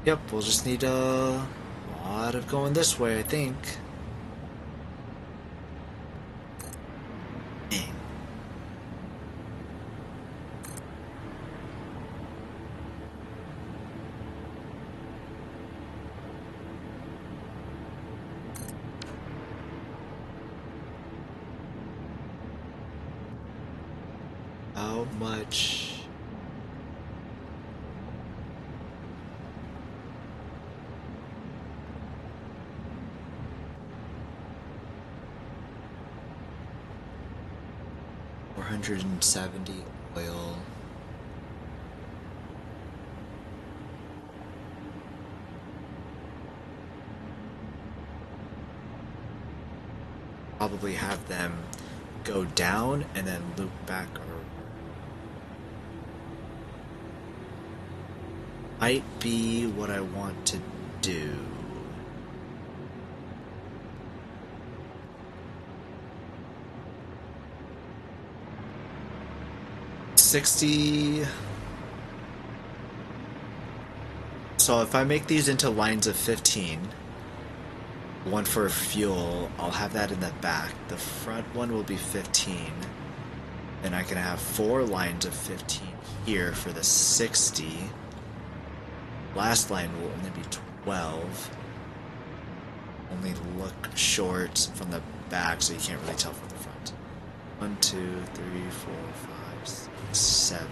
Yep, we'll just need a lot of going this way, I think. Dang. How much? $470 oil. Probably have them go down and then loop back or might be what I want to do. $60. So if I make these into lines of 15, one for fuel, I'll have that in the back. The front one will be 15. Then I can have 4 lines of 15 here for the 60. Last line will only be 12. Only look short from the back, so you can't really tell from the front. 1, 2, 3, 4, 5, 6, 7.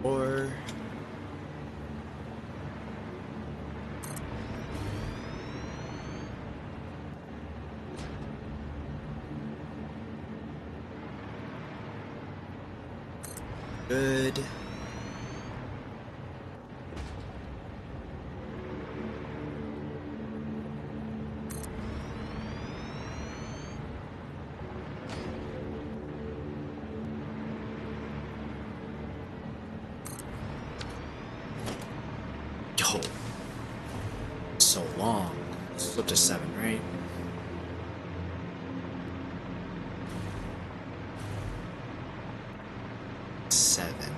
Or good. Yo, so long. It's up to 7, right? Seven,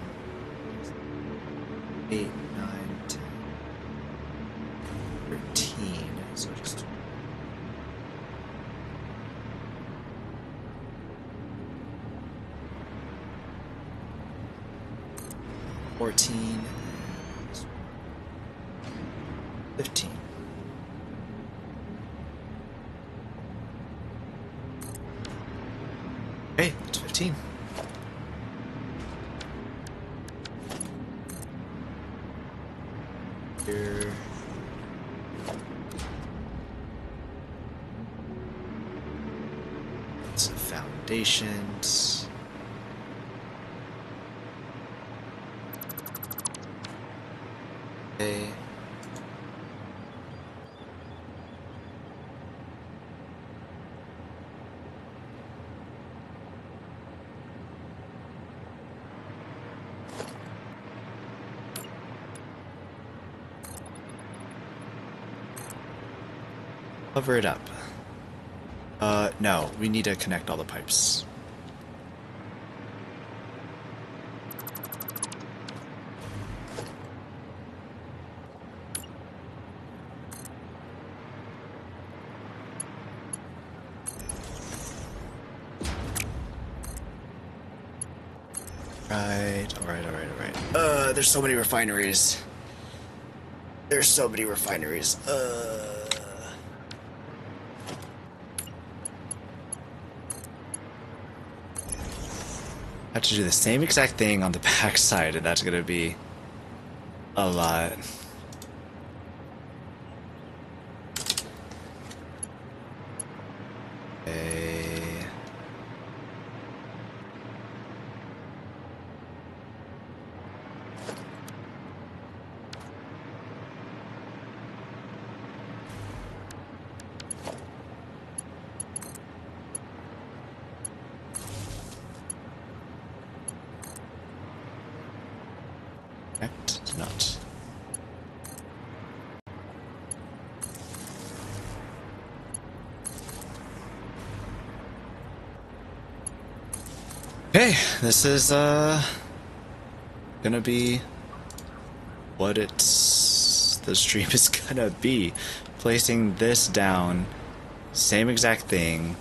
8, 9, 10, 13. So just 14, 15. Okay, it's 15. Here. Some foundations. Okay. Cover it up. No, we need to connect all the pipes. Alright. There's so many refineries. There's so many refineries. I have to do the same exact thing on the back side, and that's gonna be a lot. Okay. Connect, not. Okay, this is gonna be what the stream is gonna be. Placing this down, same exact thing,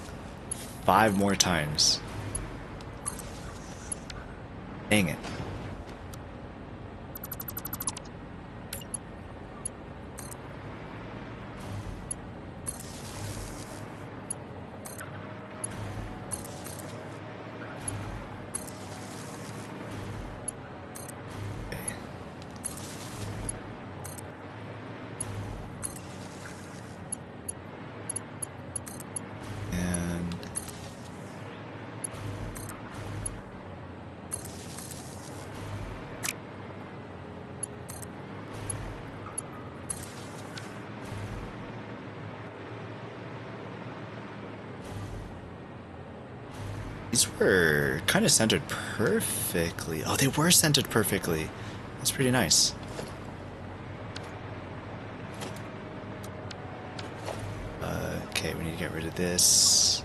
5 more times. Dang it. And these were kind of centered perfectly. Oh, they were centered perfectly. That's pretty nice. Okay, we need to get rid of this.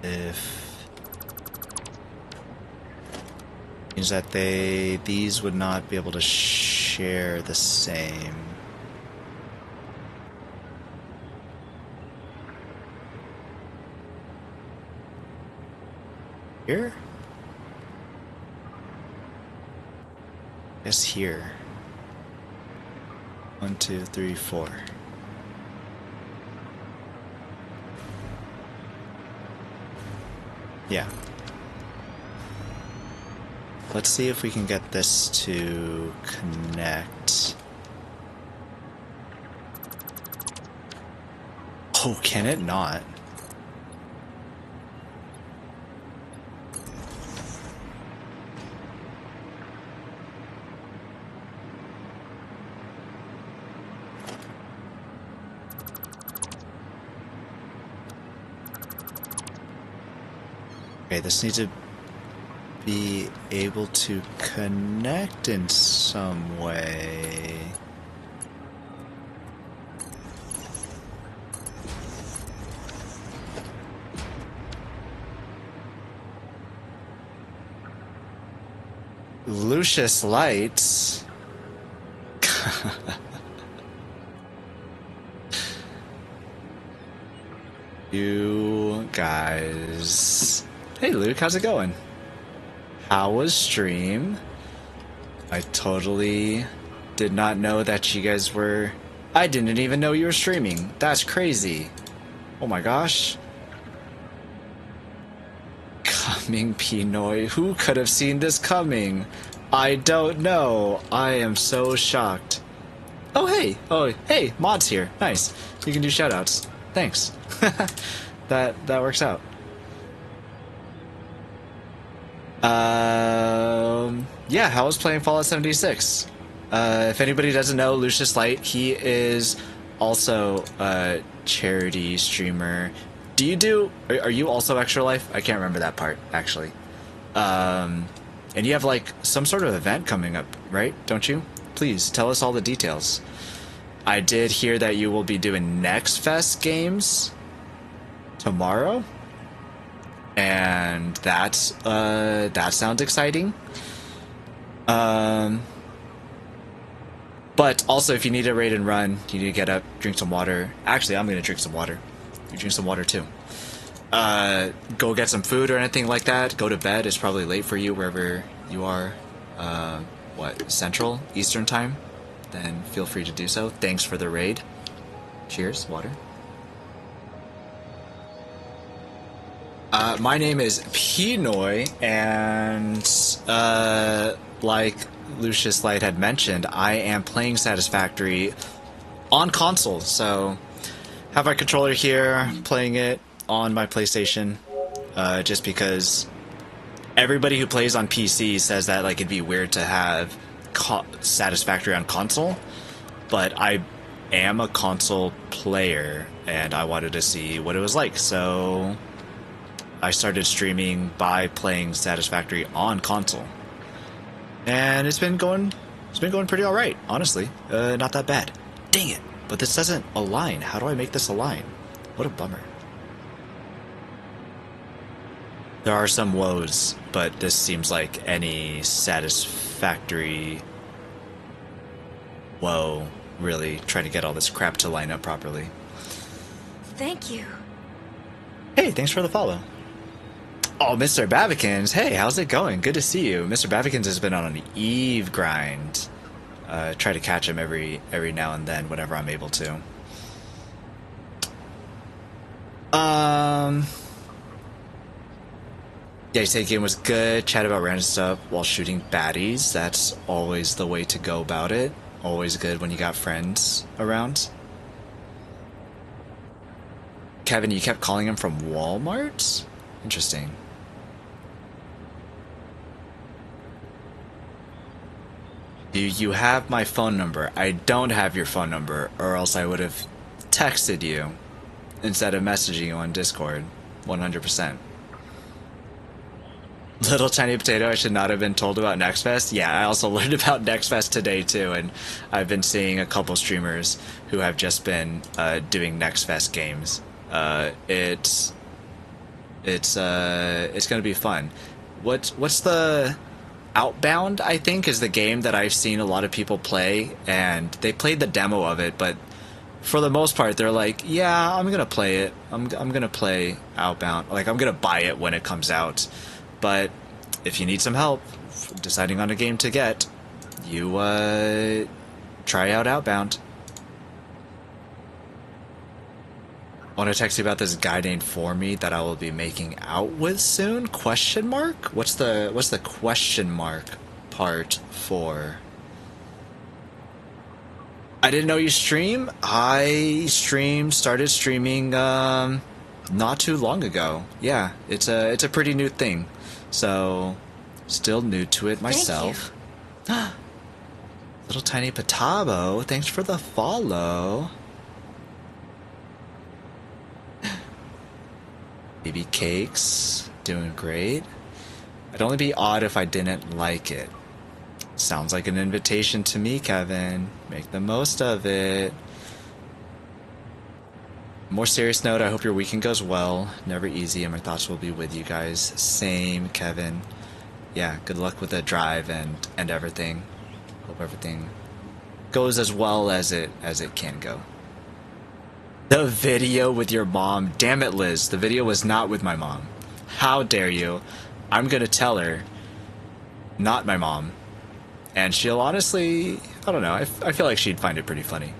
If means that these would not be able to share the same. Here? Yes, here. 1, 2, 3, 4. Yeah. Let's see if we can get this to connect. Oh, can it not? Okay, this needs to be able to connect in some way. Lucius Lights. You guys. Hey Luke, how's it going? How was stream? I totally did not know that you guys were... I didn't even know you were streaming. That's crazy. Oh my gosh. Coming P-Noy. Who could have seen this coming? I don't know. I am so shocked. Oh hey. Oh hey, Mod's here. Nice. You can do shoutouts. Thanks. that works out. Yeah, how was playing Fallout 76? If anybody doesn't know, Lucius Light, he is also a charity streamer. Are you also Extra Life? I can't remember that part, actually. And you have, like, some sort of event coming up, right? Don't you? Please, tell us all the details. I did hear that you will be doing Next Fest games tomorrow. And that sounds exciting. But also, if you need a raid and run, you need to get up, drink some water. Actually, I'm gonna drink some water. You drink some water too. Go get some food or anything like that. Go to bed. It's probably late for you wherever you are. What, Central, Eastern time? Then feel free to do so. Thanks for the raid. Cheers, water. My name is P-Noy, and like Lucius Light had mentioned, I am playing Satisfactory on console. So, have my controller here, playing it on my PlayStation, just because everybody who plays on PC says that like it'd be weird to have Satisfactory on console, but I am a console player, and I wanted to see what it was like, so I started streaming by playing Satisfactory on console, and it's been going pretty all right, honestly. Not that bad. Dang it! But this doesn't align. How do I make this align? What a bummer. There are some woes, but this seems like any Satisfactory woe. Really trying to get all this crap to line up properly. Thank you. Hey, thanks for the follow. Oh, Mr. Babikins. Hey, how's it going? Good to see you. Mr. Babikins has been on an Eve grind. Try to catch him every now and then whenever I'm able to. Yeah, you say the game was good. Chat about random stuff while shooting baddies. That's always the way to go about it. Always good when you got friends around. Kevin, you kept calling him from Walmart? Interesting. Do you have my phone number? I don't have your phone number, or else I would have texted you instead of messaging you on Discord. 100%. Little Tiny Potato, I should not have been told about Next Fest. Yeah, I also learned about Next Fest today too, and I've been seeing a couple streamers who have just been doing Next Fest games. It's gonna be fun. What's the Outbound, I think, is the game that I've seen a lot of people play, and they played the demo of it, but for the most part they're like, yeah, I'm gonna play it. I'm gonna play Outbound. Like, I'm gonna buy it when it comes out. But if you need some help deciding on a game to get, you try out Outbound. I want to text you about this guy named For Me that I will be making out with soon? Question mark? What's the question mark part for? I didn't know you stream. I started streaming not too long ago. Yeah, it's a pretty new thing. So, still new to it myself. Little Tiny Patabo, thanks for the follow. Baby Cakes, doing great. It'd only be odd if I didn't like it. Sounds like an invitation to me, Kevin. Make the most of it. More serious note, I hope your weekend goes well. Never easy, and my thoughts will be with you guys. Same, Kevin. yeah, good luck with the drive and everything. Hope everything goes as well as it can go. The video with your mom. Damn it, Liz. The video was not with my mom. How dare you? I'm gonna tell her. Not my mom. And she'll honestly, I don't know, I feel like she'd find it pretty funny.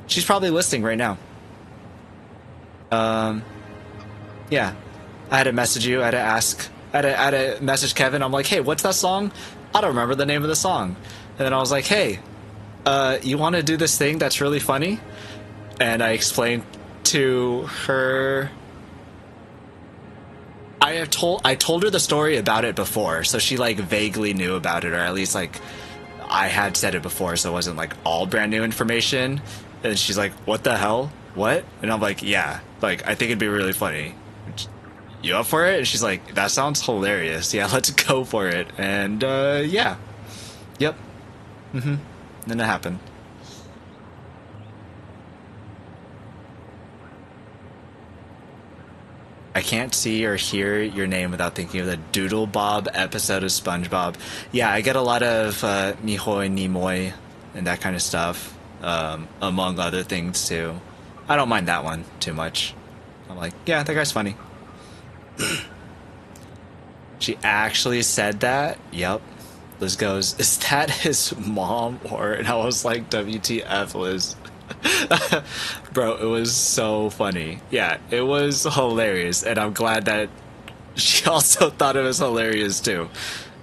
She's probably listening right now. Yeah. I had to message you, I had to ask, I had to message Kevin. I'm like, hey, what's that song? I don't remember the name of the song. And then I was like, hey, you want to do this thing that's really funny? And I explained to her. I told her the story about it before, so she like vaguely knew about it, or at least like I had said it before, so it wasn't like all brand new information. And she's like, what the hell? What? And I'm like, yeah, like I think it'd be really funny. You up for it? And she's like, that sounds hilarious. Yeah, let's go for it. And yeah. Yep. Then it happened. I can't see or hear your name without thinking of the Doodle Bob episode of SpongeBob. Yeah, I get a lot of Mihoy Nimoy and that kind of stuff, among other things too. I don't mind that one too much. I'm like, yeah, that guy's funny. She actually said that? Yep. Liz goes, is that his mom? And I was like, WTF, Liz. Bro, it was so funny. Yeah, it was hilarious, and I'm glad that she also thought it was hilarious too.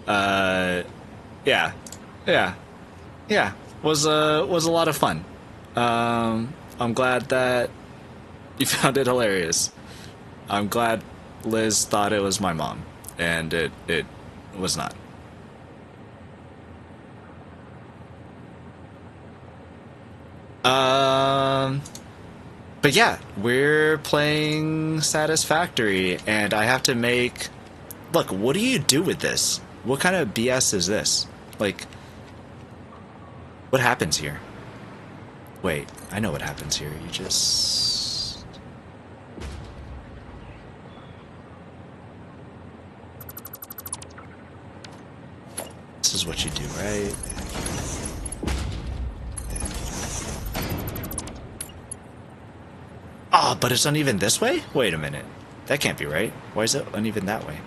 Yeah, was a lot of fun. I'm glad that you found it hilarious. I'm glad Liz thought it was my mom, and it was not. But yeah, we're playing Satisfactory, and I have to make... Look, what do you do with this? What kind of BS is this? Like, what happens here? Wait, I know what happens here. You just... This is what you do, right? Oh, but it's uneven this way? Wait a minute. That can't be right. Why is it uneven that way?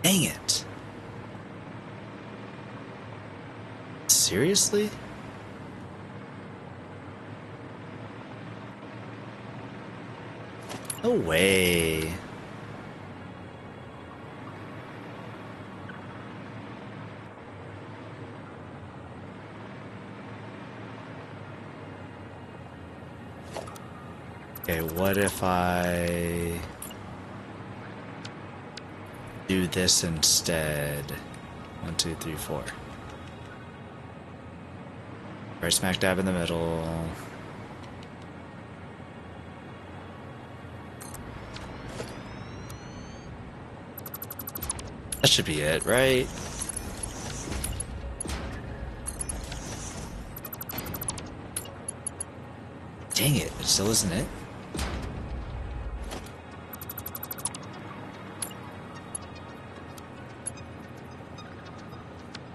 Dang it. Seriously? No way. Okay, what if I do this instead? 1, 2, 3, 4. Right smack dab in the middle. That should be it, right? Dang it, it still isn't it?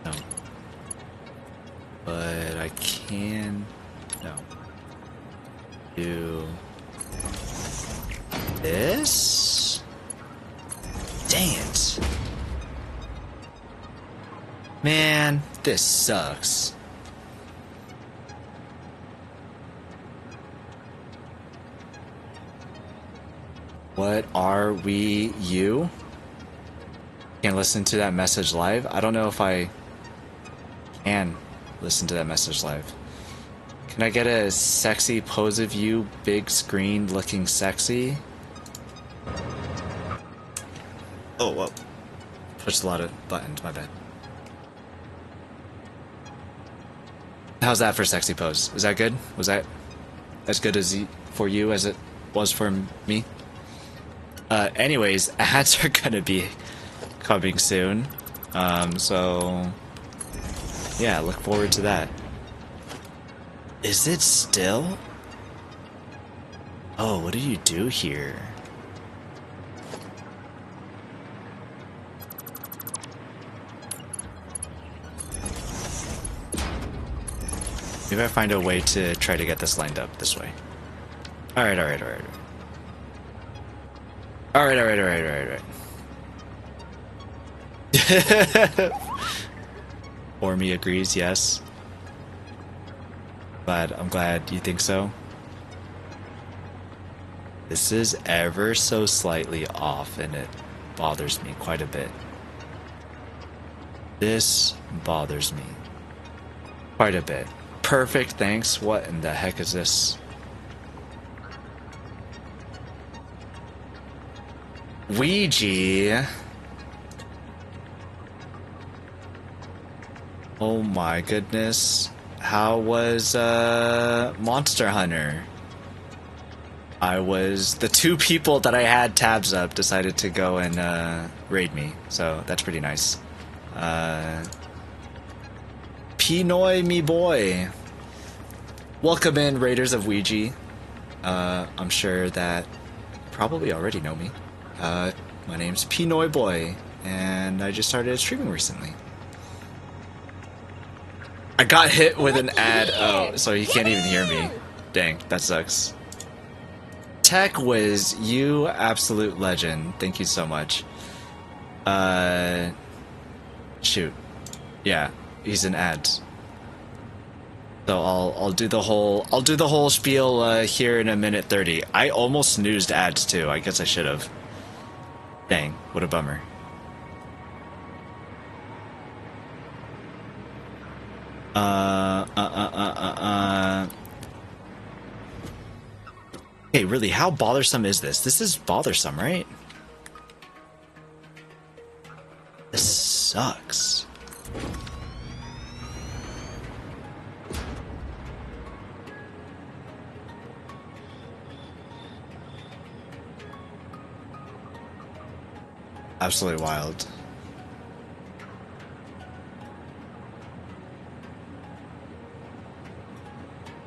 No. But I can... No. Do... this? Dang it. Man, this sucks. What are we, you? Can't listen to that message live? I don't know if I can listen to that message live. Can I get a sexy pose of you, big screen looking sexy? Oh, whoa. Pushed a lot of buttons, my bad. How's that for sexy pose? Is that good? Was that as good as for you as it was for me? Anyways, ads are gonna be coming soon. So yeah, look forward to that. Is it still? Oh, what do you do here? Maybe I find a way to try to get this lined up this way. Alright. Ormy agrees, yes. But I'm glad you think so. This is ever so slightly off and it bothers me quite a bit. This bothers me quite a bit. Perfect, thanks. What in the heck is this? Ouija. Oh my goodness. How was Monster Hunter? The two people that I had tabs up decided to go and raid me, so that's pretty nice. P-NoyBoy. Welcome in, Raiders of Ouija. I'm sure that you probably already know me. My name's P-NoyBoy, and I just started streaming recently. I got hit with an ad. Oh, so you can't even hear me. Dang, that sucks. Tech Wiz, you absolute legend. Thank you so much. Shoot. Yeah, he's in ads. So I'll do the whole spiel here in a minute 30. I almost snoozed ads too. I guess I should have. Dang, what a bummer. Hey, really, how bothersome is this? This is bothersome, right? This sucks. Absolutely wild.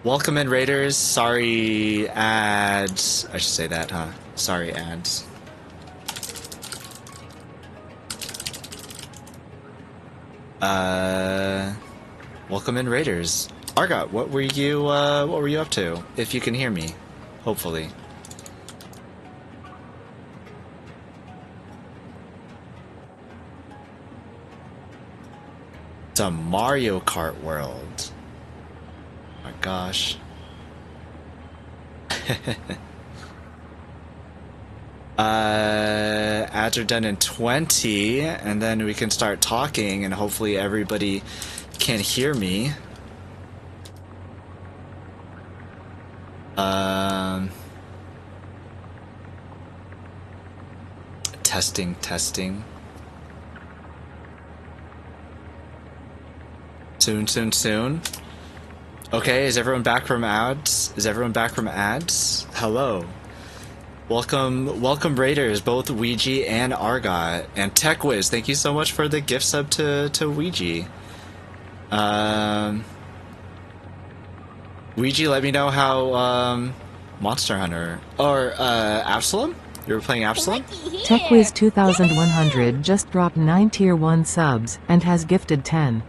Welcome in, Raiders. Sorry, ads. I should say that, huh? Sorry, ads. Welcome in, Raiders. Argot, what were you up to? If you can hear me, hopefully. It's a Mario Kart world. Oh my gosh. Ads are done in 20, and then we can start talking, and hopefully everybody can hear me. Testing. Soon. Okay, is everyone back from ads? Hello. Welcome Raiders, both Ouija and Argot. And TechWiz, thank you so much for the gift sub to Ouija. Ouija, let me know how Monster Hunter or Absalom? You were playing Absalom? TechWiz 2100 just dropped 9 tier 1 subs and has gifted 10.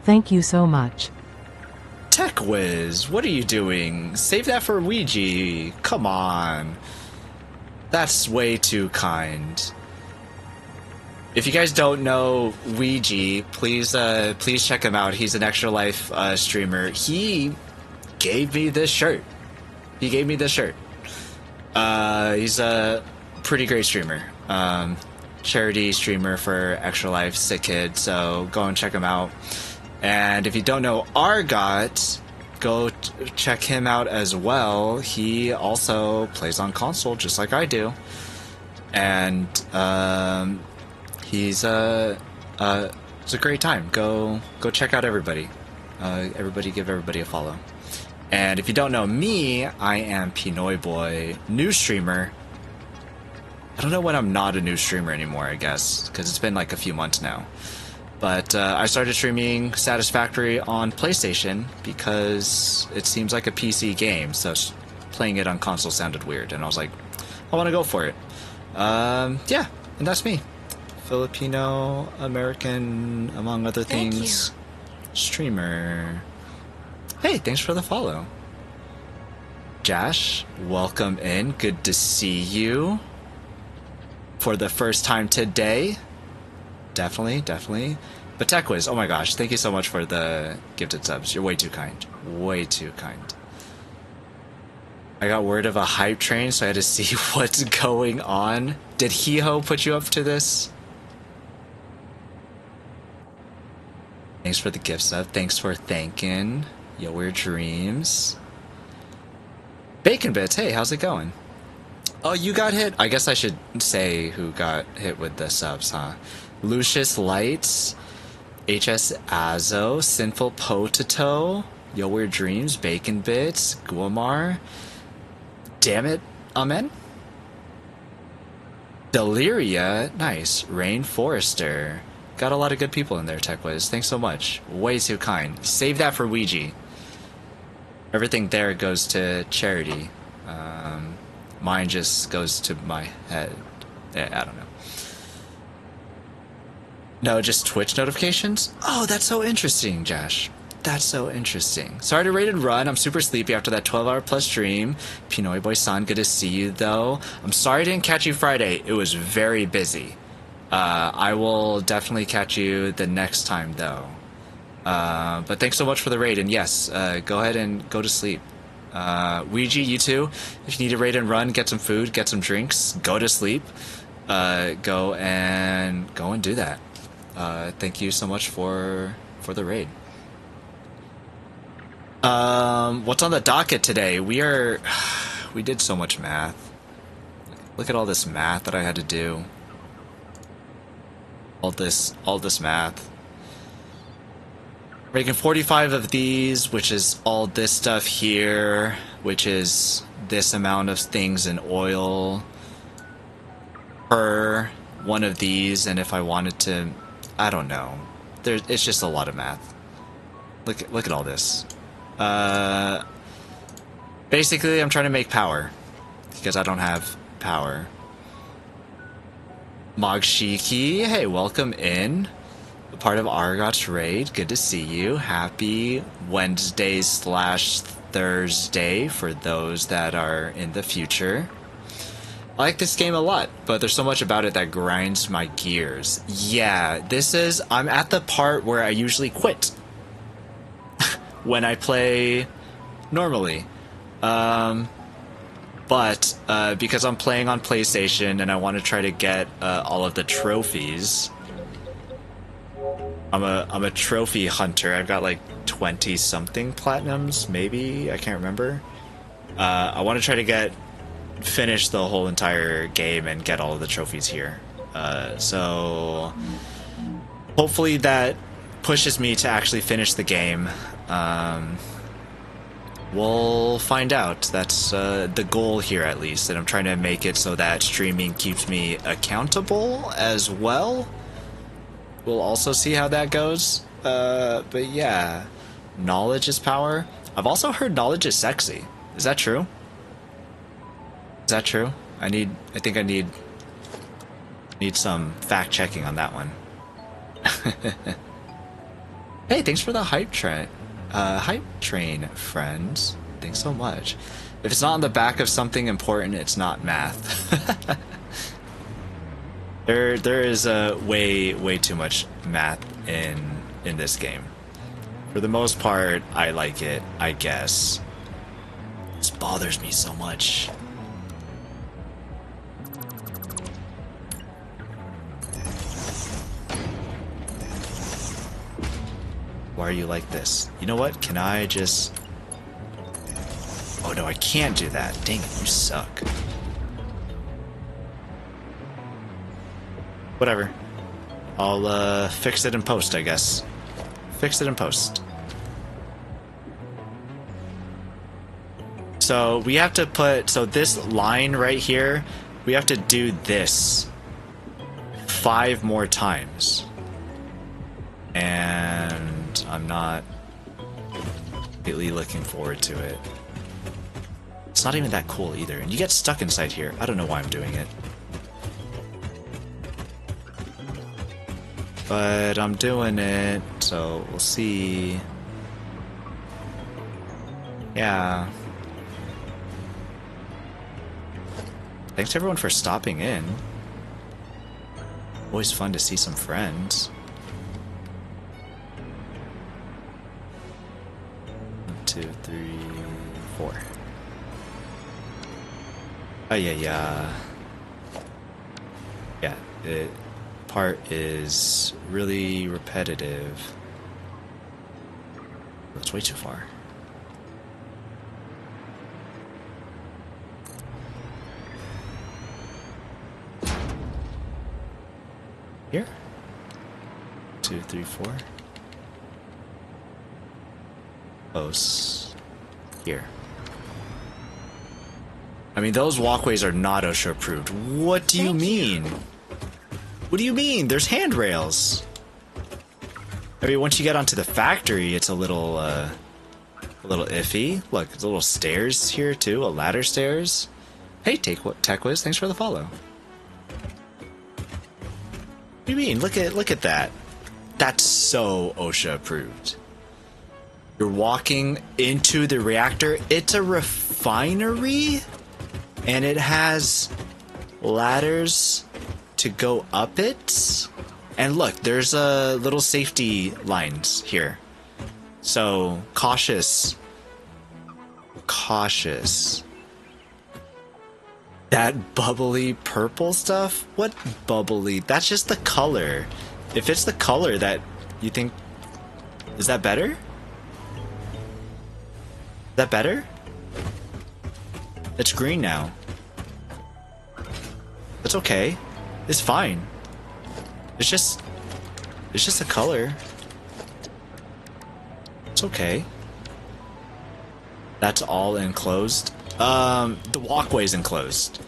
Thank you so much. TechWiz, what are you doing? Save that for Ouija. Come on. That's way too kind. If you guys don't know Ouija, please check him out. He's an Extra Life streamer. He gave me this shirt. He's a pretty great streamer. Charity streamer for Extra Life, sick kid. So go and check him out. And if you don't know Argot, go check him out as well. He also plays on console just like I do. And it's a great time. Go check out everybody. Give everybody a follow. And if you don't know me, I am P-NoyBoy, new streamer. I don't know when I'm not a new streamer anymore, I guess, because it's been like a few months now. But I started streaming Satisfactory on PlayStation because it seems like a PC game, so playing it on console sounded weird, and I was like, I want to go for it. Yeah, and that's me. Filipino, American, among other things. Streamer. Hey, thanks for the follow. Jash, welcome in. Good to see you. For the first time today. Definitely. But TechWiz, oh my gosh, thank you so much for the gifted subs. You're way too kind. Way too kind. I got word of a hype train, so I had to see what's going on. Did Hiho put you up to this? Thanks for the gift sub. Thanks for thanking. Yo, weird dreams. Bacon Bits, hey, how's it going? Oh, you got hit? I guess I should say who got hit with the subs, huh? Lucius Lights, HS Azo, Sinful Potato, Yo Weird Dreams, Bacon Bits, Guamar. Damn it, amen. Deliria, nice. Rain Forester. Got a lot of good people in there, TechWiz. Thanks so much. Way too kind. Save that for Ouija. Everything there goes to charity. Mine just goes to my head. I don't know. No, just Twitch notifications? Oh, that's so interesting, Josh. That's so interesting. Sorry to raid and run. I'm super sleepy after that 12-hour plus stream. P-NoyBoy-san, good to see you, though. I'm sorry I didn't catch you Friday. It was very busy. I will definitely catch you the next time, though. But thanks so much for the raid. And yes, go ahead and go to sleep. Ouija, you too. If you need to raid and run, get some food, get some drinks, go to sleep. Go and do that. Thank you so much for the raid. What's on the docket today? We did so much math. Look at all this math that I had to do. All this math. Making 45 of these, which is all this stuff here, which is this amount of things in oil per one of these, and if I wanted to, I don't know. It's just a lot of math. Look at all this. Basically, I'm trying to make power because I don't have power. Mogshiki, hey, welcome in. Part of Argot's raid. Good to see you. Happy Wednesday/Thursday for those that are in the future. I like this game a lot, but there's so much about it that grinds my gears. Yeah, I'm at the part where I usually quit when I play normally. But because I'm playing on PlayStation and I want to try to get all of the trophies, I'm a trophy hunter. I've got like 20 something platinums, maybe, I can't remember. I want to try to finish the whole entire game and get all of the trophies here. So hopefully that pushes me to actually finish the game. We'll find out. That's the goal here, at least, and I'm trying to make it so that streaming keeps me accountable as well. We'll also see how that goes. But yeah, knowledge is power. I've also heard knowledge is sexy. Is that true? Is that true? I think I need some fact checking on that one. Hey, thanks for the hype train, friends. Thanks so much. If it's not on the back of something important, it's not math. There is way too much math in this game. For the most part, I like it, I guess. This bothers me so much. Why are you like this? You know what? Can I just... Oh no, I can't do that. Dang it, you suck. Whatever. I'll fix it in post, I guess. Fix it in post. So we have to put... So this line right here, we have to do this 5 more times. And I'm not really looking forward to it. It's not even that cool either. And you get stuck inside here. I don't know why I'm doing it. But I'm doing it, so we'll see. Yeah. Thanks everyone for stopping in. Always fun to see some friends. 1, 2, 3, 4. Oh yeah. Yeah, the part is really repetitive. That's way too far. Here? 2, 3, 4. Close. Here. I mean, those walkways are not OSHA approved. What do you mean? What do you mean? There's handrails. I mean, once you get onto the factory, it's a little iffy. Look, there's little stairs here too, a ladder stairs. Hey, TechWiz, thanks for the follow. What do you mean? Look at that. That's so OSHA approved. You're walking into the reactor. It's a refinery, and it has ladders to go up it. And look, there's a little safety lines here. So cautious. Cautious. That bubbly purple stuff? What bubbly? That's just the color. If it's the color that you think... Is that better? Is that better? It's green now. That's okay. It's fine. It's just a color. It's okay. That's all enclosed. The walkway's enclosed.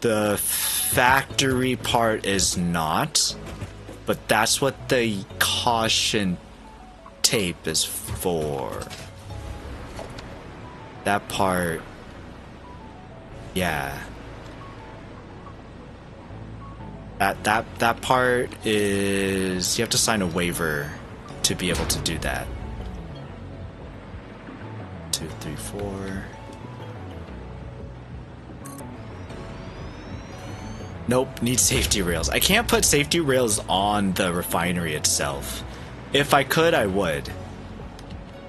The factory part is not, but that's what the caution tape is for. That part, yeah. That part is, you have to sign a waiver to be able to do that. 2, 3, 4. Nope, need safety rails. I can't put safety rails on the refinery itself. If I could, I would.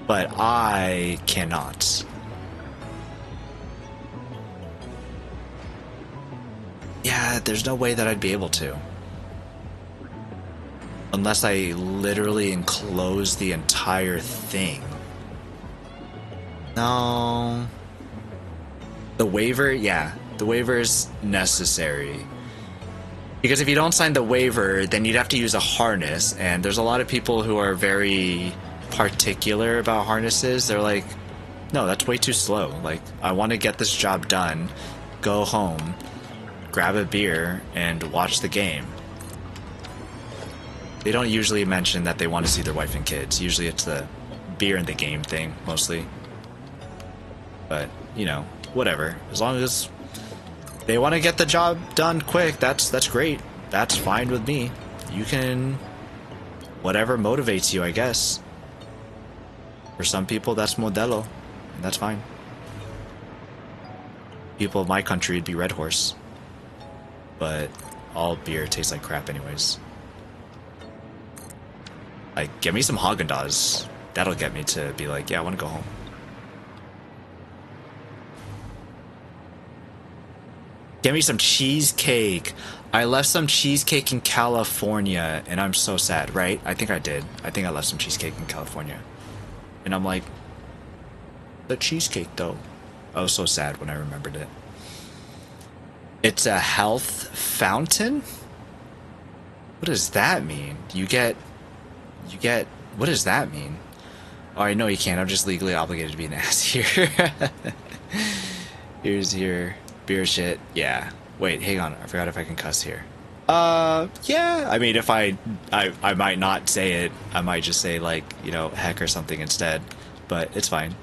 But I cannot. Yeah, there's no way that I'd be able to. Unless I literally enclose the entire thing. No. The waiver, yeah. The waiver is necessary. Because if you don't sign the waiver, then you'd have to use a harness. And there's a lot of people who are very particular about harnesses. They're like, no, that's way too slow. Like, I want to get this job done, go home, grab a beer, and watch the game. They don't usually mention that they want to see their wife and kids. Usually it's the beer and the game thing, mostly. But, you know, whatever. As long as they want to get the job done quick, that's great. That's fine with me. You can... whatever motivates you, I guess. For some people, that's Modelo. And that's fine. People of my country, it'd be Red Horse. But all beer tastes like crap anyways. Like, get me some Haagen-Dazs. That'll get me to be like, yeah, I want to go home. Get me some cheesecake. I left some cheesecake in California, and I'm so sad, right? I think I did. I think I left some cheesecake in California. And I'm like, the cheesecake, though. I was so sad when I remembered it. It's a health fountain? What does that mean? You get... What does that mean? Oh, I know you can't. I'm just legally obligated to be an ass here. Here's your... beer shit. Yeah. Wait, hang on. I forgot if I can cuss here. Yeah. I mean, if I might not say it. I might just say, like, you know, heck or something instead. But it's fine.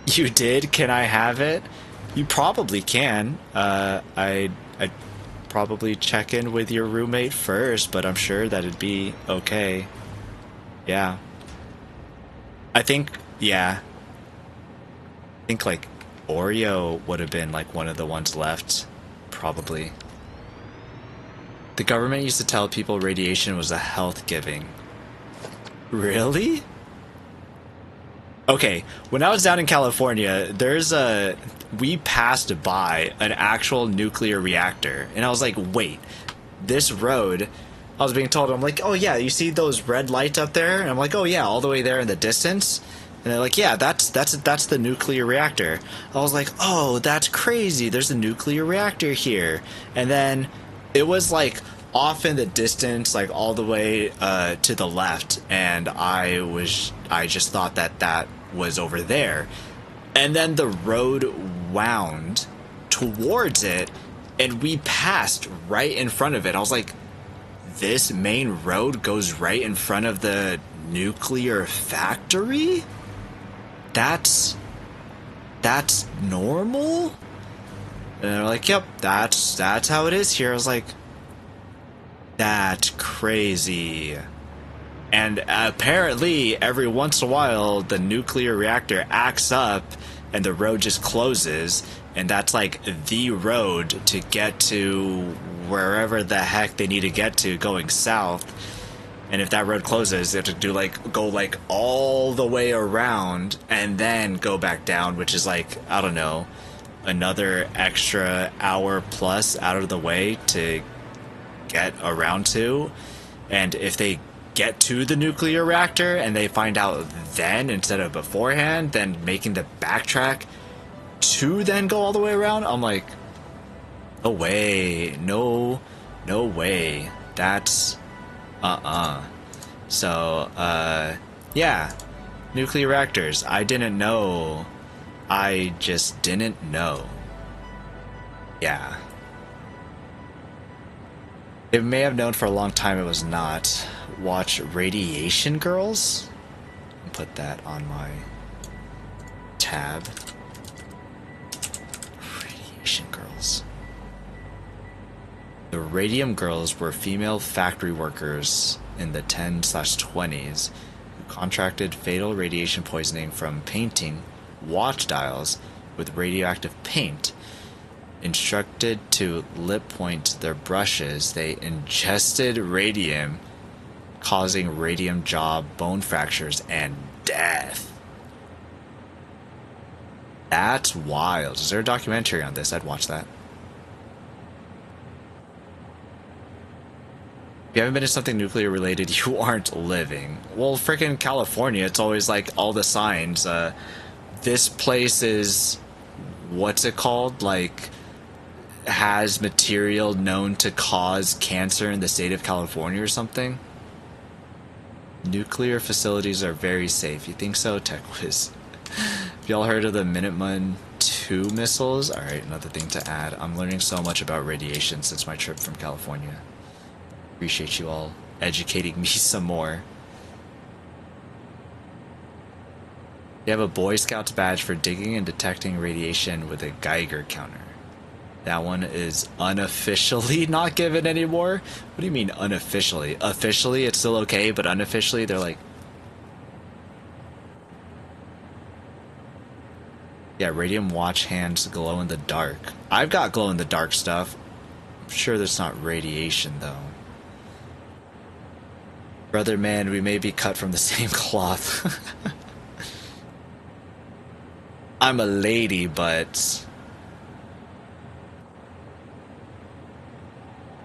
You did? Can I have it? You probably can. I'd probably check in with your roommate first, but I'm sure that it'd be okay. Yeah. I think, yeah. think like Oreo would have been like one of the ones left, probably. The government used to tell people radiation was a health giving. Really? Okay, when I was down in California, we passed by an actual nuclear reactor, and I was like, wait, this road, I was being told, I'm like, oh yeah, you see those red lights up there? And I'm like, oh yeah, all the way there in the distance? And they're like, yeah, that's the nuclear reactor. I was like, oh, that's crazy. There's a nuclear reactor here. And then it was like off in the distance, like all the way to the left. And I just thought that was over there. And then the road wound towards it, and we passed right in front of it. I was like, this main road goes right in front of the nuclear factory? That's normal? And they're like, yep, that's how it is here. I was like, that's crazy. And apparently, every once in a while, the nuclear reactor acts up and the road just closes. And that's like the road to get to wherever the heck they need to get to going south. And if that road closes, they have to go like all the way around and then go back down, which is like, I don't know, another extra hour plus out of the way to get around to. And if they get to the nuclear reactor and they find out then instead of beforehand, then making the backtrack to then go all the way around, I'm like, no way, no way. That's So yeah, nuclear reactors. I didn't know. I just didn't know. Yeah. It may have known for a long time, it was not. Watch Radiation Girls. Put that on my tab. Radiation Girls. The Radium Girls were female factory workers in the 10/20s who contracted fatal radiation poisoning from painting watch dials with radioactive paint. Instructed to lip point their brushes, they ingested radium, causing radium jaw bone fractures and death. That's wild. Is there a documentary on this? I'd watch that. If you haven't been to something nuclear related, you aren't living. Well, frickin' California, it's always like all the signs. This place is, what's it called? Like, has material known to cause cancer in the state of California or something? Nuclear facilities are very safe. You think so, TechWiz? Have y'all heard of the Minuteman II missiles? Alright, another thing to add. I'm learning so much about radiation since my trip from California. Appreciate you all educating me some more. You have a Boy Scouts badge for digging and detecting radiation with a Geiger counter. That one is unofficially not given anymore. What do you mean unofficially? Officially it's still okay, but unofficially they're like... Yeah, radium watch hands glow in the dark. I've got glow in the dark stuff. I'm sure that's not radiation though. Brother man, we may be cut from the same cloth. I'm a lady, but...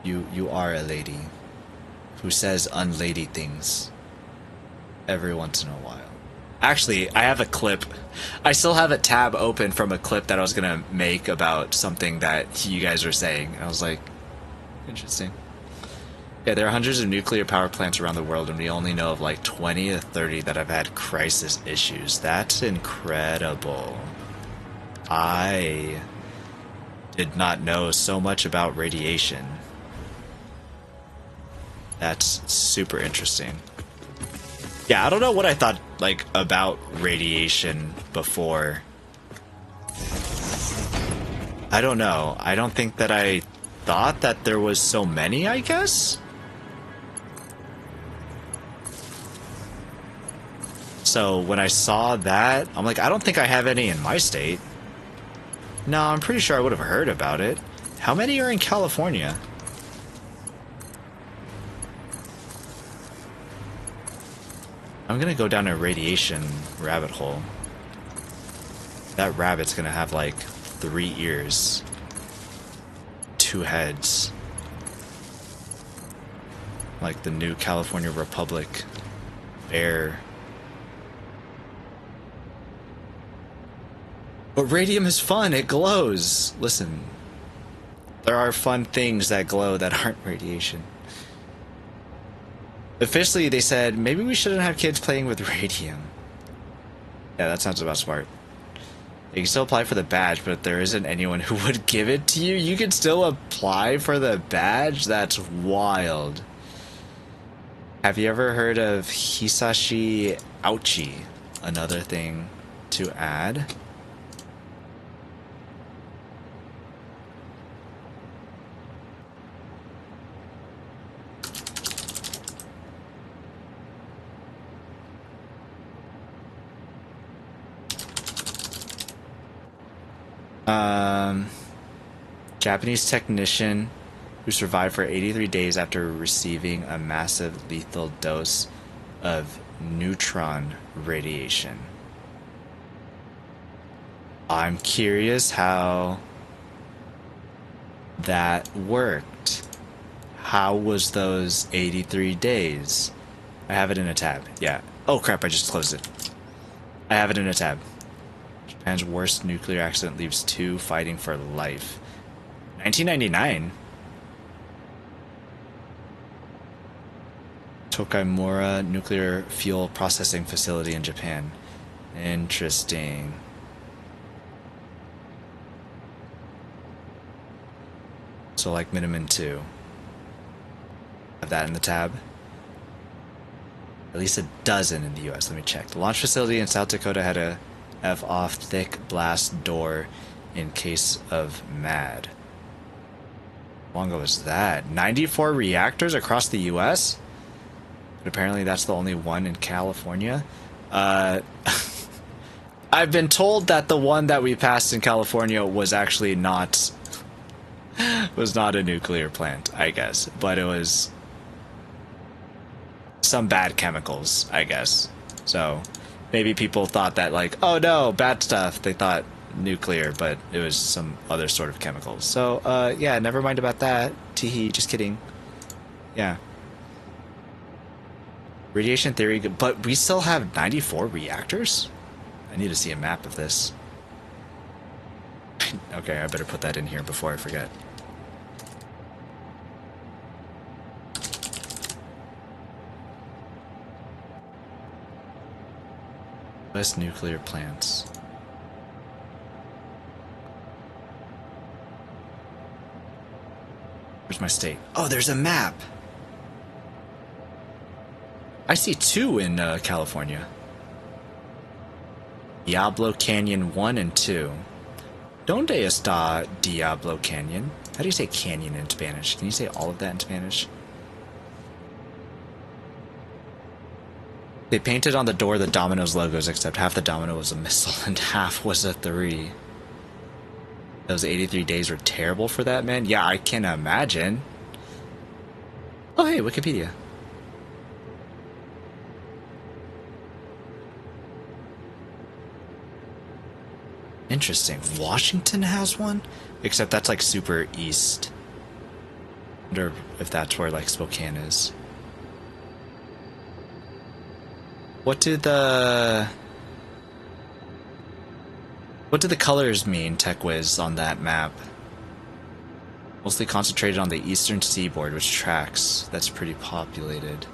You are a lady who says unlady things every once in a while. Actually, I have a clip. I still have a tab open from a clip that I was gonna make about something that you guys were saying. I was like, interesting. Yeah, there are hundreds of nuclear power plants around the world, and we only know of like 20 to 30 that have had crisis issues. That's incredible. I did not know so much about radiation. That's super interesting. Yeah, I don't know what I thought like about radiation before. I don't know. I don't think that I thought that there was so many, I guess? So when I saw that, I'm like, I don't think I have any in my state. No, I'm pretty sure I would have heard about it. How many are in California? I'm gonna go down a radiation rabbit hole. That rabbit's gonna have like 3 ears, 2 heads. Like the new California Republic bear. But radium is fun, it glows. Listen, there are fun things that glow that aren't radiation. Officially, they said, maybe we shouldn't have kids playing with radium. Yeah, that sounds about smart. You can still apply for the badge, but if there isn't anyone who would give it to you, you can still apply for the badge? That's wild. Have you ever heard of Hisashi Ouchi? Another thing to add. Japanese technician who survived for 83 days after receiving a massive lethal dose of neutron radiation. I'm curious how that worked. How was those 83 days? I have it in a tab. Yeah. Oh crap, I just closed it. I have it in a tab. Japan's worst nuclear accident leaves 2 fighting for life. 1999. Tokaimura Nuclear Fuel Processing Facility in Japan. Interesting. So like minimum 2. Have that in the tab. At least a dozen in the US. Let me check. The launch facility in South Dakota had a F-off thick blast door in case of MAD. How long ago was that? 94 reactors across the US? But apparently that's the only one in California. I've been told that the one that we passed in California was actually not a nuclear plant, I guess. But it was some bad chemicals, I guess. So maybe people thought that like, oh no, bad stuff. They thought nuclear, but it was some other sort of chemicals. So yeah, never mind about that. Teehee, just kidding. Yeah. Radiation theory, but we still have 94 reactors? I need to see a map of this. Okay, I better put that in here before I forget. US nuclear plants. Where's my state? Oh, there's a map! I see 2 in California. Diablo Canyon 1 and 2. Donde está Diablo Canyon? How do you say canyon in Spanish? Can you say all of that in Spanish? They painted on the door the Domino's logos, except half the domino was a missile and half was a 3. Those 83 days were terrible for that, man. Yeah, I can imagine. Oh, hey, Wikipedia. Interesting. Washington has one? Except that's like super east. I wonder if that's where like Spokane is. What do the colors mean, TechWiz, on that map? Mostly concentrated on the eastern seaboard, which tracks. That's pretty populated.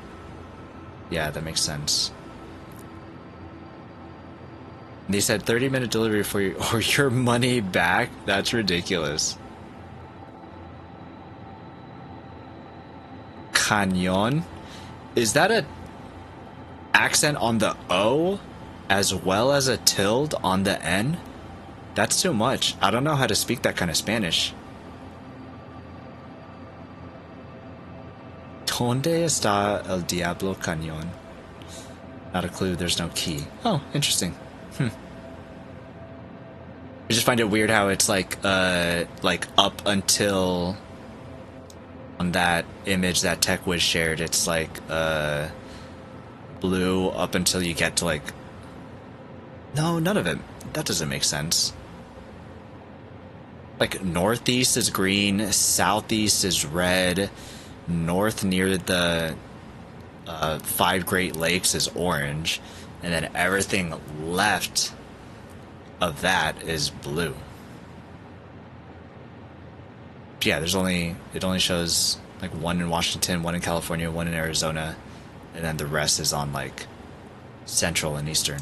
Yeah, that makes sense. They said 30-minute delivery for you, or your money back? That's ridiculous. Canyon? Is that a accent on the O as well as a tilde on the N? That's too much. I don't know how to speak that kind of Spanish. ¿Dónde está el Diablo Cañón? Not a clue, there's no key. Oh, interesting. I just find it weird how it's like up until on that image that TechWiz shared, it's like blue up until you get to like... No, none of it. That doesn't make sense. Like northeast is green, southeast is red, north near the 5 Great Lakes is orange, and then everything left of that is blue. Yeah, it only shows like 1 in Washington, 1 in California, 1 in Arizona, and then the rest is on like central and eastern.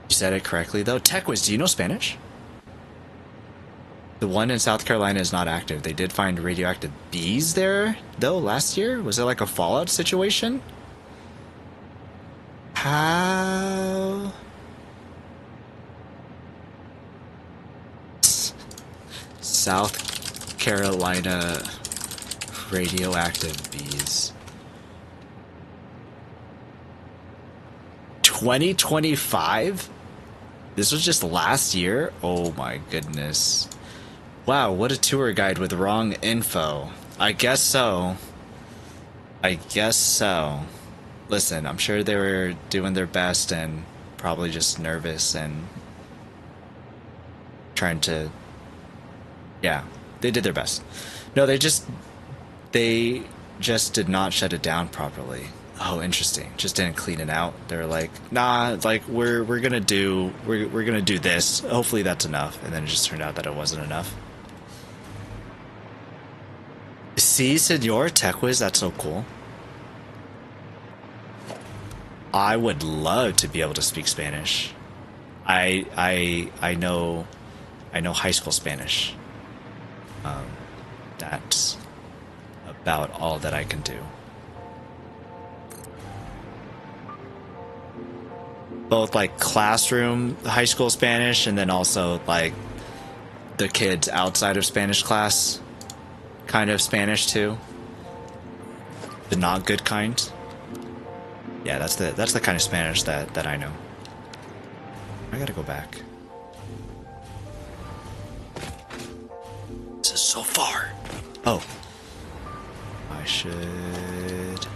You said it correctly though. TechWiz, do you know Spanish? The one in South Carolina is not active. They did find radioactive bees there though last year. Was it like a fallout situation? How? South Carolina radioactive bees. 2025? This was just last year? Oh my goodness. Wow, what a tour guide with wrong info. I guess so. I guess so. Listen, I'm sure they were doing their best and probably just nervous and trying to... Yeah, they did their best. No, they just did not shut it down properly. Oh, interesting. Just didn't clean it out. They're like, nah, like we're gonna do this. Hopefully that's enough. And then it just turned out that it wasn't enough. See, Senor TechWiz, that's so cool. I would love to be able to speak Spanish. I know high school Spanish. That's about all that I can do. Both like classroom high school Spanish and then also like the kids outside of Spanish class kind of Spanish too. The not good kind. Yeah, that's the kind of Spanish that I know. I gotta go back. This is so far. Oh. I should...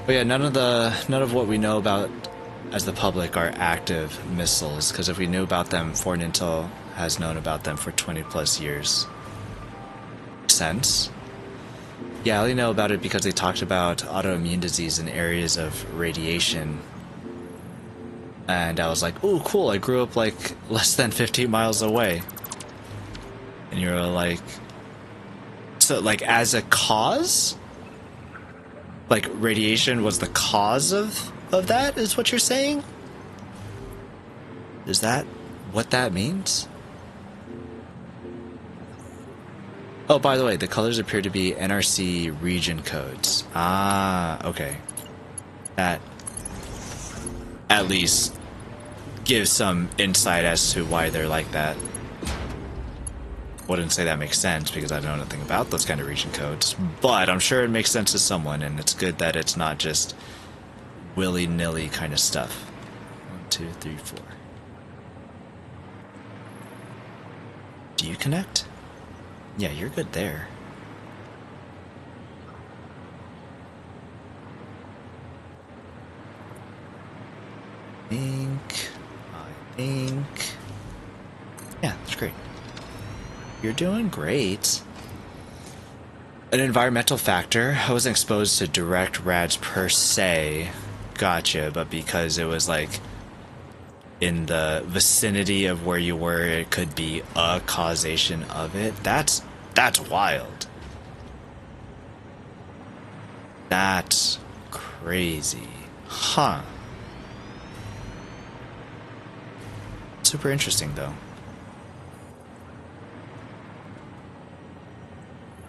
But yeah, none of what we know about as the public are active missiles, because if we knew about them, Foreign Intel has known about them for 20 plus years. Sense? Yeah, I only know about it because they talked about autoimmune disease in areas of radiation. And I was like, ooh, cool, I grew up like less than 15 miles away. And you were like, so like as a cause? Like radiation was the cause of that, is what you're saying? Is that what that means? Oh, by the way, the colors appear to be NRC region codes. Ah, okay. That at least gives some insight as to why they're like that. Wouldn't say that makes sense because I don't know nothing about those kind of region codes, but I'm sure it makes sense to someone, and it's good that it's not just willy-nilly kind of stuff. 1, 2, 3, 4. Do you connect? Yeah, you're good there. I think... Yeah, that's great. You're doing great. An environmental factor. I wasn't exposed to direct rads per se. Gotcha, but because it was like in the vicinity of where you were, it could be a causation of it. That's wild. That's crazy. Huh. Super interesting though.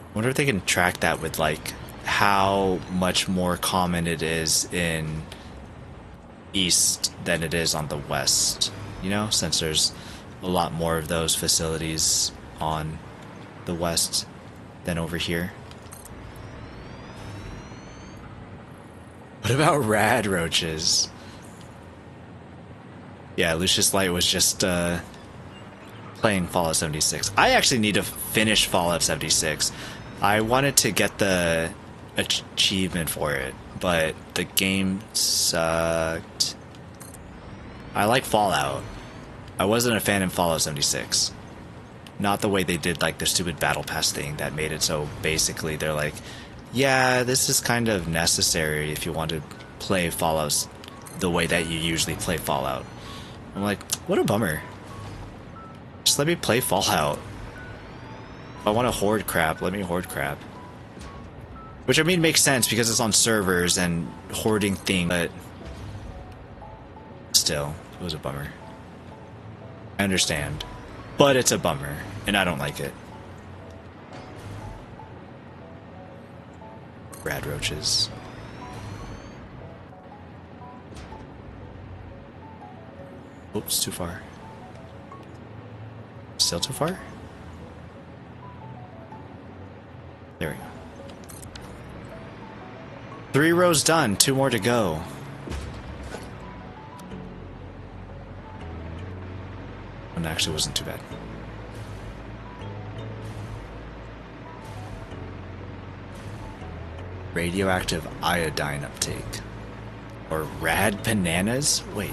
I wonder if they can track that with like how much more common it is in east than it is on the west, you know, since there's a lot more of those facilities on the west than over here. What about rad roaches? Yeah, Lucius Light was just playing Fallout 76. I actually need to finish Fallout 76. I wanted to get the achievement for it, but the game sucked. I like Fallout. I wasn't a fan in Fallout 76. Not the way they did like the stupid battle pass thing that made it so basically they're like, yeah, this is kind of necessary if you want to play Fallout the way that you usually play Fallout. I'm like, what a bummer. Just let me play Fallout. If I want to hoard crap, let me hoard crap. Which I mean makes sense because it's on servers and hoarding thing, but still, it was a bummer. I understand. But it's a bummer, and I don't like it. Rad roaches. Oops, too far. Still too far? There we go. 3 rows done, 2 more to go. One actually wasn't too bad. Radioactive iodine uptake. Or rad bananas? Wait.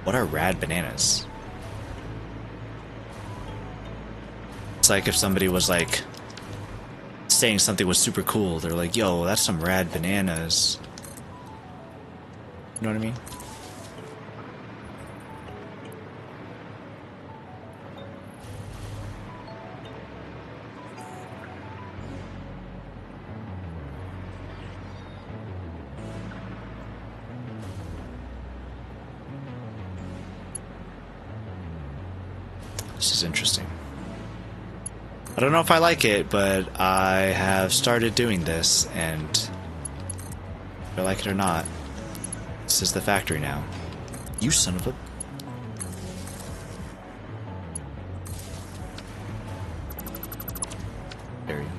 What are rad bananas? It's like if somebody was like saying something was super cool, they're like, yo, that's some rad bananas. You know what I mean? This is interesting. I don't know if I like it, but I have started doing this, and whether I like it or not, this is the factory now. You son of a... There you go.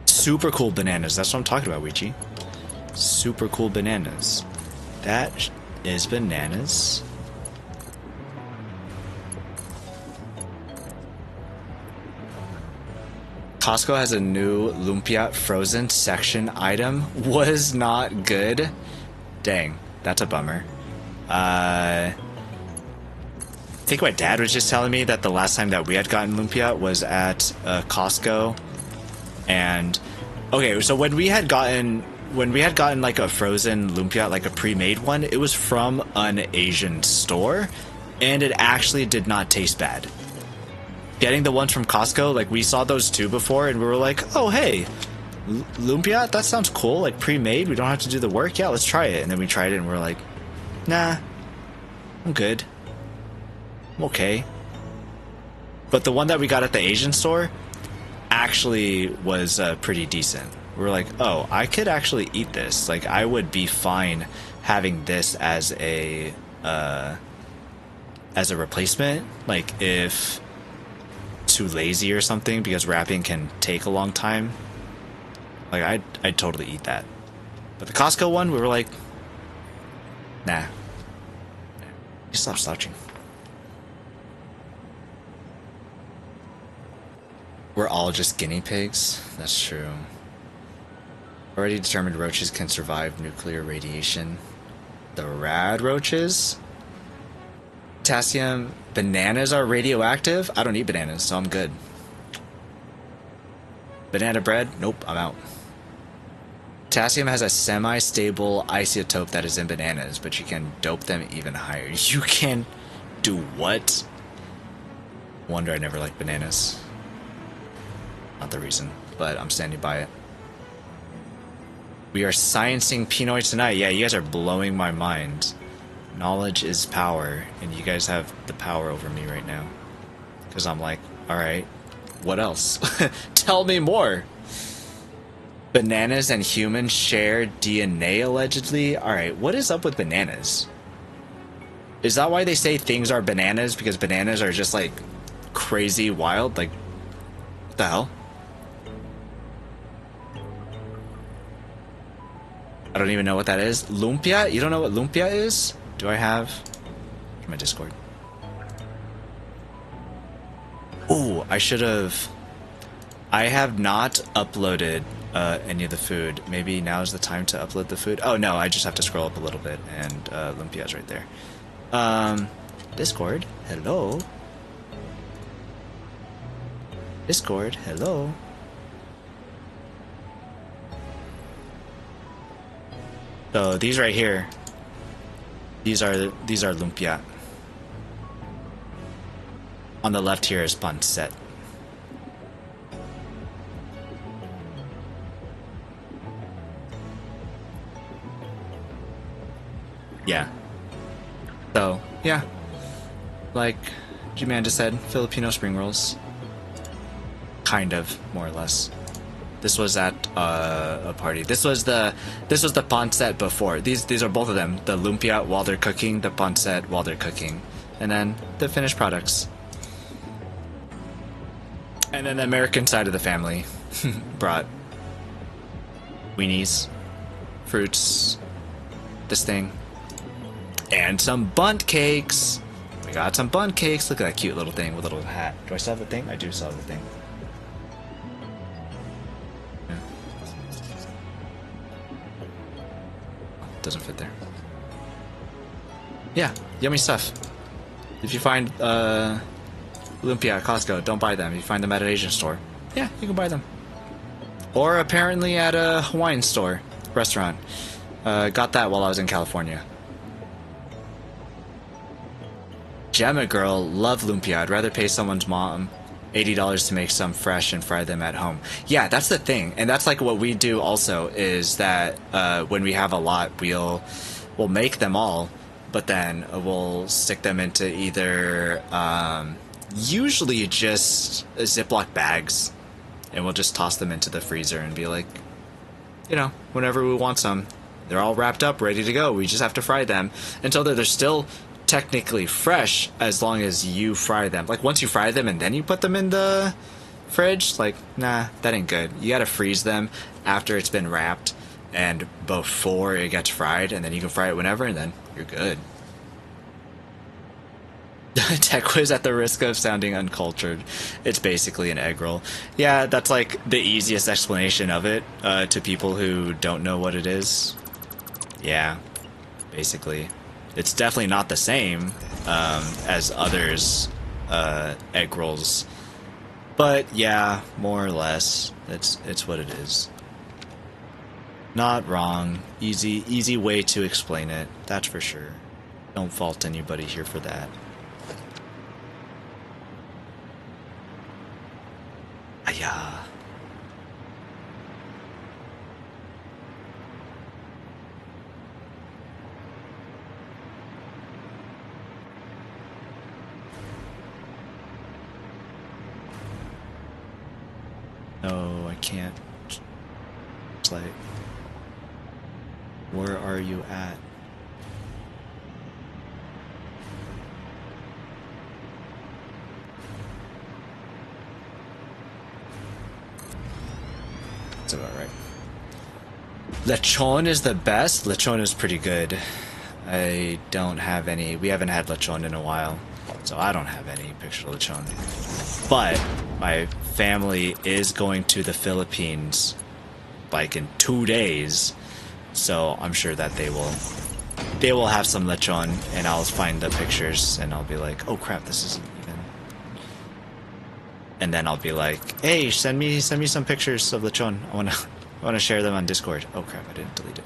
Super cool bananas. That's what I'm talking about, Ouija. Super cool bananas. That is bananas. Costco has a new lumpia frozen section item. Was not good. Dang, that's a bummer. I think my dad was just telling me that the last time that we had gotten lumpia was at Costco. And okay, so when we had gotten like a frozen lumpia, like a pre-made one, it was from an Asian store, and it actually did not taste bad. Getting the ones from Costco, like we saw those two before, and we were like, oh hey, lumpia, that sounds cool, like pre-made, we don't have to do the work, yeah, let's try it. And then we tried it and we're like, nah, I'm good, I'm okay. But the one that we got at the Asian store actually was pretty decent. We were like, oh, I could actually eat this, like I would be fine having this as a replacement, like if too lazy or something, because wrapping can take a long time. Like I'd totally eat that. But the Costco one, we were like, nah. You stop slouching. We're all just guinea pigs. That's true. Already determined roaches can survive nuclear radiation. The rad roaches? Potassium bananas are radioactive? I don't eat bananas, so I'm good. Banana bread? Nope, I'm out. Potassium has a semi-stable isotope that is in bananas, but you can dope them even higher. You can do what? Wonder I never liked bananas. Not the reason, but I'm standing by it. We are sciencing P-Noy tonight. Yeah, you guys are blowing my mind. Knowledge is power, and you guys have the power over me right now. Because I'm like, alright, what else? Tell me more! Bananas and humans share DNA, allegedly? Alright, what is up with bananas? Is that why they say things are bananas? Because bananas are just, like, crazy wild? Like, what the hell? I don't even know what that is. Lumpia? You don't know what lumpia is? Do I have... my Discord. Ooh, I should have... I have not uploaded any of the food. Maybe now is the time to upload the food. Oh no, I just have to scroll up a little bit and Lumpia's right there. Discord, hello. Discord, hello. So these right here, these are lumpia. On the left here is pancit. Yeah. So, yeah. Like G-Man just said, Filipino spring rolls. Kind of, more or less. This was at a party. This was the pancit before. These are both of them. The lumpia while they're cooking, the pancit while they're cooking. And then the finished products. And then the American side of the family brought weenies, fruits, this thing, and some bundt cakes. We got some bundt cakes. Look at that cute little thing with a little hat. Do I still have the thing? I do still have the thing. Yeah. Doesn't fit there. Yeah, yummy stuff. If you find lumpia at Costco, don't buy them. If you find them at an Asian store, yeah, you can buy them. Or apparently at a Hawaiian store, restaurant. Got that while I was in California. Gemma girl, love lumpia. I'd rather pay someone's mom $80 to make some fresh and fry them at home. Yeah, that's the thing, and that's like what we do also. Is that when we have a lot, we'll make them all, but then we'll stick them into either usually just Ziploc bags, and we'll just toss them into the freezer and be like, you know, whenever we want some, they're all wrapped up, ready to go. We just have to fry them until they're still technically fresh, as long as you fry them. Like, once you fry them and then you put them in the fridge, like, nah, that ain't good. You gotta freeze them after it's been wrapped and before it gets fried, and then you can fry it whenever, and then you're good. Tech quiz at the risk of sounding uncultured. It's basically an egg roll. Yeah, that's like the easiest explanation of it to people who don't know what it is. Yeah, basically. It's definitely not the same as others' egg rolls. But yeah, more or less, it's what it is. Not wrong. Easy way to explain it, that's for sure. Don't fault anybody here for that. Aya. No, I can't. It's like, where are you at? That's about right. Lechon is the best. Lechon is pretty good. I don't have any. We haven't had lechon in a while, so I don't have any pictures of lechon. But my family is going to the Philippines like in 2 days, so I'm sure that they will have some lechon, and I'll find the pictures and I'll be like, oh crap, this isn't even. And then I'll be like, hey, send me some pictures of lechon. I wanna share them on Discord. Oh crap, I didn't delete it.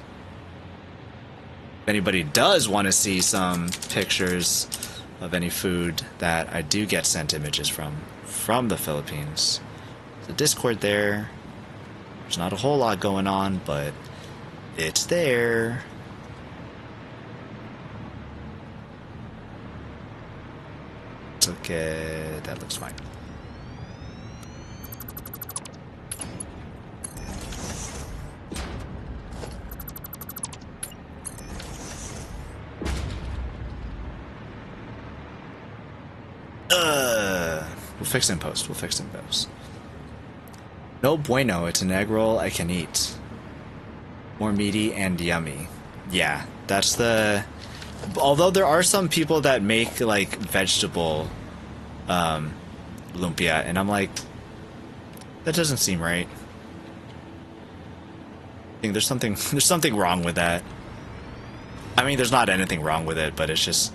If anybody does want to see some pictures of any food that I do get sent images from the Philippines, the Discord there. There's not a whole lot going on, but it's there. That's okay. That looks fine. We'll fix it in post. We'll fix it in post. No bueno. It's an egg roll I can eat. More meaty and yummy. Yeah, that's the... Although there are some people that make, like, vegetable lumpia, and I'm like, that doesn't seem right. I think there's something wrong with that. I mean, there's not anything wrong with it, but it's just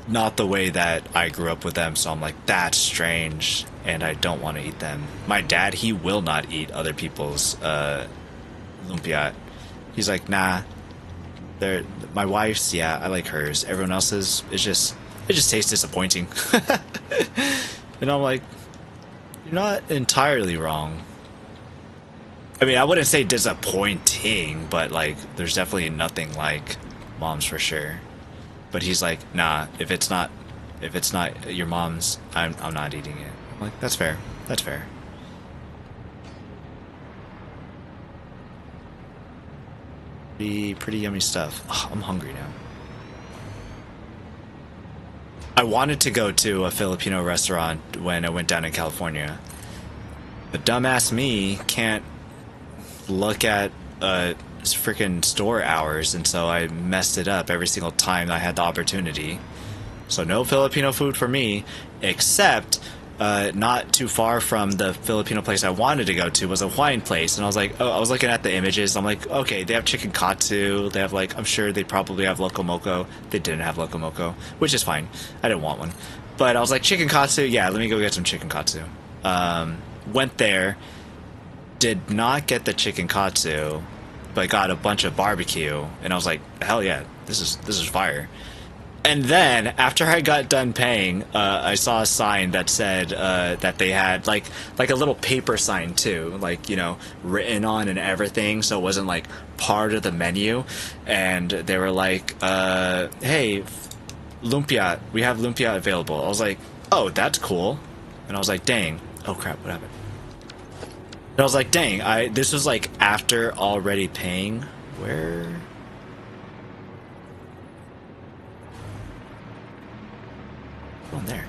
not the way that I grew up with them, so I'm like, that's strange, and I don't want to eat them. My dad, he will not eat other people's lumpia. He's like, nah. My wife's, yeah, I like hers. Everyone else's, it just tastes disappointing. And I'm like, you're not entirely wrong. I mean, I wouldn't say disappointing, but like, there's definitely nothing like mom's for sure. But he's like, nah, if it's not your mom's, I'm not eating it. I'm like, that's fair. That's fair. Pretty yummy stuff. Oh, I'm hungry now. I wanted to go to a Filipino restaurant when I went down in California. But dumbass me can't look at freaking store hours, and so I messed it up every single time I had the opportunity. So no Filipino food for me, except not too far from the Filipino place I wanted to go to was a Hawaiian place, and I was like, oh, I was looking at the images, I'm like, okay, they have chicken katsu, they have like, I'm sure they probably have loco moco. They didn't have loco moco, which is fine. I didn't want one, but I was like, chicken katsu, yeah, let me go get some chicken katsu. Went there, did not get the chicken katsu, but got a bunch of barbecue, and I was like, hell yeah, this is fire. And then, after I got done paying, I saw a sign that said that they had, like a little paper sign, too. Like, you know, written on and everything, so it wasn't, like, part of the menu. And they were like, hey, lumpia, we have lumpia available. I was like, oh, that's cool. And I was like, dang. Oh, crap, what happened? And I was like, dang, this was, like, after already paying. Where... on there.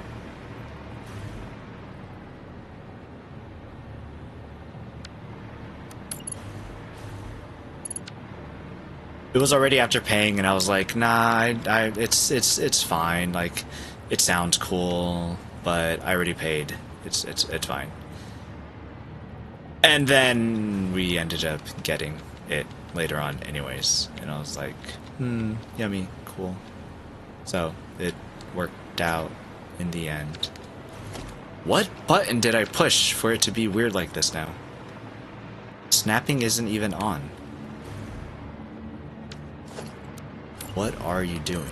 It was already after paying, and I was like, nah, it's fine. Like, it sounds cool, but I already paid. It's fine. And then we ended up getting it later on, anyways. And I was like, yummy, cool. So it worked out. In the end. What button did I push for it to be weird like this now? Snapping isn't even on. What are you doing?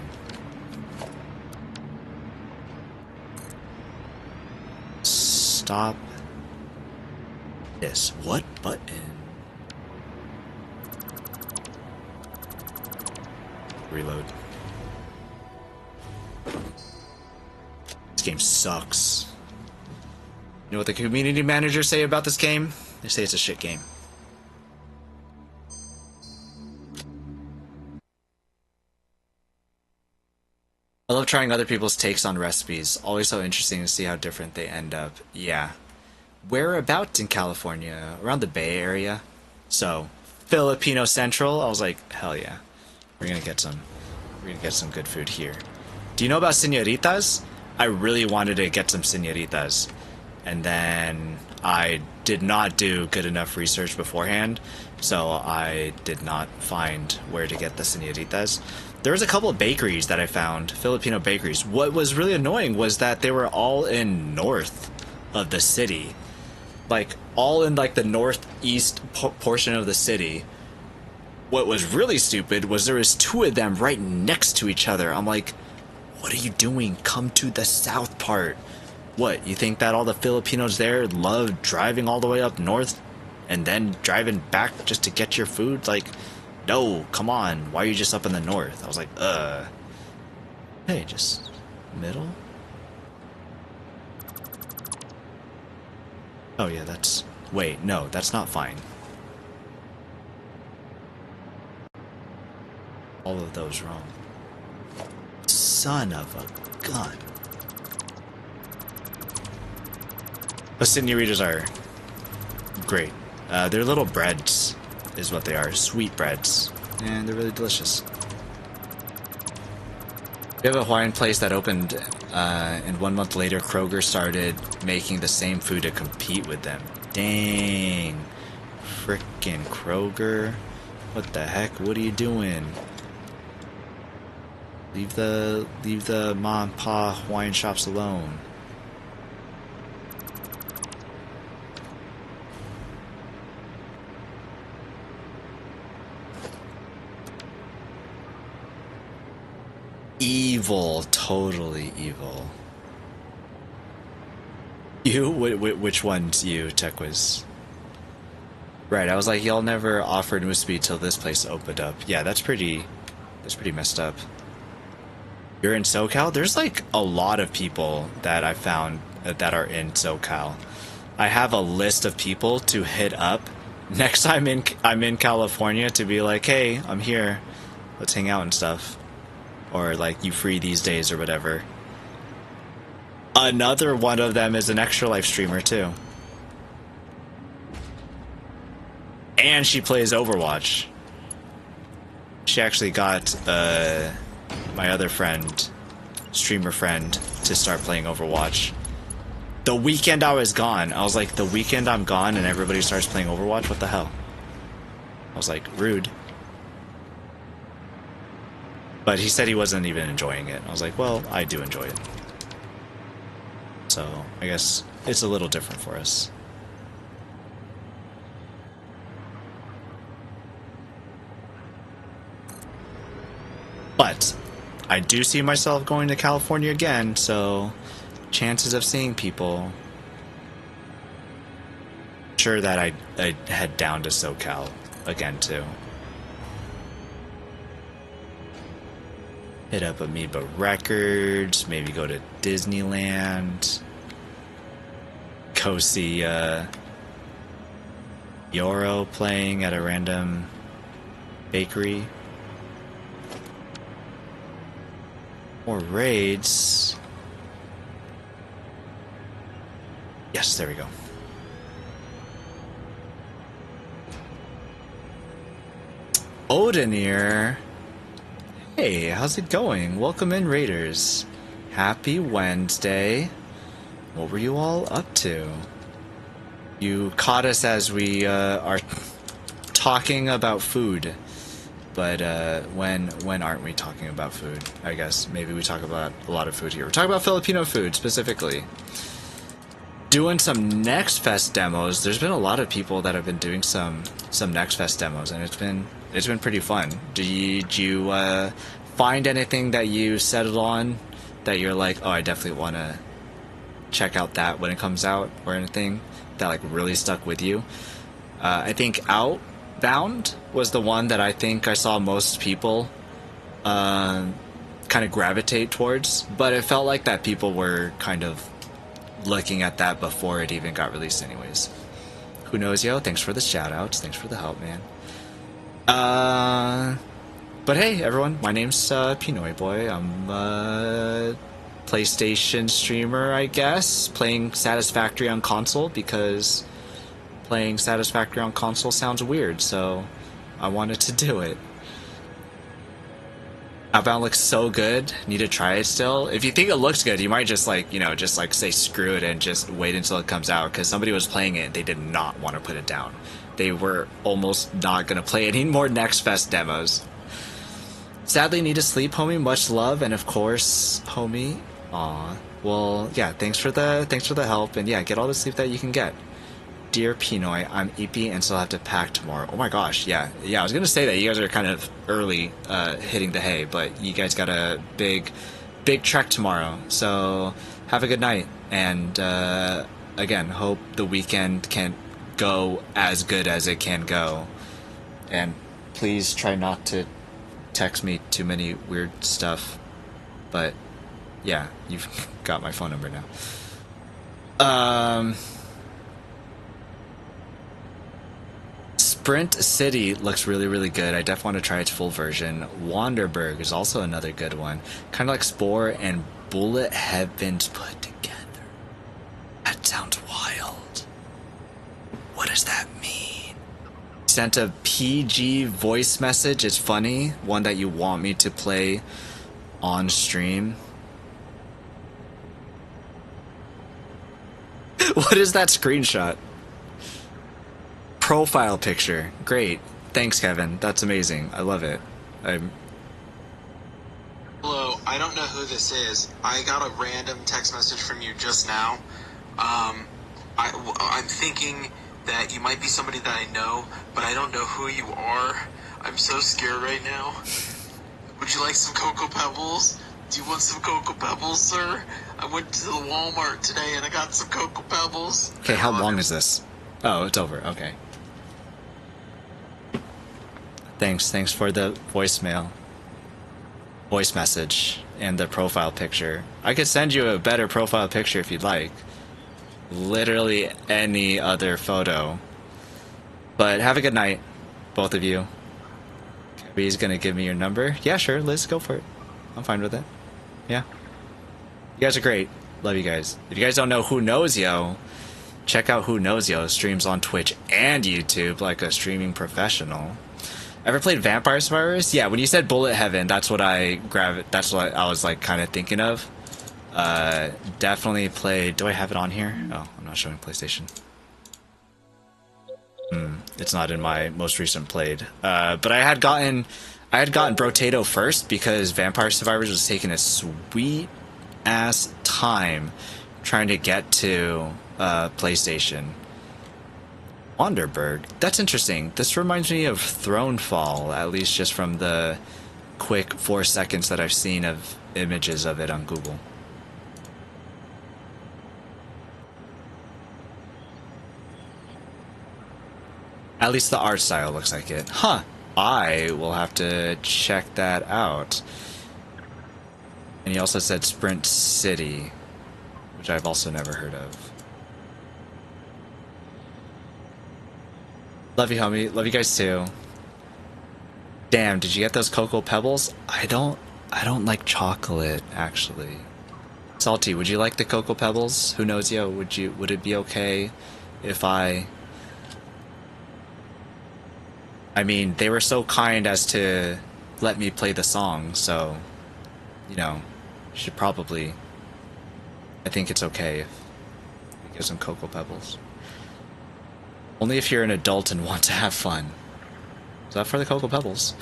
Stop this. What button? Reload. Game sucks. You know what the community managers say about this game? They say it's a shit game. I love trying other people's takes on recipes. Always so interesting to see how different they end up. Yeah. Whereabouts in California? Around the Bay Area. So, Filipino Central. I was like, hell yeah. We're gonna get some good food here. Do you know about señoritas? I really wanted to get some señoritas, and then I did not do good enough research beforehand, so I did not find where to get the señoritas. There was a couple of bakeries that I found, Filipino bakeries. What was really annoying was that they were all in north of the city, like all in like the northeast portion of the city. What was really stupid was there was two of them right next to each other. I'm like, what are you doing? Come to the south part. What, you think that all the Filipinos there love driving all the way up north and then driving back just to get your food? Like, no, come on. Why are you just up in the north? I was like, hey, just middle? Oh yeah, that's... Wait, no, that's not fine. All of those wrong. Son of a gun. But senoritas are great. They're little breads, is what they are. Sweet breads. And they're really delicious. We have a Hawaiian place that opened, and 1 month later, Kroger started making the same food to compete with them. Dang. Frickin' Kroger. What the heck? What are you doing? Leave the mom and pa Hawaiian shops alone. Evil, totally evil. You? Which one's you, Techwiz? Right, I was like, y'all never offered Musubi till this place opened up. Yeah, that's pretty messed up. You're in SoCal? There's like a lot of people that I found that are in SoCal. I have a list of people to hit up next time I'm in California to be like, hey, I'm here. Let's hang out and stuff. Or like, you free these days or whatever. Another one of them is an Extra Life streamer too. And she plays Overwatch. She actually got my other friend, streamer friend, to start playing Overwatch. The weekend I was gone, I was like, the weekend I'm gone and everybody starts playing Overwatch? What the hell? I was like, rude. But he said he wasn't even enjoying it. I was like, well, I do enjoy it. So, I guess it's a little different for us. But I do see myself going to California again, so chances of seeing people. Sure that I'd head down to SoCal again too. Hit up Amoeba Records, maybe go to Disneyland. Go see Yoro playing at a random bakery. Or raids. Yes, there we go. Odinir. Hey, how's it going? Welcome in, Raiders. Happy Wednesday. What were you all up to? You caught us as we are talking about food. But when aren't we talking about food? I guess maybe we talk about a lot of food here. We're talking about Filipino food specifically. Doing some Next Fest demos. There's been a lot of people that have been doing some Next Fest demos, and it's been pretty fun. Did you find anything that you settled on that you're like, oh, I definitely want to check out that when it comes out, or anything that like really stuck with you? I think Outbound was the one that I think I saw most people kind of gravitate towards, but it felt like that people were kind of looking at that before it even got released anyways. Who knows, yo? Thanks for the shout-outs. Thanks for the help, man. But hey, everyone. My name's P-NoyBoy. I'm a PlayStation streamer, I guess. Playing Satisfactory on console because playing Satisfactory on console sounds weird, so I wanted to do it. Outbound looks so good. Need to try it still. If you think it looks good, you might just like, just like say screw it and just wait until it comes out, because somebody was playing it and they did not want to put it down. They were almost not going to play any more Next Fest demos. Sadly, need to sleep, homie. Much love, and of course, homie. Aw. Well, yeah. Thanks for the help, and yeah, get all the sleep that you can get. Dear P-Noy, I'm EP and still have to pack tomorrow. Oh my gosh, yeah. I was gonna say that you guys are kind of early hitting the hay, but you guys got a big trek tomorrow. So have a good night, and again, hope the weekend can go as good as it can go. And please try not to text me too many weird stuff. But yeah, you've got my phone number now. Sprint City looks really, really good. I definitely want to try its full version. Wanderberg is also another good one. Kind of like Spore and Bullet Heavens put together. That sounds wild. What does that mean? Sent a PG voice message. It's funny. One that you want me to play on stream. What is that screenshot? Profile picture. Great. Thanks, Kevin. That's amazing. I love it. Hello, I don't know who this is. I got a random text message from you just now. I'm thinking that you might be somebody that I know, but I don't know who you are. I'm so scared right now. Would you like some Cocoa Pebbles? Do you want some Cocoa Pebbles, sir? I went to the Walmart today and I got some Cocoa Pebbles. Okay, how long is this? Oh, it's over. Okay. Thanks for the voice message, and the profile picture. I could send you a better profile picture if you'd like. Literally any other photo. But have a good night, both of you. He's gonna give me your number. Yeah, sure, Liz, go for it. I'm fine with it. Yeah. You guys are great. Love you guys. If you guys don't know Who Knows Yo, check out Who Knows Yo. Streams on Twitch and YouTube like a streaming professional. Ever played Vampire Survivors? Yeah, when you said Bullet Heaven, that's what I was like kind of thinking of. Definitely played. Do I have it on here? Oh, I'm not showing PlayStation. It's not in my most recent played. But I had gotten Brotato first because Vampire Survivors was taking a sweet ass time trying to get to PlayStation. Wanderberg. That's interesting. This reminds me of Thronefall, at least just from the quick 4 seconds that I've seen of images of it on Google. At least the art style looks like it. Huh. I will have to check that out. And he also said Sprint City, which I've also never heard of. Love you, homie. Love you guys too. Damn, did you get those Cocoa Pebbles? I don't like chocolate, actually. Salty, would you like the Cocoa Pebbles? Who knows, yo? Would it be okay if I mean, they were so kind as to let me play the song, so, you know, should probably, I think it's okay if we give some Cocoa Pebbles. Only if you're an adult and want to have fun. Is that for the Cocoa Pebbles?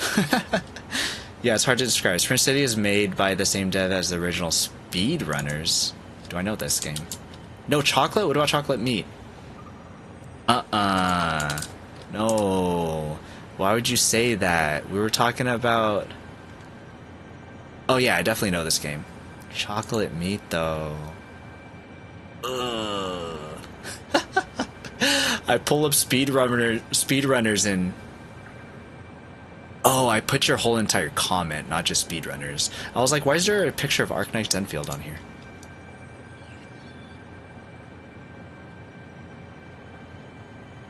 Yeah, it's hard to describe. Sprint City is made by the same dev as the original Speedrunners. Do I know this game? No chocolate? What about chocolate meat? No. Why would you say that? We were talking about... Oh yeah, I definitely know this game. Chocolate meat, though. Ugh. I pull up speedrunners and... Oh, I put your whole entire comment, not just speedrunners. I was like, why is there a picture of Arknights Enfield on here?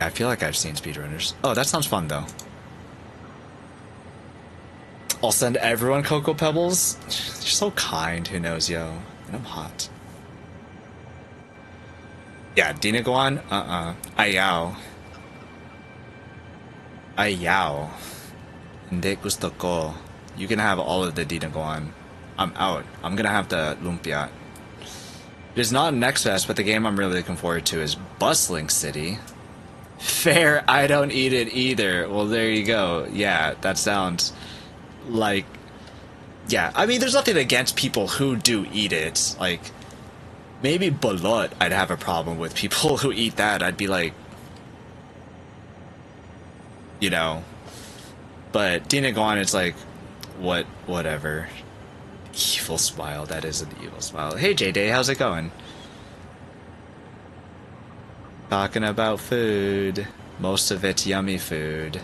I feel like I've seen speedrunners. Oh, that sounds fun, though. I'll send everyone Cocoa Pebbles. You're so kind, Who knows, yo. And I'm hot. Yeah, Dina Guan? Ayaw. Ayaw. Hindi gusto ko. You can have all of the Dina Guan. I'm out. I'm gonna have the Lumpia. It is not an X-Fest, but the game I'm really looking forward to is Bustling City. Fair, I don't eat it either. Well, there you go. Yeah, that sounds like... Yeah, I mean, there's nothing against people who do eat it. Like, maybe balut I'd have a problem with. People who eat that, I'd be like... You know... But Dina Guan, it's like, whatever. Evil smile, that is an evil smile. Hey J-Day, how's it going? Talking about food. Most of it's yummy food.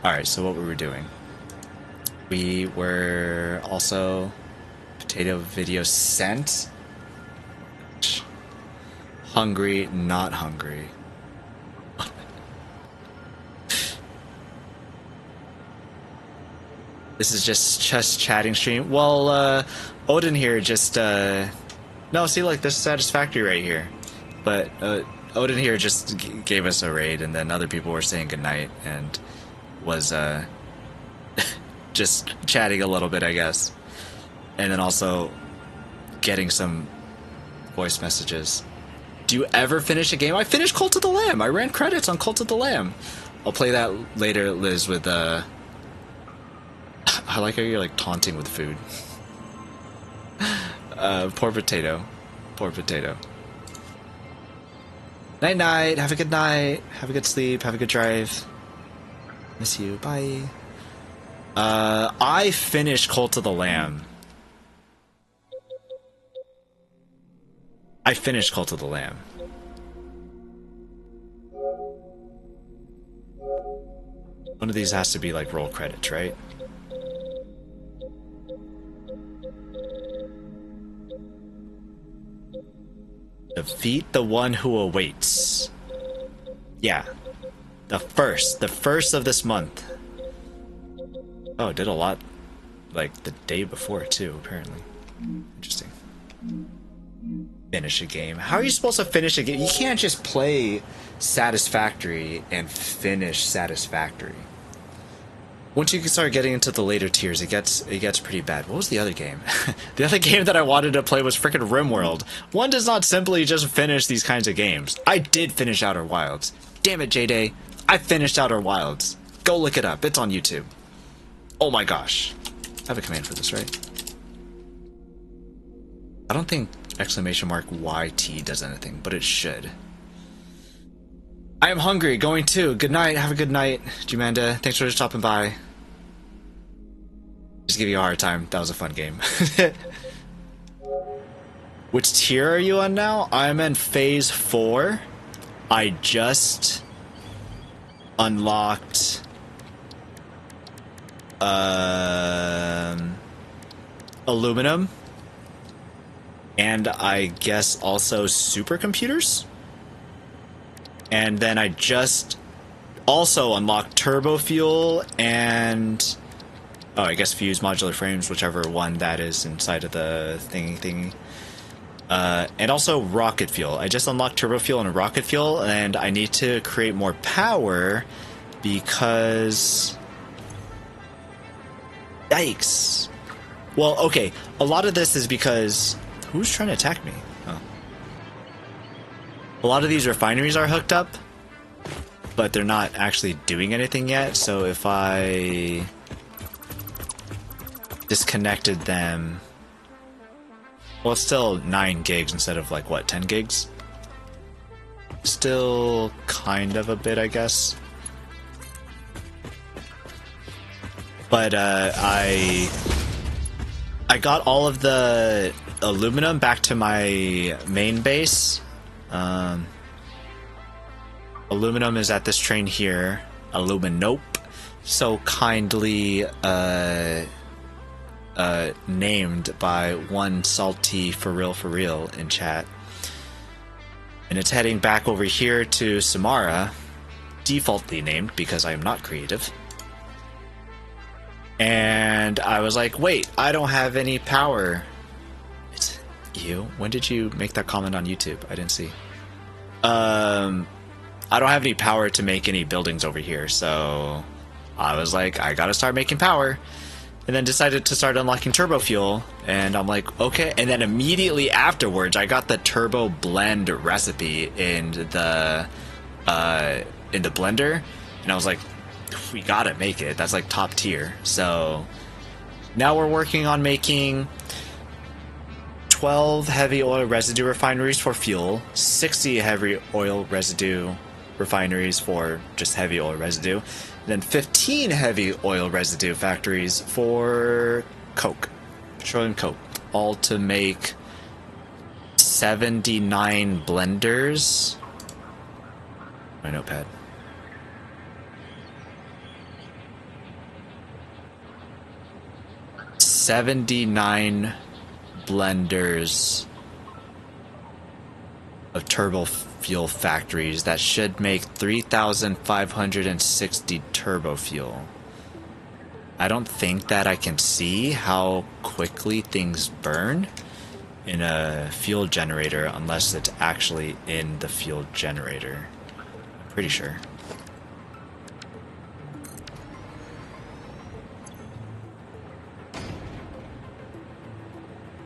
Alright, so what were we doing? We were also Potato video sent. Hungry, not hungry. This is just chatting stream. Well, Odin here just, no, see, like, this is Satisfactory right here. But, Odin here just gave us a raid, and then other people were saying goodnight, and was, just chatting a little bit, I guess. And then also getting some voice messages. Do you ever finish a game? I finished Cult of the Lamb. I ran credits on Cult of the Lamb. I'll play that later, Liz, with, I like how you're, like, taunting with food. Poor potato. Poor potato. Night-night. Have a good night. Have a good sleep. Have a good drive. Miss you. Bye. I finished Cult of the Lamb. I finished Cult of the Lamb. One of these has to be, like, roll credits, right? Defeat the one who awaits. Yeah. The first of this month. Oh, it did a lot, like, the day before, too, apparently. Interesting. Finish a game. How are you supposed to finish a game? You can't just play Satisfactory and finish Satisfactory. Once you start getting into the later tiers, it gets pretty bad. What was the other game? The other game that I wanted to play was frickin' RimWorld. One does not simply just finish these kinds of games. I did finish Outer Wilds. Damn it, J-Day. I finished Outer Wilds. Go look it up. It's on YouTube. Oh my gosh. I have a command for this, right? I don't think !YT does anything, but it should. I am hungry. Going too. Good night. Have a good night, Jumanda. Thanks for stopping by. Just give you a hard time. That was a fun game. Which tier are you on now? I'm in phase 4. I just unlocked aluminum, and I guess also supercomputers. And then I just also unlocked turbo fuel and, oh, I guess fuse modular frames, whichever one that is inside of the thingy. And also rocket fuel. I just unlocked turbo fuel and rocket fuel, and I need to create more power because, yikes. Well, okay, a lot of this is because, who's trying to attack me? Oh. A lot of these refineries are hooked up, but they're not actually doing anything yet, so if I disconnected them, well, it's still 9 gigs instead of, like, what, 10 gigs? Still kind of a bit, I guess. But, I got all of the aluminum back to my main base. Aluminum is at this train here. Aluminope. So kindly, named by one salty for real in chat. And it's heading back over here to Samara, defaultly named because I am not creative. And I was like, wait, I don't have any power. It's you? When did you make that comment on YouTube? I didn't see. I don't have any power to make any buildings over here, so I was like, I gotta start making power. And then decided to start unlocking turbo fuel, and I'm like, okay. And then immediately afterwards, I got the turbo blend recipe in the blender, and I was like, we gotta make it. That's like top tier. So now we're working on making 12 heavy oil residue refineries for fuel, 60 heavy oil residue refineries for just heavy oil residue, then 15 heavy oil residue factories for coke, petroleum coke, all to make 79 blenders. My notepad. $79 blenders of turbo fuel factories that should make 3,560 turbo fuel. I don't think that I can see how quickly things burn in a fuel generator unless it's actually in the fuel generator. I'm pretty sure.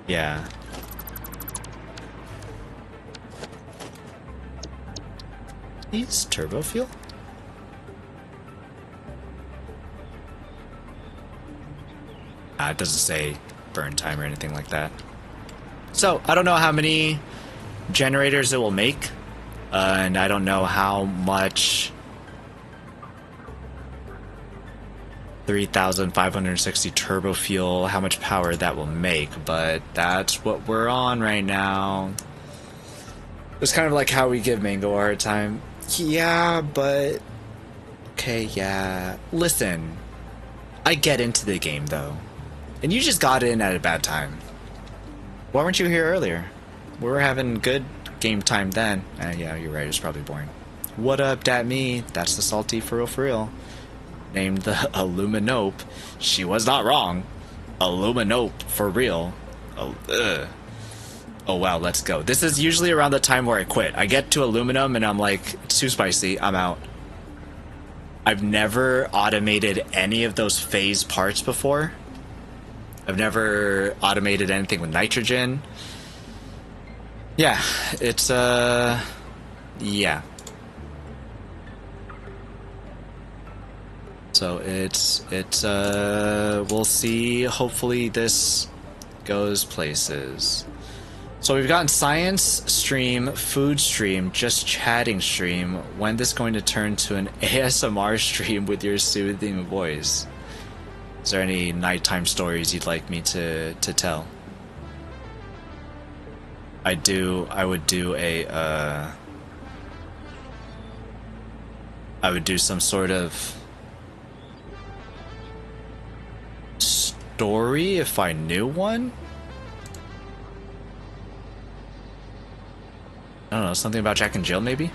Yeah. These turbo fuel? It doesn't say burn time or anything like that. So, I don't know how many generators it will make, and I don't know how much 3,560 turbo fuel, how much power that will make, but that's what we're on right now. It's kind of like how we give Mango a hard time. Yeah, but... Okay, yeah. Listen, I get into the game, though. And you just got in at a bad time. Why weren't you here earlier? We were having good game time then. Yeah, you're right, it's probably boring. What up, dat me? That's the salty for real. Named the Illuminope. She was not wrong. Illuminope for real. Oh wow, let's go. This is usually around the time where I quit. I get to aluminum and I'm like, it's too spicy, I'm out. I've never automated any of those phase parts before. I've never automated anything with nitrogen. Yeah, it's yeah. So it's we'll see. Hopefully this goes places. So we've gotten science stream, food stream, just chatting stream. When this going to turn to an ASMR stream with your soothing voice? Is there any nighttime stories you'd like me to tell? I would do some sort of story if I knew one. I don't know, something about Jack and Jill maybe?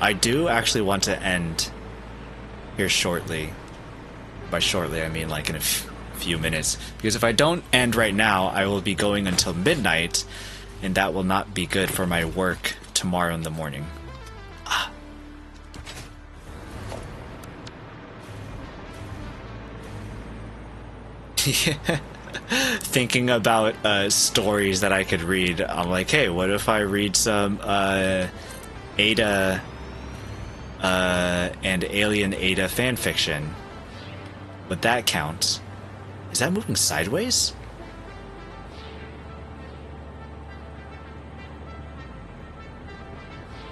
I do actually want to end here shortly. By shortly, I mean like in a few minutes. Because if I don't end right now, I will be going until midnight, and that will not be good for my work tomorrow in the morning. Yeah. Thinking about stories that I could read, I'm like, hey, what if I read some Ada and Alien Ada fanfiction? Would that count? Is that moving sideways?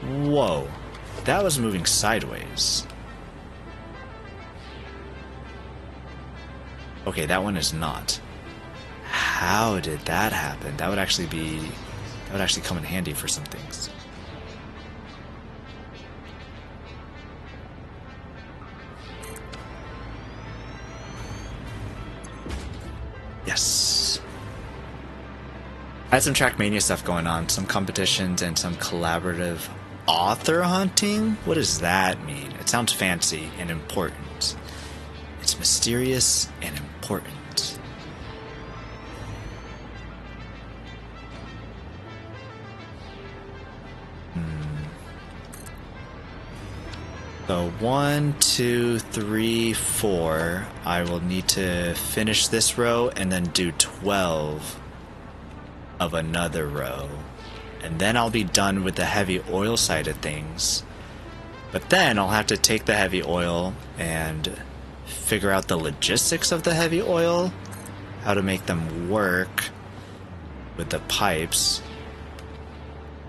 Whoa, that was moving sideways. Okay, that one is not. How did that happen? That would actually come in handy for some things. Yes. I had some Trackmania stuff going on, some competitions and some collaborative author hunting? What does that mean? It sounds fancy and important. It's mysterious and important. So 1, 2, 3, 4. I will need to finish this row and then do 12 of another row. And then I'll be done with the heavy oil side of things. But then I'll have to take the heavy oil and figure out the logistics of the heavy oil, how to make them work with the pipes,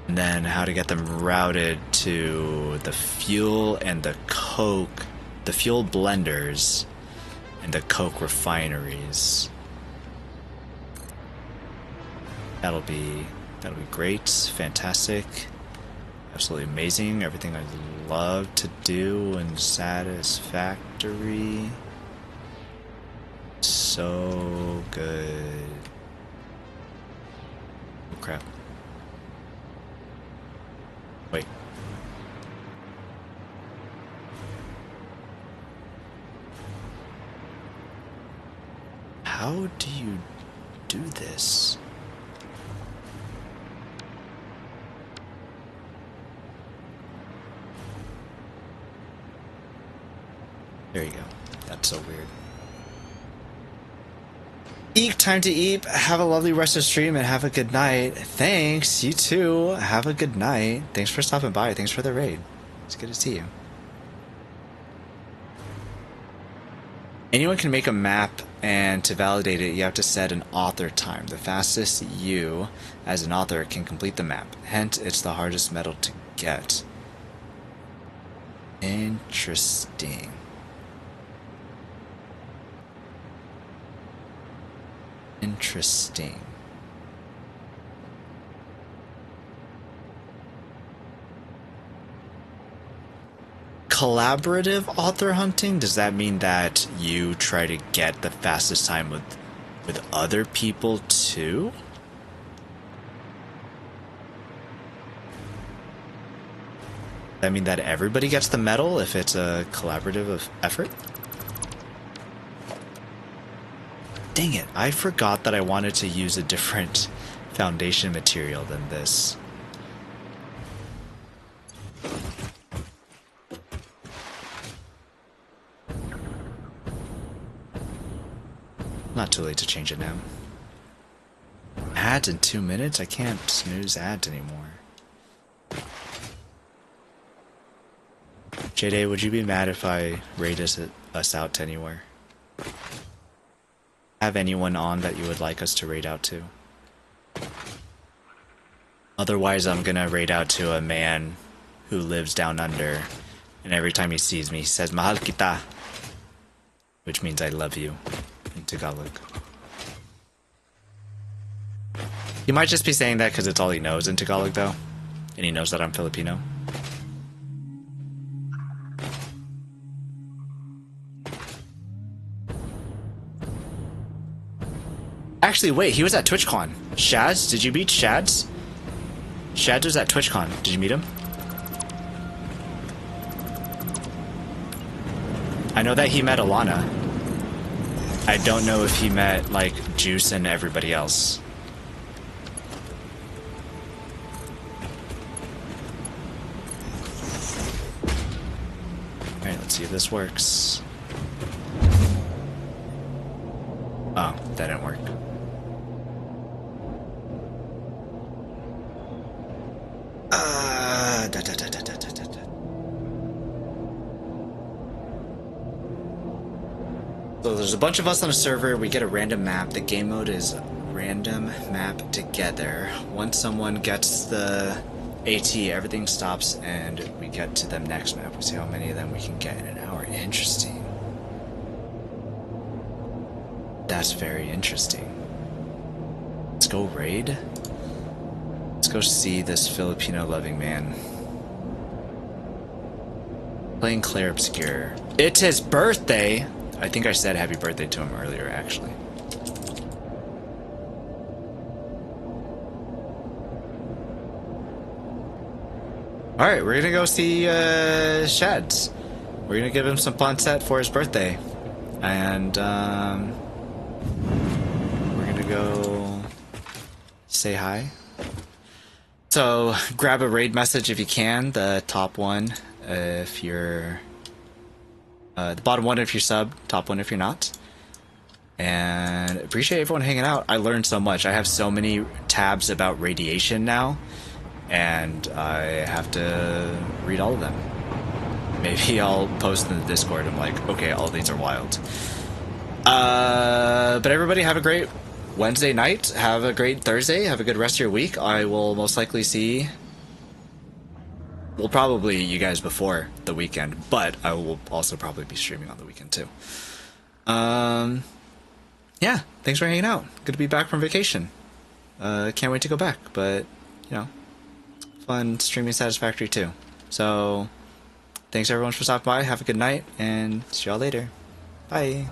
and then how to get them routed to the fuel and the coke, the fuel blenders and the coke refineries. That'll be great, fantastic, absolutely amazing, everything I love to do in Satisfactory. so good. Oh crap. Wait. How do you do this? There you go. That's so weird. Eek, time to eat. Have a lovely rest of stream and have a good night. Thanks. You too. Have a good night. Thanks for stopping by. Thanks for the raid. It's good to see you. Anyone can make a map, and to validate it, you have to set an author time. The fastest you, as an author, can complete the map. Hence, it's the hardest medal to get. Interesting. Interesting. Collaborative author hunting? Does that mean that you try to get the fastest time with other people too? Does that mean that everybody gets the medal if it's a collaborative effort? Dang it, I forgot that I wanted to use a different foundation material than this. Not too late to change it now. Ads in 2 minutes? I can't snooze ads anymore. J-Day, would you be mad if I raid us out to anywhere? Have anyone on that you would like us to raid out to? Otherwise, I'm gonna raid out to a man who lives down under, and every time he sees me, he says, "Mahal kita," which means I love you in Tagalog. He might just be saying that because it's all he knows in Tagalog, though, and he knows that I'm Filipino. Actually, wait, he was at TwitchCon. Shaz, did you meet Shaz? Shaz was at TwitchCon. Did you meet him? I know that he met Alana. I don't know if he met, like, Juice and everybody else. Alright, let's see if this works. Oh, that didn't work. So there's a bunch of us on a server, we get a random map. The game mode is random map together. Once someone gets the AT, everything stops and we get to the next map. We see how many of them we can get in an hour. Interesting. That's very interesting. Let's go raid. Let's go see this Filipino loving man. Playing Claire Obscure. It's his birthday! I think I said happy birthday to him earlier, actually. Alright, we're gonna go see Shads. We're gonna give him some pancet for his birthday. And we're gonna go say hi. So grab a raid message if you can, the top one if you're the bottom one if you're sub, top one if you're not. And appreciate everyone hanging out. I learned so much. I have so many tabs about radiation now, and I have to read all of them. Maybe I'll post in the Discord. I'm like, okay, all these are wild. But everybody have a great Wednesday night. Have a great Thursday. Have a good rest of your week. I will most likely see... Well, probably you guys before the weekend, but I will also probably be streaming on the weekend too. Yeah, thanks for hanging out. Good to be back from vacation. Can't wait to go back, but, you know, fun streaming Satisfactory too. So, thanks everyone for stopping by. Have a good night, and see y'all later. Bye.